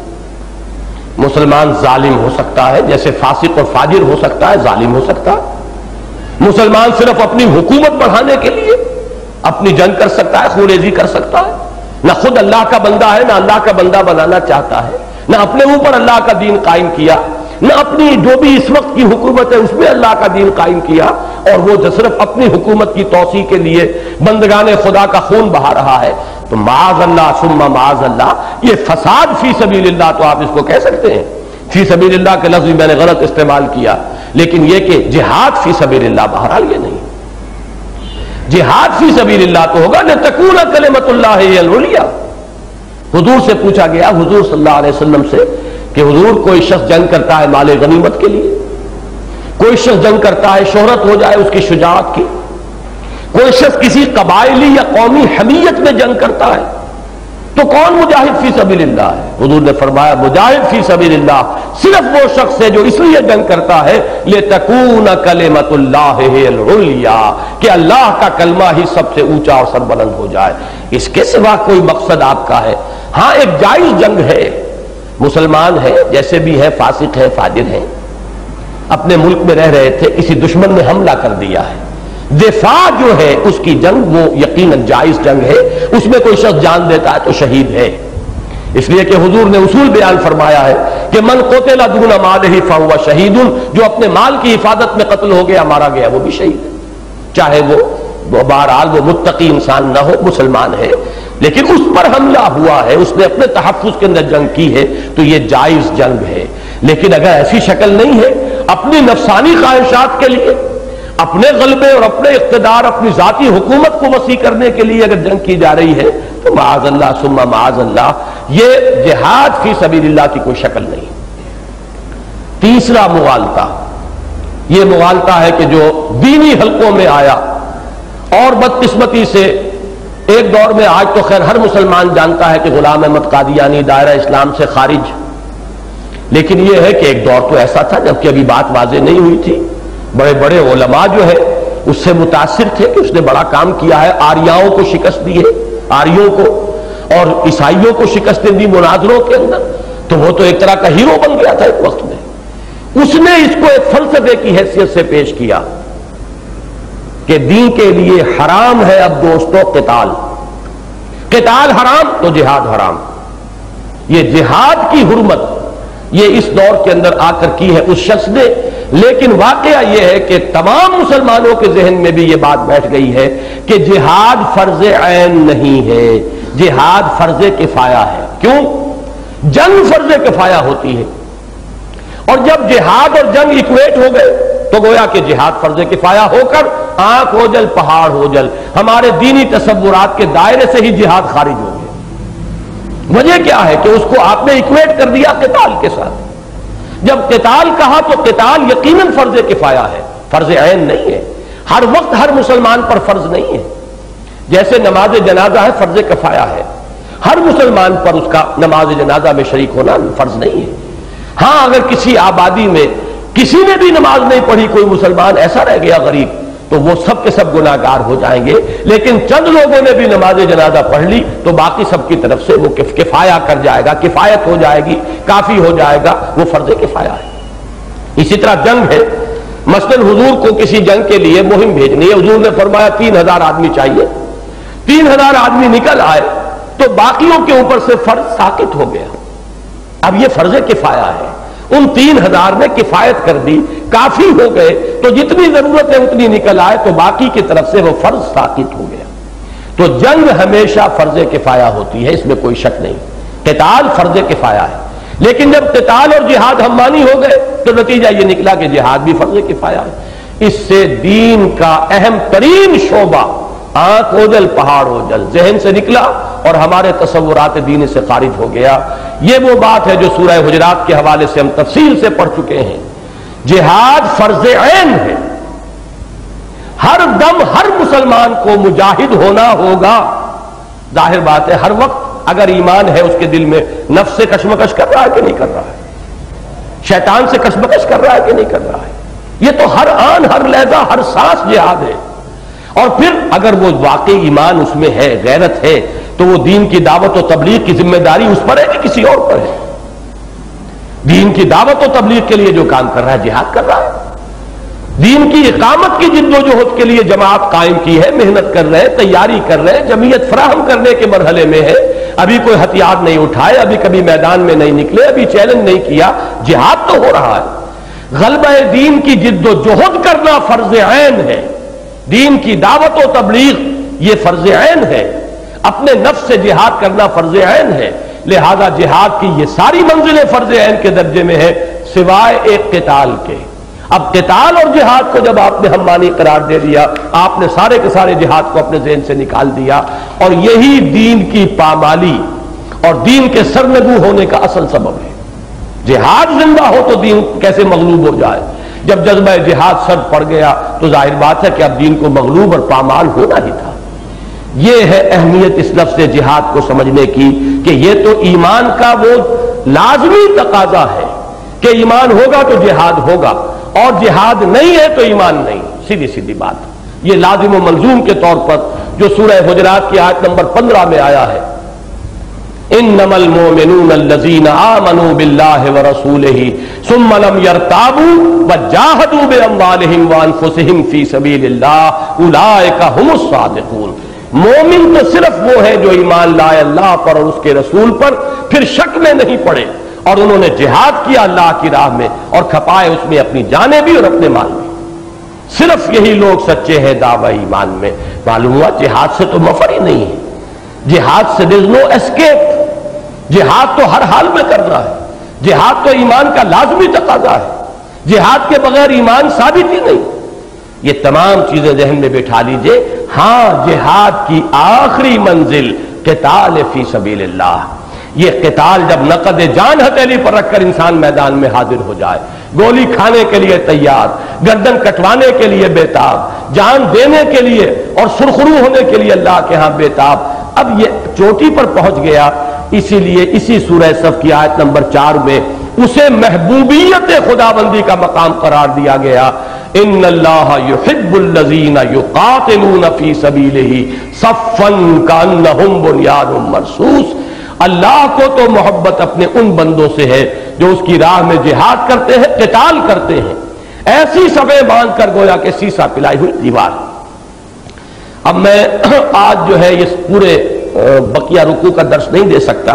مسلمان ظالم ہو سکتا ہے، جیسے فاسق اور فاجر ہو سکتا ہے، ظالم ہو سکتا ہے. مسلمان صرف اپنی حکومت بڑھانے کے لیے اپنی جنگ کر سکتا ہے، خوریزی کر سکتا ہے. نہ خود اللہ کا بندہ ہے، نہ اللہ کا بندہ بنانا چاہتا ہے، نہ اپنے اوپر اللہ کا دین قائم کیا، نہ اپنی جو بھی اس وقت کی حکومت ہے اس میں اللہ کا دین قائم کیا، اور وہ جو صرف اپنی حکومت کی توسیع کے لیے بندگان خدا کا خون بہا رہا ہے. تو معاذ اللہ ثم معاذ اللہ، یہ فساد فی سبیل اللہ تو آپ اس کو کہہ سکتے ہیں. فی سبیل اللہ کے لفظ میں نے غلط استعمال کیا، لیکن یہ کہ جہاد فی سبیل اللہ بہرحال یہ نہیں. جہاد فی سبیل اللہ تو ہوگا لتکون کلمۃ اللہ ہی العلیٰ. حضور سے پوچھا گیا، حضور صلی اللہ علیہ وسلم سے، کہ حضور کوئی شخص جنگ کرتا ہے مال غنیمت کے لیے، کوئی شخص جنگ کرتا ہے شہرت ہو جائے اس کی شجاعت کی، کوئی شخص کسی قبائلی یا قومی حمیت میں جنگ کرتا ہے، تو کون مجاہد فی سبیل اللہ ہے؟ حضور نے فرمایا مجاہد فی سبیل اللہ صرف وہ شخص ہے جو اس لیے جنگ کرتا ہے لتکون کلمۃ اللہ ہی العلیٰ، کہ اللہ کا کلمہ ہی سب سے اونچا اور سربلند ہو جائے. اس کے سوا کوئی مقصد آپ کا ہے؟ ہاں ایک جائز جنگ ہے، مسلمان ہے جیسے بھی ہے، فاسق ہے، فاجر ہے، اپنے ملک میں رہ رہے تھے، کسی دشمن نے حملہ کر دیا ہے، دفاع جو ہے اس کی جنگ وہ یقیناً جائز جنگ ہے، اس میں کوئی شخص جان دیتا ہے تو شہید ہے. اس لیے کہ حضور نے اصول بیان فرمایا ہے کہ من قتل دون مالہ فہو شہید، جو اپنے مال کی حفاظت میں قتل ہو گیا، مارا گیا، وہ بھی شہید ہے، چاہے وہ بہرحال وہ متقی انسان نہ ہو، مسلمان ہے، لیکن اس پر حملہ ہوا ہے، اس نے اپنے تحفظ کے اندر جنگ کی ہے، تو یہ جائز جنگ ہے۔ لیکن اگر ایسی شکل نہیں ہے، اپنی نفسانی خواہشات کے لیے، اپنے غلبے اور اپنے اقتدار، اپنی ذاتی حکومت کو وسیع کرنے کے لیے اگر جنگ کی جا رہی ہے، تو معاذ اللہ ثم معاذ اللہ، یہ جہاد فی سبیل اللہ کی کوئی شکل نہیں۔ تیسرا مغالطہ، یہ مغالطہ ہے کہ جو دینی حلقوں میں آیا، اور بدقسمتی سے ایک دور میں، آج تو خیر ہر مسلمان جانتا ہے کہ غلام احمد قادیانی دائرہ اسلام سے خارج، لیکن یہ ہے کہ ایک دور تو ایسا تھا جب کہ ابھی بات واضح نہیں ہوئی تھی، بڑے بڑے علماء جو ہے اس سے متاثر تھے کہ اس نے بڑا کام کیا ہے، آریاؤں کو شکست دی ہے، آریوں کو اور عیسائیوں کو شکست دی مناظروں کے اندر، تو وہ تو ایک طرح کا ہیرو بن گیا تھا ایک وقت میں۔ اس نے اس کو ایک فلسفے کی حیثیت سے پیش کیا کہ دین کے لیے حرام ہے اب دوستو قتال، قتال حرام تو جہاد حرام۔ یہ جہاد کی حرمت یہ اس دور کے اندر آ کر کی ہے اس شخص نے، لیکن واقعہ یہ ہے کہ تمام مسلمانوں کے ذہن میں بھی یہ بات بیٹھ گئی ہے کہ جہاد فرض عین نہیں ہے، جہاد فرض کفایہ ہے۔ کیوں؟ جنگ فرض کفایہ ہوتی ہے، اور جب جہاد اور جنگ اکویٹ ہو گئے تو گویا کہ جہاد فرض کفایہ ہو کر آنکھ ہو جل پہاڑ ہو جل، ہمارے دینی تصورات کے دائرے سے ہی جہاد خارج ہو گیا۔ وجہ کیا ہے کہ اس کو آپ نے اکویٹ کر دیا قتال کے ساتھ۔ جب قتال کہا تو قتال یقیناً فرض کفایہ ہے، فرض عین نہیں ہے، ہر وقت ہر مسلمان پر فرض نہیں ہے۔ جیسے نماز جنازہ ہے فرض کفایہ ہے، ہر مسلمان پر اس کا نماز جنازہ میں شریک ہونا فرض نہیں ہے۔ ہاں اگر کسی آبادی میں کسی نے بھی نماز نہیں پڑھی، کوئی مسلمان ایسا رہ گیا غریب، تو وہ سب کے سب گناہگار ہو جائیں گے، لیکن چند لوگوں نے بھی نماز جنازہ پڑھ لی تو باقی سب کی طرف سے وہ کفایہ کر جائے گا، کفایت ہو جائے گی، کافی ہو جائے گا، وہ فرض کفایہ ہے۔ اسی طرح جنگ ہے، مثلا حضور کو کسی جنگ کے لیے مہم بھیجنی ہے، حضور نے فرمایا 3000 آدمی چاہیے، 3000 آدمی نکل آئے تو باقیوں کے اوپر سے فرض ساقط ہو گیا۔ اب یہ فرض کفایہ ہے، ان 3000 نے کفایت کر دی، کافی ہو گئے، تو جتنی ضرورت ہے اتنی نکل آئے تو باقی کی طرف سے وہ فرض ساقط ہو گیا۔ تو جنگ ہمیشہ فرض کفایہ ہوتی ہے، اس میں کوئی شک نہیں، قتال فرض کفایہ ہے، لیکن جب قتال اور جہاد ہم مانی ہو گئے تو نتیجہ یہ نکلا کہ جہاد بھی فرض کفایہ ہے۔ اس سے دین کا اہم ترین شعبہ آنکھ ہو جل پہاڑ ہو جل ذہن سے نکلا اور ہمارے تصورات دین سے خارج ہو گیا۔ یہ وہ بات ہے جو سورہ حجرات کے حوالے سے ہم تفصیل سے پڑھ چکے ہیں۔ جہاد فرض عین ہے، ہر دم ہر مسلمان کو مجاہد ہونا ہوگا۔ ظاہر بات ہے ہر وقت اگر ایمان ہے اس کے دل میں، نفس سے کشمکش کر رہا ہے کہ نہیں کر رہا ہے، شیطان سے کشمکش کر رہا ہے کہ نہیں کر رہا ہے، یہ تو ہر آن ہر لہجہ ہر سانس جہاد ہے۔ اور پھر اگر وہ واقعی ایمان اس میں ہے، غیرت ہے، تو وہ دین کی دعوت و تبلیغ کی ذمہ داری اس پر ہے کہ کسی اور پر ہے؟ دین کی دعوت و تبلیغ کے لیے جو کام کر رہا ہے جہاد کر رہا ہے، دین کی اقامت کی جد و جہد کے لیے جماعت قائم کی ہے، محنت کر رہے ہیں، تیاری کر رہے ہیں، جمعیت فراہم کرنے کے مرحلے میں ہے، ابھی کوئی ہتھیار نہیں اٹھائے، ابھی کبھی میدان میں نہیں نکلے، ابھی چیلنج نہیں کیا، جہاد تو ہو رہا ہے۔ غلبہ دین کی جد و جہد کرنا فرض عین ہے، دین کی دعوت و تبلیغ یہ فرض عین ہے، اپنے نفس سے جہاد کرنا فرض عین ہے، لہذا جہاد کی یہ ساری منزلیں فرض عین کے درجے میں ہے سوائے ایک قتال کے۔ اب قتال اور جہاد کو جب آپ نے ہم مانی قرار دے دیا، آپ نے سارے کے سارے جہاد کو اپنے ذہن سے نکال دیا، اور یہی دین کی پامالی اور دین کے سرنگو ہونے کا اصل سبب ہے۔ جہاد زندہ ہو تو دین کیسے مغلوب ہو جائے؟ جب جذبہ جہاد سر پڑ گیا تو ظاہر بات ہے کہ اب دین کو مغلوب اور پامال ہونا ہی تھا۔ یہ ہے اہمیت اس لفظ جہاد کو سمجھنے کی کہ یہ تو ایمان کا وہ لازمی تقاضا ہے کہ ایمان ہوگا تو جہاد ہوگا، اور جہاد نہیں ہے تو ایمان نہیں، سیدھی سیدھی بات۔ یہ لازم و ملزوم کے طور پر جو سورہ حجرات کی آیت نمبر 15 میں آیا ہے، انما المؤمنون الذين آمنوا بالله ورسوله ثم لم يرتابوا وجاهدوا باموالهم وانفسهم في سبيل الله اولئك هم الصادقون۔ مومن تو صرف وہ ہے جو ایمان لائے اللہ پر اور اس کے رسول پر، پھر شک میں نہیں پڑے اور انہوں نے جہاد کیا اللہ کی راہ میں اور کھپائے اس میں اپنی جانیں بھی اور اپنے مال بھی۔ صرف یہی لوگ سچے ہیں دعوی ایمان میں۔ معلوم ہوا جہاد سے تو مفر ہی نہیں ہے، جہاد سے there is no escape، جہاد تو ہر حال میں کرنا ہے، جہاد تو ایمان کا لازمی تقاضا ہے، جہاد کے بغیر ایمان ثابت ہی نہیں۔ یہ تمام چیزیں ذہن میں بٹھا لیجئے۔ ہاں جہاد کی آخری منزل قتال فی سبیل اللہ، یہ قتال جب نقد جان ہتھیلی پر رکھ کر انسان میدان میں حاضر ہو جائے، گولی کھانے کے لیے تیار، گردن کٹوانے کے لیے بیتاب، جان دینے کے لیے اور سرخرو ہونے کے لیے اللہ کے ہاں بیتاب، اب یہ چوٹی پر پہنچ گیا۔ اسی لیے اسی سورہ صف کی آیت نمبر 4 میں اسے محبوبیت خدابندی کا مقام قرار دیا گیا۔ ان اللہ یحب الذین یقاتلون فی سبیلہ صفا کانہم بنیان مرصوص، اللہ کو تو محبت اپنے ان بندوں سے ہے جو اس کی راہ میں جہاد کرتے ہیں، قتال کرتے ہیں، ایسی صفیں باندھ کر گویا کہ سیسا پلائی ہوئی دیوار۔ اب میں آج جو ہے اس پورے بقیہ رکوع کا درس نہیں دے سکتا،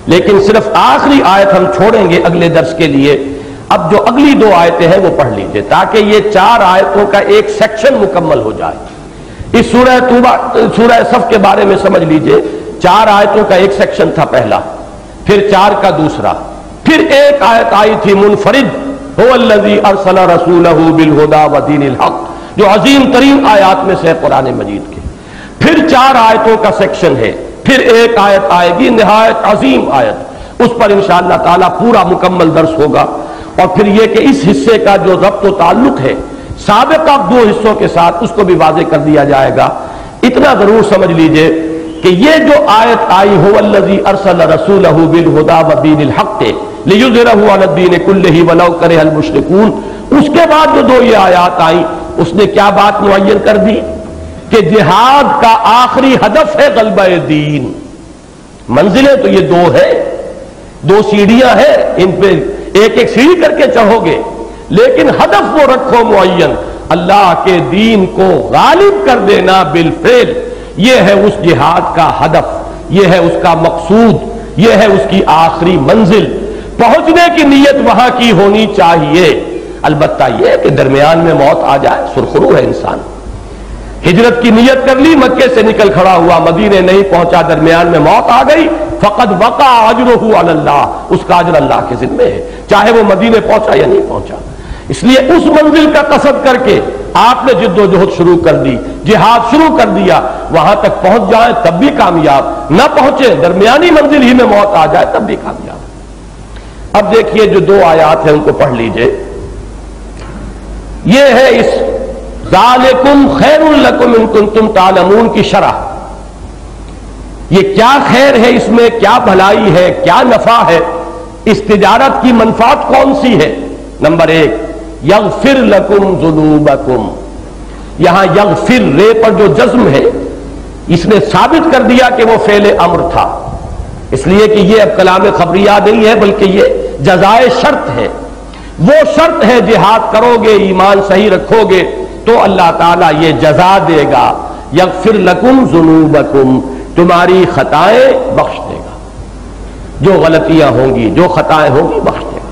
لیکن صرف آخری آیت ہم چھوڑیں گے اگلے درس کے لیے۔ اب جو اگلی 2 آیتیں ہیں وہ پڑھ لیجئے تاکہ یہ 4 آیتوں کا ایک سیکشن مکمل ہو جائے۔ اس سورہ صف کے بارے میں سمجھ لیجئے، 4 آیتوں کا ایک سیکشن تھا پہلا، پھر 4 کا دوسرا، پھر ایک آیت آئی تھی منفرد، هو الذی ارسل رسولہ بالہدی ودین الحق، جو عظیم ترین آیات میں سے قرآن مجید کے، پھر 4 آیتوں کا سیکشن ہے، پھر ایک آیت آئے گی نہایت عظیم آیت، اس پر انشاءاللہ تعالی پورا مکمل درس ہوگا۔ اور پھر یہ کہ اس حصے کا جو ربط و تعلق ہے سابقہ 2 حصوں کے ساتھ اس کو بھی واضح کر دیا جائے گا۔ اتنا ضرور سمجھ لیجئے کہ یہ جو آیت آئی هو الذی ارسل رسولہ بالہدی ودین الحق لیظہرہ علی الدین کلہ ولو کرہ المشرکون، اس کے بعد جو 2 یہ آیات آئیں اس نے کیا بات معین کر دی کہ جہاد کا آخری ہدف ہے غلبہ دین۔ منزلیں تو یہ 2 ہے، 2 سیڑھیاں ہیں، ان پہ ایک ایک سیڑھی کر کے چڑھو گے، لیکن ہدف وہ رکھو معین، اللہ کے دین کو غالب کر دینا بالفعل، یہ ہے اس جہاد کا ہدف، یہ ہے اس کا مقصود، یہ ہے اس کی آخری منزل۔ پہنچنے کی نیت وہاں کی ہونی چاہیے، البتہ یہ کہ درمیان میں موت آ جائے سرخرو ہے انسان۔ ہجرت کی نیت کر لی، مکے سے نکل کھڑا ہوا، مدینے نہیں پہنچا، درمیان میں موت آ گئی، فقد وقع اجرہ علی اللہ، اس کا اجر اللہ کے ذمہ ہے، چاہے وہ مدینے پہنچا یا نہیں پہنچا۔ اس لیے اس منزل کا قصد کر کے آپ نے جد و جہد شروع کر دی، جہاد شروع کر دیا، وہاں تک پہنچ جائیں تب بھی کامیاب، نہ پہنچے درمیانی منزل ہی میں موت آ جائے تب بھی کامیاب۔ اب دیکھیے جو 2 آیات ہیں ان کو پڑھ لیجئے۔ یہ ہے اس ذالکم خیر لکم ان کنتم تعلمون کی شرح۔ یہ کیا خیر ہے اس میں، کیا بھلائی ہے، کیا نفع ہے، اس تجارت کی منفعت کون سی ہے؟ نمبر 1 یغفر لکم ذنوبکم، یہاں یغفر رے پر جو جزم ہے اس نے ثابت کر دیا کہ وہ فعل امر تھا، اس لیے کہ یہ اب کلام خبریہ نہیں ہے بلکہ یہ جزائے شرط ہے۔ وہ شرط ہے جہاد کرو گے، ایمان صحیح رکھو گے تو اللہ تعالیٰ یہ جزا دے گا، یغفر لکم ذنوبکم، تمہاری خطائیں بخش دے گا، جو غلطیاں ہوں گی، جو خطائیں ہوں گی بخش دے گا۔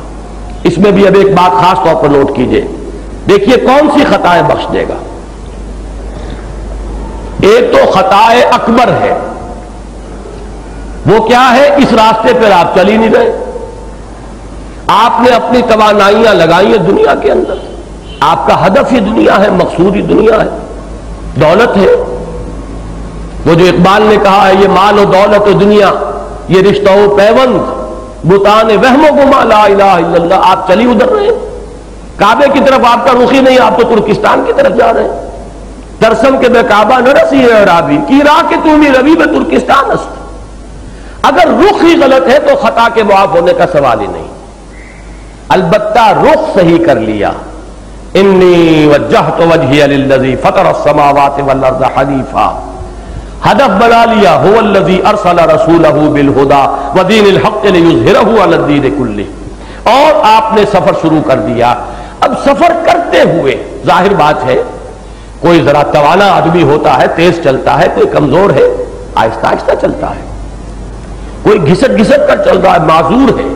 اس میں بھی اب ایک بات خاص طور پر نوٹ کیجئے، دیکھیے کون سی خطائیں بخش دے گا۔ ایک تو خطائے اکبر ہے، وہ کیا ہے؟ اس راستے پر آپ چل ہی نہیں رہے، آپ نے اپنی توانائیاں لگائی ہیں دنیا کے اندر، آپ کا ہدف ہی دنیا ہے، مقصود ہی دنیا ہے، دولت ہے۔ وہ جو اقبال نے کہا ہے یہ مال و دولت و دنیا، یہ رشتہ و پیوند، بتان وہم و گما لا الہ الا اللہ، آپ چلی ادھر رہے، کعبے کی طرف آپ کا رخ ہی نہیں، آپ تو ترکستان کی طرف جا رہے ہیں۔ ترسم کے بے کعبہ نہ رسی ہے عرابی کی راہ کے تمی روی میں ترکستان است۔ اگر رخ ہی غلط ہے تو خطا کے معاف ہونے کا سوال ہی نہیں، البتہ رخ صحیح کر لیا، انی وجہت وجہی للذی فطر السماوات والارض حنیفا، ہدف بنا لیا، هو الذی ارسل رسولہ بالہدی ودین الحق لیظہرہ علی الدین کلہ، اور آپ نے سفر شروع کر دیا۔ اب سفر کرتے ہوئے ظاہر بات ہے کوئی ذرا توانا آدمی ہوتا ہے، تیز چلتا ہے، کوئی کمزور ہے آہستہ آہستہ چلتا ہے، کوئی گھسٹ گھسٹ کر چل رہا ہے، معذور ہے،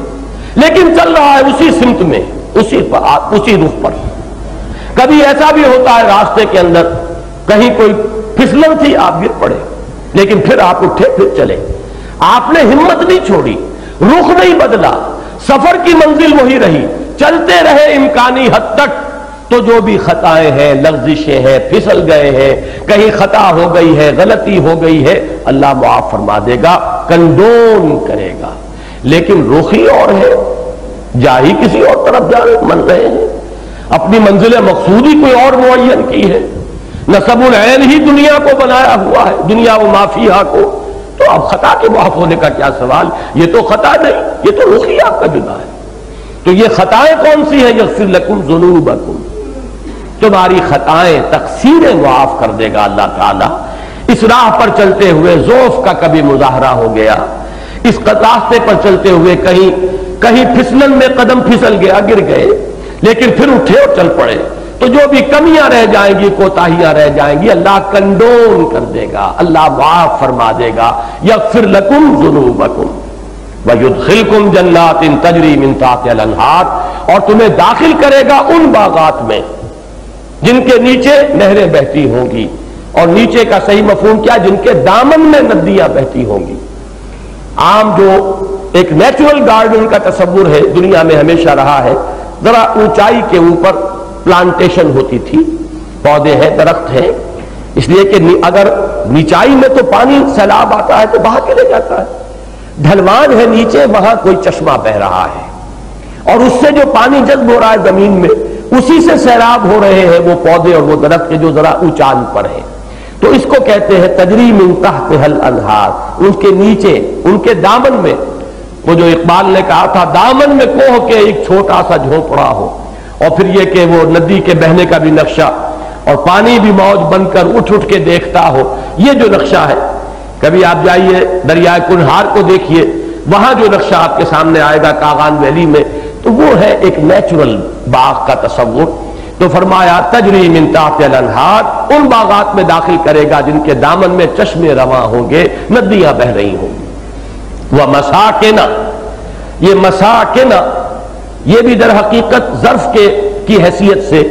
لیکن چل رہا ہے اسی سمت میں، اسی رخ پر۔ کبھی ایسا بھی ہوتا ہے راستے کے اندر کہیں کوئی پھسلن تھی، آپ گر پڑے، لیکن پھر آپ اٹھے، پھر چلے، آپ نے ہمت نہیں چھوڑی، رخ نہیں بدلا، سفر کی منزل وہی رہی، چلتے رہے امکانی حد تک۔ تو جو بھی خطائیں ہیں، لغزشیں ہیں، پھسل گئے ہیں، کہیں خطا ہو گئی ہے، غلطی ہو گئی ہے، اللہ معاف فرما دے گا، کنڈون کرے گا۔ لیکن رخ ہی اور ہے، جا ہی کسی اور طرف جانے من رہے ہیں، اپنی منزل مقصودی کوئی اور معین کی ہے، نصب العین ہی دنیا کو بنایا ہوا ہے، دنیا و ما فیہا کو، تو اب خطا کے معاف ہونے کا کیا سوال؟ یہ تو خطا نہیں، یہ تو رخ ہی آپ کا جدا ہے۔ تو یہ خطائیں کون سی ہیں؟ یغفر لکم ذنوبکم، تمہاری خطائیں تقصیریں معاف کر دے گا اللہ تعالیٰ۔ اس راہ پر چلتے ہوئے ضعف کا کبھی مظاہرہ ہو گیا، اس راستے پر چلتے ہوئے کہیں پھسلن میں قدم پھسل گیا، گر گئے، لیکن پھر اٹھے اور چل پڑے، تو جو بھی کمیاں رہ جائیں گی، کوتاہیاں رہ جائیں گی، اللہ کنڈون کر دے گا، اللہ معاف فرما دے گا۔ یغفر لکم ذنوبکم ویدخلکم جنات تجری من تحتہا الانہار، اور تمہیں داخل کرے گا ان باغات میں جن کے نیچے نہریں بہتی ہوں گی، اور نیچے کا صحیح مفہوم کیا؟ جن کے دامن میں ندیاں بہتی ہوں گی۔ عام جو ایک نیچرل گارڈن کا تصور ہے دنیا میں ہمیشہ رہا ہے، ذرا اونچائی کے اوپر پلانٹیشن ہوتی تھی، پودے ہیں، درخت ہیں، اس لیے کہ اگر نیچائی میں تو پانی سیلاب آتا ہے تو بہا کے لے جاتا ہے، ڈھلوان ہے نیچے، وہاں کوئی چشمہ بہ رہا ہے، اور اس سے جو پانی جذب ہو رہا ہے زمین میں، اسی سے سیلاب ہو رہے ہیں وہ پودے اور وہ درخت کے جو ذرا اونچان پر ہیں۔ تو اس کو کہتے ہیں تجری من تحتہا الانہار، ان کے نیچے، ان کے دامن میں، وہ جو اقبال نے کہا تھا دامن میں کوہ کے ایک چھوٹا سا جھونپڑا ہو، اور پھر یہ کہ وہ ندی کے بہنے کا بھی نقشہ، اور پانی بھی موج بن کر اٹھ اٹھ کے دیکھتا ہو، یہ جو نقشہ ہے، کبھی آپ جائیے دریائے کنہار کو دیکھیے، وہاں جو نقشہ آپ کے سامنے آئے گا کاغان ویلی میں، تو وہ ہے ایک نیچرل باغ کا تصور۔ تو فرمایا تجری من تحتہا الانہار، ان باغات میں داخل کرے گا جن کے دامن میں چشمے رواں ہوں گے، ندیاں بہ رہی ہوں گی۔ ومساکن، یہ مساکن، یہ بھی در حقیقت ظرف کی حیثیت سے،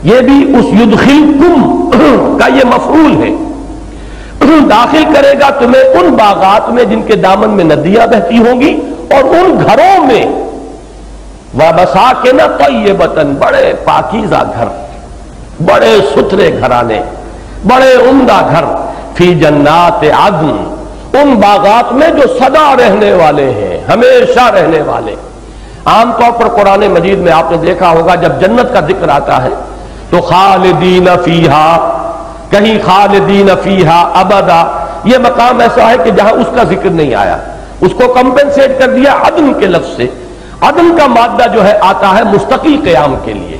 یہ بھی اس یدخلکم کا یہ مفعول ہے، داخل کرے گا تمہیں ان باغات میں جن کے دامن میں ندیاں بہتی ہوں گی، اور ان گھروں میں، وَمَسَاكِنَ طَيِّبَةً، بڑے پاکیزہ گھر، بڑے ستھرے گھرانے، بڑے عمدہ گھر، فی جنات عدن، ان باغات میں جو سدا رہنے والے ہیں، ہمیشہ رہنے والے۔ عام طور پر قرآن مجید میں آپ نے دیکھا ہوگا جب جنت کا ذکر آتا ہے تو خالدین فیہا، کہیں خالدین فیہا ابدا، یہ مقام ایسا ہے کہ جہاں اس کا ذکر نہیں آیا، اس کو کمپنسیٹ کر دیا عدن کے لفظ سے۔ عدن کا مادہ جو ہے آتا ہے مستقل قیام کے لیے،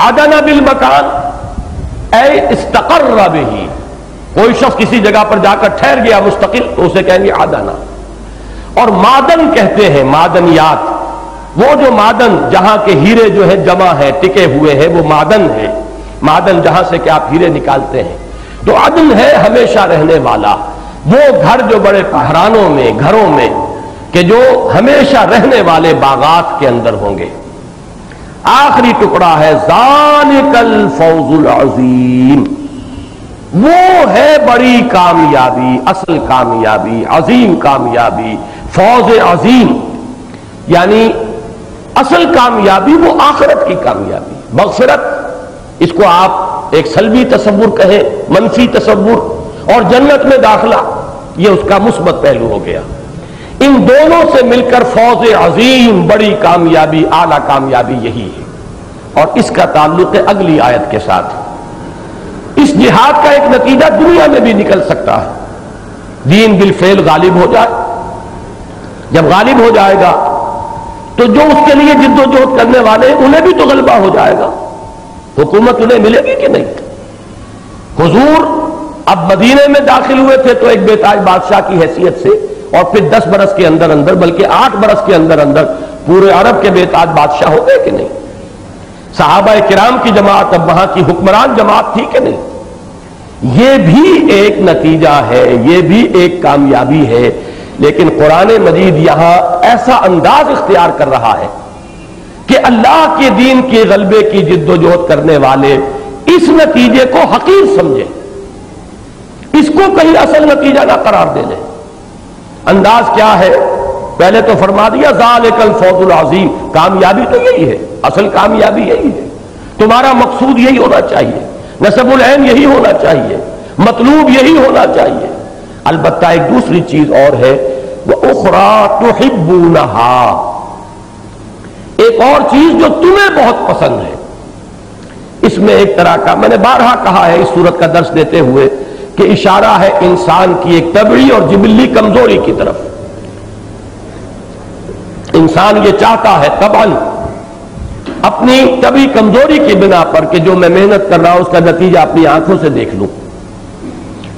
عدن بالمکان اے استقر بہ، کوئی شخص کسی جگہ پر جا کر ٹھہر گیا مستقل تو اسے کہیں گے عدن۔ اور معدن کہتے ہیں، معدنیات، وہ جو معدن جہاں کے ہیرے جو ہے جمع ہے، ٹکے ہوئے ہیں، وہ معدن ہے، معدن جہاں سے کہ آپ ہیرے نکالتے ہیں۔ تو عدن ہے ہمیشہ رہنے والا، وہ گھر جو بڑے گھرانوں میں، گھروں میں کہ جو ہمیشہ رہنے والے باغات کے اندر ہوں گے۔ آخری ٹکڑا ہے ذالک الفوز العظیم، وہ ہے بڑی کامیابی، اصل کامیابی، عظیم کامیابی، فوز عظیم، یعنی اصل کامیابی وہ آخرت کی کامیابی، مغفرت، اس کو آپ ایک سلبی تصور کہیں، منفی تصور، اور جنت میں داخلہ، یہ اس کا مثبت پہلو ہو گیا۔ ان دونوں سے مل کر فوز عظیم، بڑی کامیابی، اعلیٰ کامیابی یہی ہے۔ اور اس کا تعلق ہے اگلی آیت کے ساتھ۔ اس جہاد کا ایک نتیجہ دنیا میں بھی نکل سکتا ہے، دین بالفعل غالب ہو جائے، جب غالب ہو جائے گا تو جو اس کے لیے جد و جہد کرنے والے ہیں انہیں بھی تو غلبہ ہو جائے گا، حکومت انہیں ملے گی کہ نہیں۔ حضور اب مدینے میں داخل ہوئے تھے تو ایک بے تاج بادشاہ کی حیثیت سے، اور پھر 10 برس کے اندر اندر، بلکہ 8 برس کے اندر اندر پورے عرب کے بے تاج بادشاہ ہو گئے کہ نہیں۔ صحابہ کرام کی جماعت اب وہاں کی حکمران جماعت تھی کہ نہیں؟ یہ بھی ایک نتیجہ ہے، یہ بھی ایک کامیابی ہے، لیکن قرآن مجید یہاں ایسا انداز اختیار کر رہا ہے کہ اللہ کے دین کے غلبے کی جد و جہد کرنے والے اس نتیجے کو حقیر سمجھیں، اس کو کہیں اصل نتیجہ نہ قرار دے لیں۔ انداز کیا ہے؟ پہلے تو فرما دیا ذالک الفوز العظیم، کامیابی تو یہی ہے، اصل کامیابی یہی ہے، تمہارا مقصود یہی ہونا چاہیے، نصب العین یہی ہونا چاہیے، مطلوب یہی ہونا چاہیے۔ البتہ ایک دوسری چیز اور ہے، وَأُخْرَىٰ تُحِبُّونَهَا، ایک اور چیز جو تمہیں بہت پسند ہے۔ اس میں ایک طرح کا، میں نے بارہا کہا ہے اس صورت کا درس دیتے ہوئے، کہ اشارہ ہے انسان کی ایک طبعی اور جبلی کمزوری کی طرف۔ انسان یہ چاہتا ہے طبعاً اپنی طبعی کمزوری کی بنا پر کہ جو میں محنت کر رہا ہوں اس کا نتیجہ اپنی آنکھوں سے دیکھ لوں،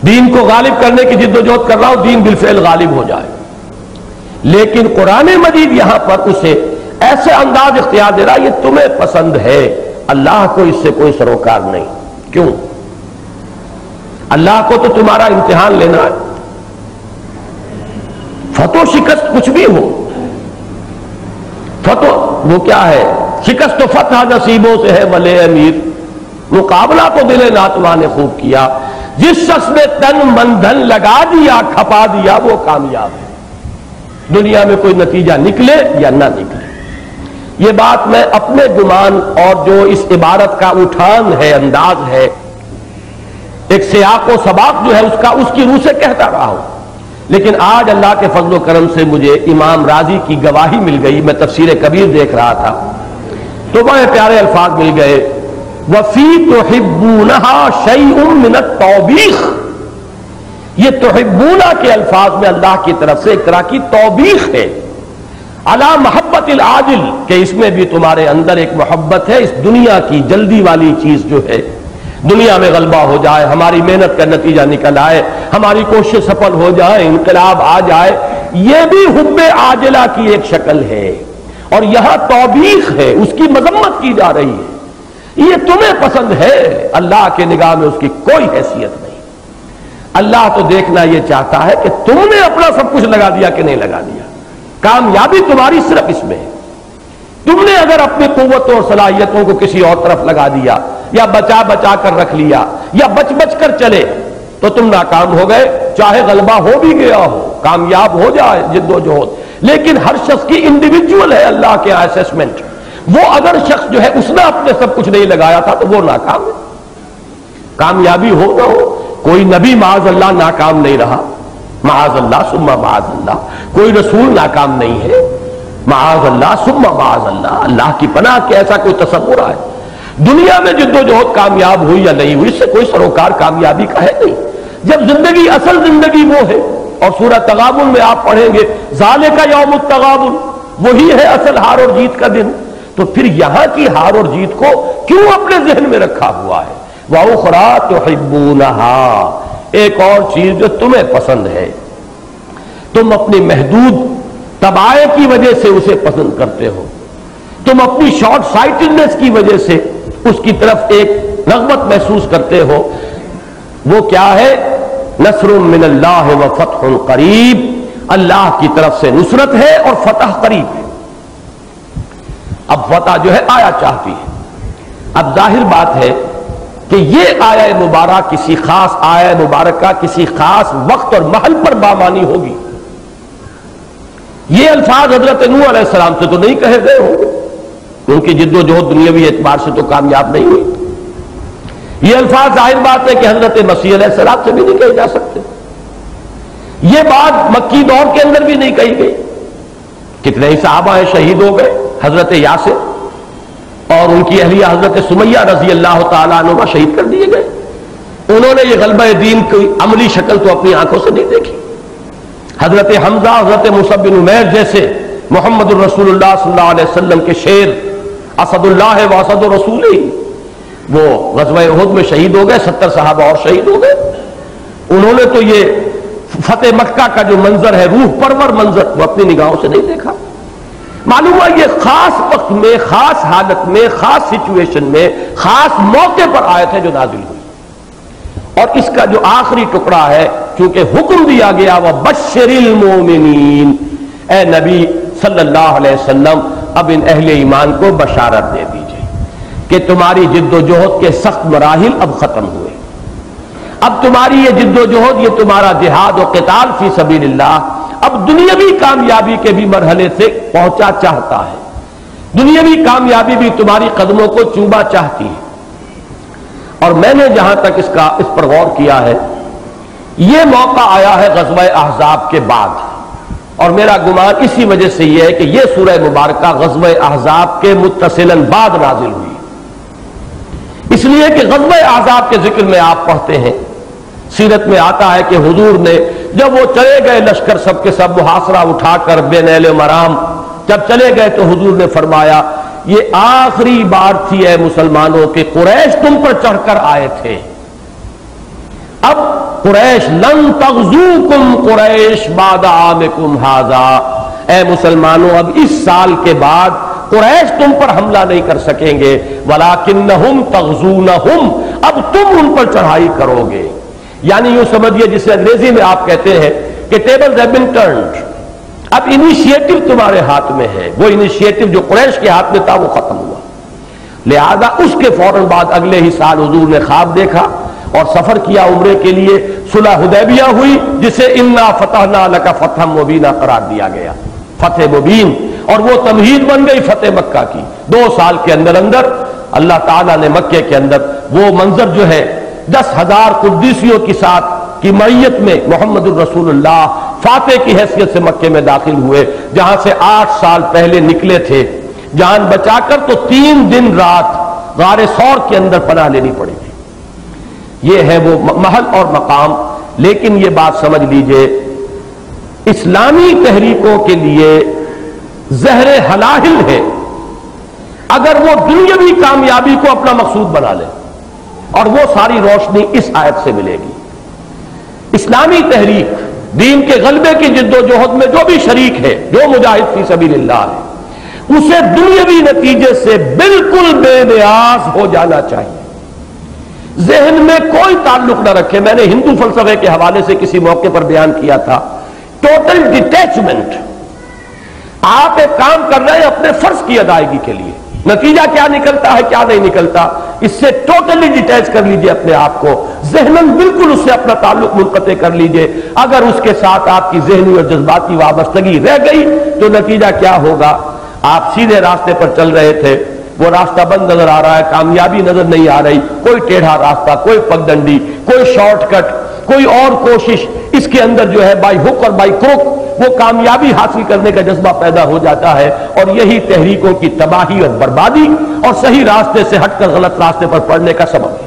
دین کو غالب کرنے کی جد و جہد کر رہا ہوں، دین بالفعل غالب ہو جائے۔ لیکن قرآن مجید یہاں پر اسے ایسے انداز اختیار دے رہا، یہ تمہیں پسند ہے، اللہ کو اس سے کوئی سروکار نہیں۔ کیوں؟ اللہ کو تو تمہارا امتحان لینا ہے، فتح و شکست کچھ بھی ہو، فتح وہ کیا ہے، شکست و فتح نصیبوں سے ہے ولے امیر، مقابلہ تو دل ناتواں نے خوب کیا، جس شخص نے تن من دھن لگا دیا کھپا دیا وہ کامیاب ہے، دنیا میں کوئی نتیجہ نکلے یا نہ نکلے۔ یہ بات میں اپنے گمان اور جو اس عبارت کا اٹھان ہے، انداز ہے، ایک سیاق و سباق جو ہے اس کی روح سے کہتا رہا ہوں، لیکن آج اللہ کے فضل و کرم سے مجھے امام راضی کی گواہی مل گئی، میں تفسیر کبیر دیکھ رہا تھا تو بڑے پیارے الفاظ مل گئے، وَفِي تُحِبُّونَهَا شَيْءٌ مِّنَ التَّوْبِيخ، یہ تحبونہ کے الفاظ میں اللہ کی طرف سے ایک طرح کی توبیخ ہے، علی محبت العاجل، کہ اس میں بھی تمہارے اندر ایک محبت ہے اس دنیا کی جلدی والی چیز جو ہے، دنیا میں غلبہ ہو جائے، ہماری محنت کا نتیجہ نکل آئے، ہماری کوشش سفل ہو جائے، انقلاب آ جائے، یہ بھی حب عاجلہ کی ایک شکل ہے، اور یہاں توبیخ ہے، اس کی مذمت کی جا رہی ہے۔ یہ تمہیں پسند ہے، اللہ کے نگاہ میں اس کی کوئی حیثیت نہیں۔ اللہ تو دیکھنا یہ چاہتا ہے کہ تم نے اپنا سب کچھ لگا دیا کہ نہیں لگا دیا، کامیابی تمہاری صرف اس میں ہے۔ تم نے اگر اپنی قوتوں اور صلاحیتوں کو کسی اور طرف لگا دیا، یا بچا بچا کر رکھ لیا، یا بچ بچ کر چلے، تو تم ناکام ہو گئے، چاہے غلبہ ہو بھی گیا ہو، کامیاب ہو جائے جد و جہد، لیکن ہر شخص کی انڈیویجول ہے اللہ کے اسیسمنٹ۔ وہ اگر شخص جو ہے اس نے اپنے سب کچھ نہیں لگایا تھا تو وہ ناکام ہے۔ کامیابی ہو نہ ہو، کوئی نبی معاذ اللہ ناکام نہیں رہا، معاذ اللہ ثم معاذ اللہ، کوئی رسول ناکام نہیں ہے، معاذ اللہ ثم معاذ اللہ، اللہ کی پناہ کہ ایسا کوئی تصور ہے۔ دنیا میں جد و جہد کامیاب ہوئی یا نہیں ہوئی، اس سے کوئی سروکار کامیابی کا ہے نہیں۔ جب زندگی اصل زندگی وہ ہے، اور سورہ تغابن میں آپ پڑھیں گے ذالک یوم التغابن، وہی ہے اصل ہار اور جیت کا دن، تو پھر یہاں کی ہار اور جیت کو کیوں اپنے ذہن میں رکھا ہوا ہے؟ وَأُخْرَىٰ تُحِبُّونَهَا، ایک اور چیز جو تمہیں پسند ہے، تم اپنی محدود طبائع کی وجہ سے اسے پسند کرتے ہو، تم اپنی شارٹ سائٹڈنس کی وجہ سے اس کی طرف ایک رغبت محسوس کرتے ہو، وہ کیا ہے؟ نصر من اللہ و فتح قریب، اللہ کی طرف سے نصرت ہے اور فتح قریب ہے۔ اب فتح جو ہے آیا چاہتی ہے، اب ظاہر بات ہے کہ یہ آیہ مبارکہ کسی خاص آیہ مبارکہ کسی خاص وقت اور محل پر بامانی ہوگی۔ یہ الفاظ حضرت نوح علیہ السلام سے تو نہیں کہے گئے ہوں گے، ان کی جد و جہد دنیاوی اعتبار سے تو کامیاب نہیں ہوئی۔ یہ الفاظ ظاہر بات ہے کہ حضرت مسیح علیہ السلام سے بھی نہیں کہے جا سکتے۔ یہ بات مکی دور کے اندر بھی نہیں کہی گئی۔ کتنے ہی صحابہ ہیں شہید ہو گئے، حضرت یاسر اور ان کی اہلیہ حضرت سمیہ رضی اللہ تعالیٰ عنہ شہید کر دیے گئے۔ انہوں نے یہ غلبہ دین کی عملی شکل تو اپنی آنکھوں سے نہیں دیکھی۔ حضرت حمزہ، حضرت مصعب بن عمیر جیسے محمد الرسول اللہ صلی اللہ علیہ وسلم کے شیر، اسد اللہ و اسد الرسول، وہ غزوہ احد میں شہید ہو گئے، 70 صحابہ اور شہید ہو گئے۔ انہوں نے تو یہ فتح مکہ کا جو منظر ہے، روح پرور منظر، وہ اپنی نگاہوں سے نہیں دیکھا۔ معلوم ہوا یہ خاص وقت میں، خاص حالت میں، خاص سچویشن میں، خاص موقع پر آیت ہے جو نازل ہوئی. اور اس کا جو آخری ٹکڑا ہے، چونکہ حکم دیا گیا وَبَشِّرِ الْمُؤْمِنِينَ، اے نبی صلی اللہ علیہ وسلم اب ان اہل ایمان کو بشارت دے دیجئے کہ تمہاری جد و جہد کے سخت مراحل اب ختم ہوئے. اب تمہاری یہ جد و جہد، یہ تمہارا جہاد و قتال فی سبیل اللہ اب دنیاوی کامیابی کے بھی مرحلے سے پہنچا چاہتا ہے. دنیاوی کامیابی بھی تمہاری قدموں کو چوبا چاہتی ہے. اور میں نے جہاں تک اس پر غور کیا ہے، یہ موقع آیا ہے غزوہ احزاب کے بعد، اور میرا گمان اسی وجہ سے یہ ہے کہ یہ سورہ مبارکہ غزوہ احزاب کے متصلاً بعد نازل ہوئی. اس لیے کہ غزوہ احزاب کے ذکر میں آپ پڑھتے ہیں، سیرت میں آتا ہے کہ حضور نے جب وہ چلے گئے لشکر سب کے سب محاصرہ اٹھا کر بے نیل و مرام جب چلے گئے تو حضور نے فرمایا یہ آخری بار تھی اے مسلمانوں کہ قریش تم پر چڑھ کر آئے تھے. اب قریش لن تغزوکم قریش بعد عامکم ھذا، اے مسلمانوں اب اس سال کے بعد قریش تم پر حملہ نہیں کر سکیں گے، ولکنہم تغزونہم، اب تم ان پر چڑھائی کرو گے. یعنی یوں سمجھیے جسے انگریزی میں آپ کہتے ہیں کہ ٹیبلز ہیو بین ٹرنڈ، اب انیشیٹو تمہارے ہاتھ میں ہے. وہ انیشیٹو جو قریش کے ہاتھ میں تھا وہ ختم ہوا. لہذا اس کے فوراً بعد اگلے ہی سال حضور نے خواب دیکھا اور سفر کیا عمرے کے لیے. صلح حدیبیہ ہوئی جسے انا فتحنا لک فتحا مبینا قرار دیا گیا، فتح مبین، اور وہ تمہید بن گئی فتح مکہ کی. 2 سال کے اندر اندر اللہ تعالیٰ نے مکے کے اندر وہ منظر جو ہے 10,000 قدیسیوں کی ساتھ کی معیت میں محمد الرسول اللہ فاتح کی حیثیت سے مکے میں داخل ہوئے، جہاں سے 8 سال پہلے نکلے تھے جان بچا کر، تو 3 دن رات غار ثور کے اندر پناہ لینی پڑی تھی. یہ ہے وہ محل اور مقام. لیکن یہ بات سمجھ لیجئے، اسلامی تحریکوں کے لیے زہر حلاہل ہے اگر وہ دنیاوی کامیابی کو اپنا مقصود بنا لے، اور وہ ساری روشنی اس آیت سے ملے گی. اسلامی تحریک دین کے غلبے کی جد و جہد میں جو بھی شریک ہے، جو مجاہد فی سبیل اللہ ہے، اسے دنیاوی نتیجے سے بالکل بے نیاز ہو جانا چاہیے. ذہن میں کوئی تعلق نہ رکھے. میں نے ہندو فلسفے کے حوالے سے کسی موقع پر بیان کیا تھا، ٹوٹل ڈیٹیچمنٹ. آپ ایک کام کر رہے ہیں اپنے فرض کی ادائیگی کے لیے، نتیجہ کیا نکلتا ہے کیا نہیں نکلتا، اس سے ٹوٹلی ڈیٹیچ کر لیجئے اپنے آپ کو، ذہناً بالکل اس سے اپنا تعلق منقطع کر لیجئے. اگر اس کے ساتھ آپ کی ذہنی اور جذباتی وابستگی رہ گئی تو نتیجہ کیا ہوگا؟ آپ سیدھے راستے پر چل رہے تھے، وہ راستہ بند نظر آ رہا ہے، کامیابی نظر نہیں آ رہی، کوئی ٹیڑھا راستہ، کوئی پگڈنڈی، کوئی شارٹ کٹ، کوئی اور کوشش، اس کے اندر جو ہے بائی ہک اور بائی کروک وہ کامیابی حاصل کرنے کا جذبہ پیدا ہو جاتا ہے، اور یہی تحریکوں کی تباہی اور بربادی اور صحیح راستے سے ہٹ کر غلط راستے پر پڑنے کا سبب ہے.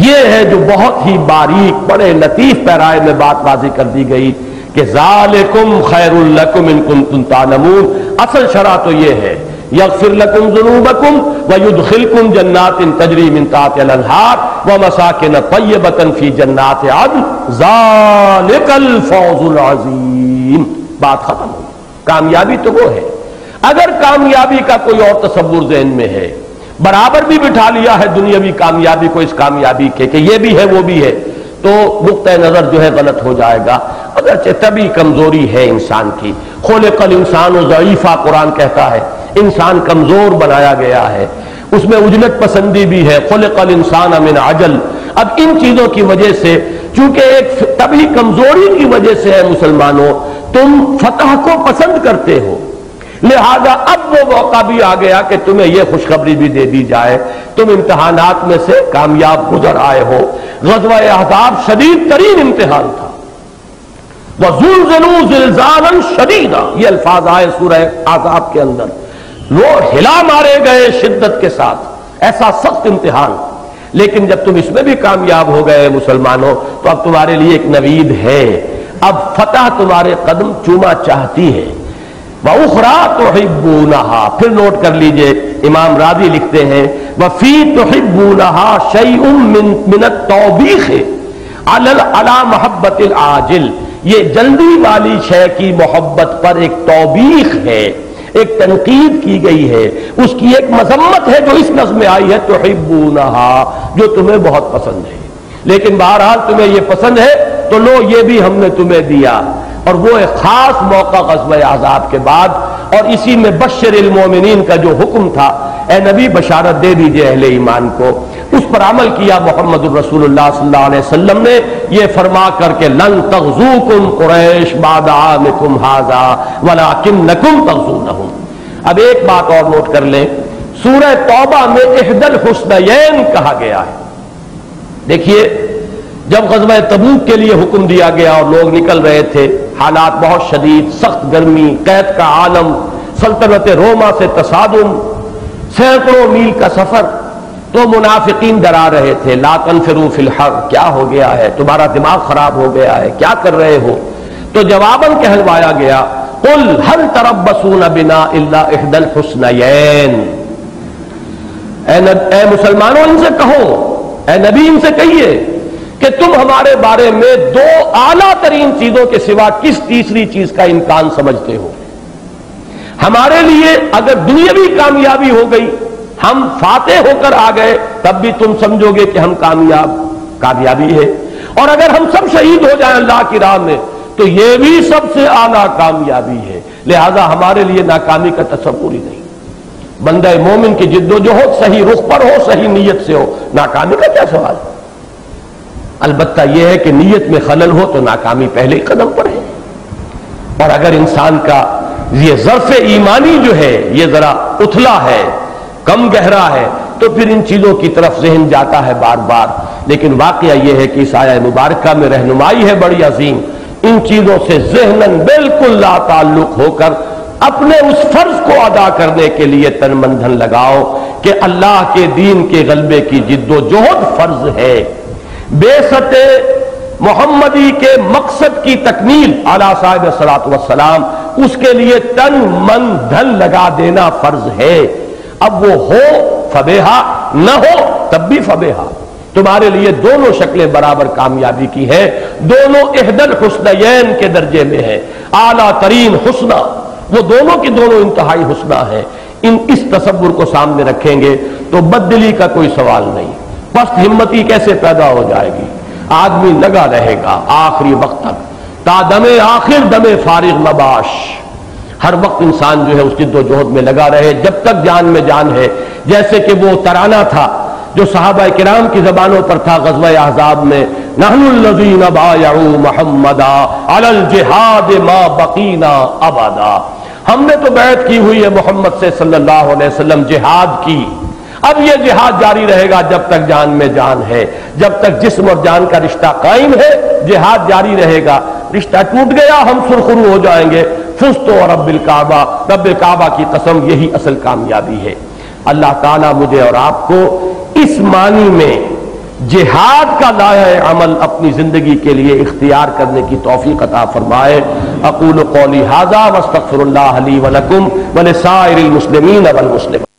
یہ ہے جو بہت ہی باریک بڑے لطیف پیرائے میں بات واضح کر دی گئی کہ ذالکم خیر لکم ان کنتم تعلمون. اصل شرح تو یہ ہے یغفر لکم ذنوبکم ویدخلکم جنات تجری من تحتہا الانہار ومساکن طیبۃ فی جنات عدن ذالک الفوز العظیم. بات ختم ہوئی. کامیابی تو وہ ہے. اگر کامیابی کا کوئی اور تصور ذہن میں ہے، برابر بھی بٹھا لیا ہے دنیاوی کامیابی کو اس کامیابی کے کہ یہ بھی ہے وہ بھی ہے، تو نقطۂ نظر جو ہے غلط ہو جائے گا. اگرچہ طبی کمزوری ہے انسان کی، خلق الانسان ضعیفا قرآن کہتا ہے، انسان کمزور بنایا گیا ہے، اس میں عجلت پسندی بھی ہے، خلق الانسان من عجل. اب ان چیزوں کی وجہ سے، چونکہ ایک طبی کمزوری کی وجہ سے ہے مسلمانوں، تم فتح کو پسند کرتے ہو، لہذا اب وہ موقع بھی آ گیا کہ تمہیں یہ خوشخبری بھی دے دی جائے تم امتحانات میں سے کامیاب گزر آئے ہو. غزوہ احزاب شدید ترین امتحان تھا. وَزُلْزِلُوا زِلْزَالًا شَدِيدًا، یہ الفاظ آئے سورہ احزاب کے اندر. وہ ہلا مارے گئے شدت کے ساتھ، ایسا سخت امتحان. لیکن جب تم اس میں بھی کامیاب ہو گئے مسلمانوں تو اب تمہارے لیے ایک نوید ہے، اب فتح تمہارے قدم چوما چاہتی ہے. وَأُخْرَىٰ تُحِبُّونَهَا، پھر نوٹ کر لیجئے امام راضی لکھتے ہیں وَفِي تُحِبُّونَهَا شَيْءٌ مِّنَ التَّوْبِيخِ عَلَى مَحَبَّةِ الْعَاجِلِ، یہ جلدی والی شے کی محبت پر ایک توبیخ ہے، ایک تنقید کی گئی ہے، اس کی ایک مذمت ہے جو اس نظم میں آئی ہے تحبونہا، جو تمہیں بہت پسند ہے، لیکن بہرحال تمہیں یہ پسند ہے تو لو یہ بھی ہم نے تمہیں دیا۔ اور وہ ایک خاص موقع غزوہ احزاب کے بعد، اور اسی میں بشر المومنین کا جو حکم تھا، اے نبی بشارت دے دیجئے اہل ایمان کو، اس پر عمل کیا محمد الرسول اللہ صلی اللہ علیہ وسلم نے، یہ فرما کر کہ لن تغزوکم قریش بعد عامکم ھذا ولکنکم تغزونہم۔ اب ایک بات اور نوٹ کر لیں، سورہ توبہ میں احدی الحسنیین کہا گیا ہے۔ دیکھیے جب غزوہ تبوک کے لیے حکم دیا گیا اور لوگ نکل رہے تھے، حالات بہت شدید، سخت گرمی، قید کا عالم، سلطنت روما سے تصادم، سینکڑوں میل کا سفر، تو منافقین ڈرا رہے تھے، لا تنفروا فی الحر، کیا ہو گیا ہے، تمہارا دماغ خراب ہو گیا ہے، کیا کر رہے ہو؟ تو جواباً کہلوایا گیا قل هل تربصون بنا الا احدى الحسنیین، اے مسلمانوں ان سے کہو، اے نبی ان سے کہیے کہ تم ہمارے بارے میں دو اعلیٰ ترین چیزوں کے سوا کس تیسری چیز کا امکان سمجھتے ہو؟ ہمارے لیے اگر دنیاوی کامیابی ہو گئی، ہم فاتح ہو کر آ گئے، تب بھی تم سمجھو گے کہ ہم کامیابی ہے، اور اگر ہم سب شہید ہو جائیں اللہ کی راہ میں تو یہ بھی سب سے اعلیٰ کامیابی ہے، لہذا ہمارے لیے ناکامی کا تصور ہی نہیں۔ بندہ مومن کی جد و جہد صحیح رخ پر ہو، صحیح نیت سے ہو، ناکامی کا کیا سوال ہے؟ البتہ یہ ہے کہ نیت میں خلل ہو تو ناکامی پہلے قدم پر ہے، اور اگر انسان کا یہ ظرف ایمانی جو ہے یہ ذرا اتھلا ہے، کم گہرا ہے، تو پھر ان چیزوں کی طرف ذہن جاتا ہے بار بار۔ لیکن واقعہ یہ ہے کہ اس آیہ مبارکہ میں رہنمائی ہے بڑی عظیم، ان چیزوں سے ذہناً بالکل لا تعلق ہو کر اپنے اس فرض کو ادا کرنے کے لیے تن من دھن لگاؤ کہ اللہ کے دین کے غلبے کی جد و جہد فرض ہے، بعثت محمدی کے مقصد کی تکمیل اعلیٰ صاحب الصلاۃ والسلام، اس کے لیے تن من دھن لگا دینا فرض ہے۔ اب وہ ہو فبیہا، نہ ہو تب بھی فبیہا، تمہارے لیے دونوں شکلیں برابر کامیابی کی ہیں، دونوں احدی الحسنیین کے درجے میں ہیں، اعلیٰ ترین حسنہ، وہ دونوں کی دونوں انتہائی حسنہ ہیں۔ اس تصور کو سامنے رکھیں گے تو بددلی کا کوئی سوال نہیں، پست ہمتی کیسے پیدا ہو جائے گی؟ آدمی لگا رہے گا آخری وقت تک، تا دم آخر دم فارغ نباش، ہر وقت انسان جو ہے اس جد و جہد میں لگا رہے جب تک جان میں جان ہے۔ جیسے کہ وہ ترانہ تھا جو صحابہ کرام کی زبانوں پر تھا غزوہ احزاب میں، نحن الذین بایعوا محمدا علی الجہاد ما بقینا ابدا، ہم نے تو بیعت کی ہوئی ہے محمد سے صلی اللہ علیہ وسلم جہاد کی، اب یہ جہاد جاری رہے گا جب تک جان میں جان ہے، جب تک جسم اور جان کا رشتہ قائم ہے جہاد جاری رہے گا، رشتہ ٹوٹ گیا ہم سرخرو ہو جائیں گے۔ فزت ورب الکعبہ، رب کعبہ کی قسم یہی اصل کامیابی ہے۔ اللہ تعالیٰ مجھے اور آپ کو اس معنی میں جہاد کا لائحہ عمل اپنی زندگی کے لیے اختیار کرنے کی توفیق عطا فرمائے۔ اقول قولی ھذا واستغفر اللہ لی ولکم ولسائر المسلمین والمسلمات۔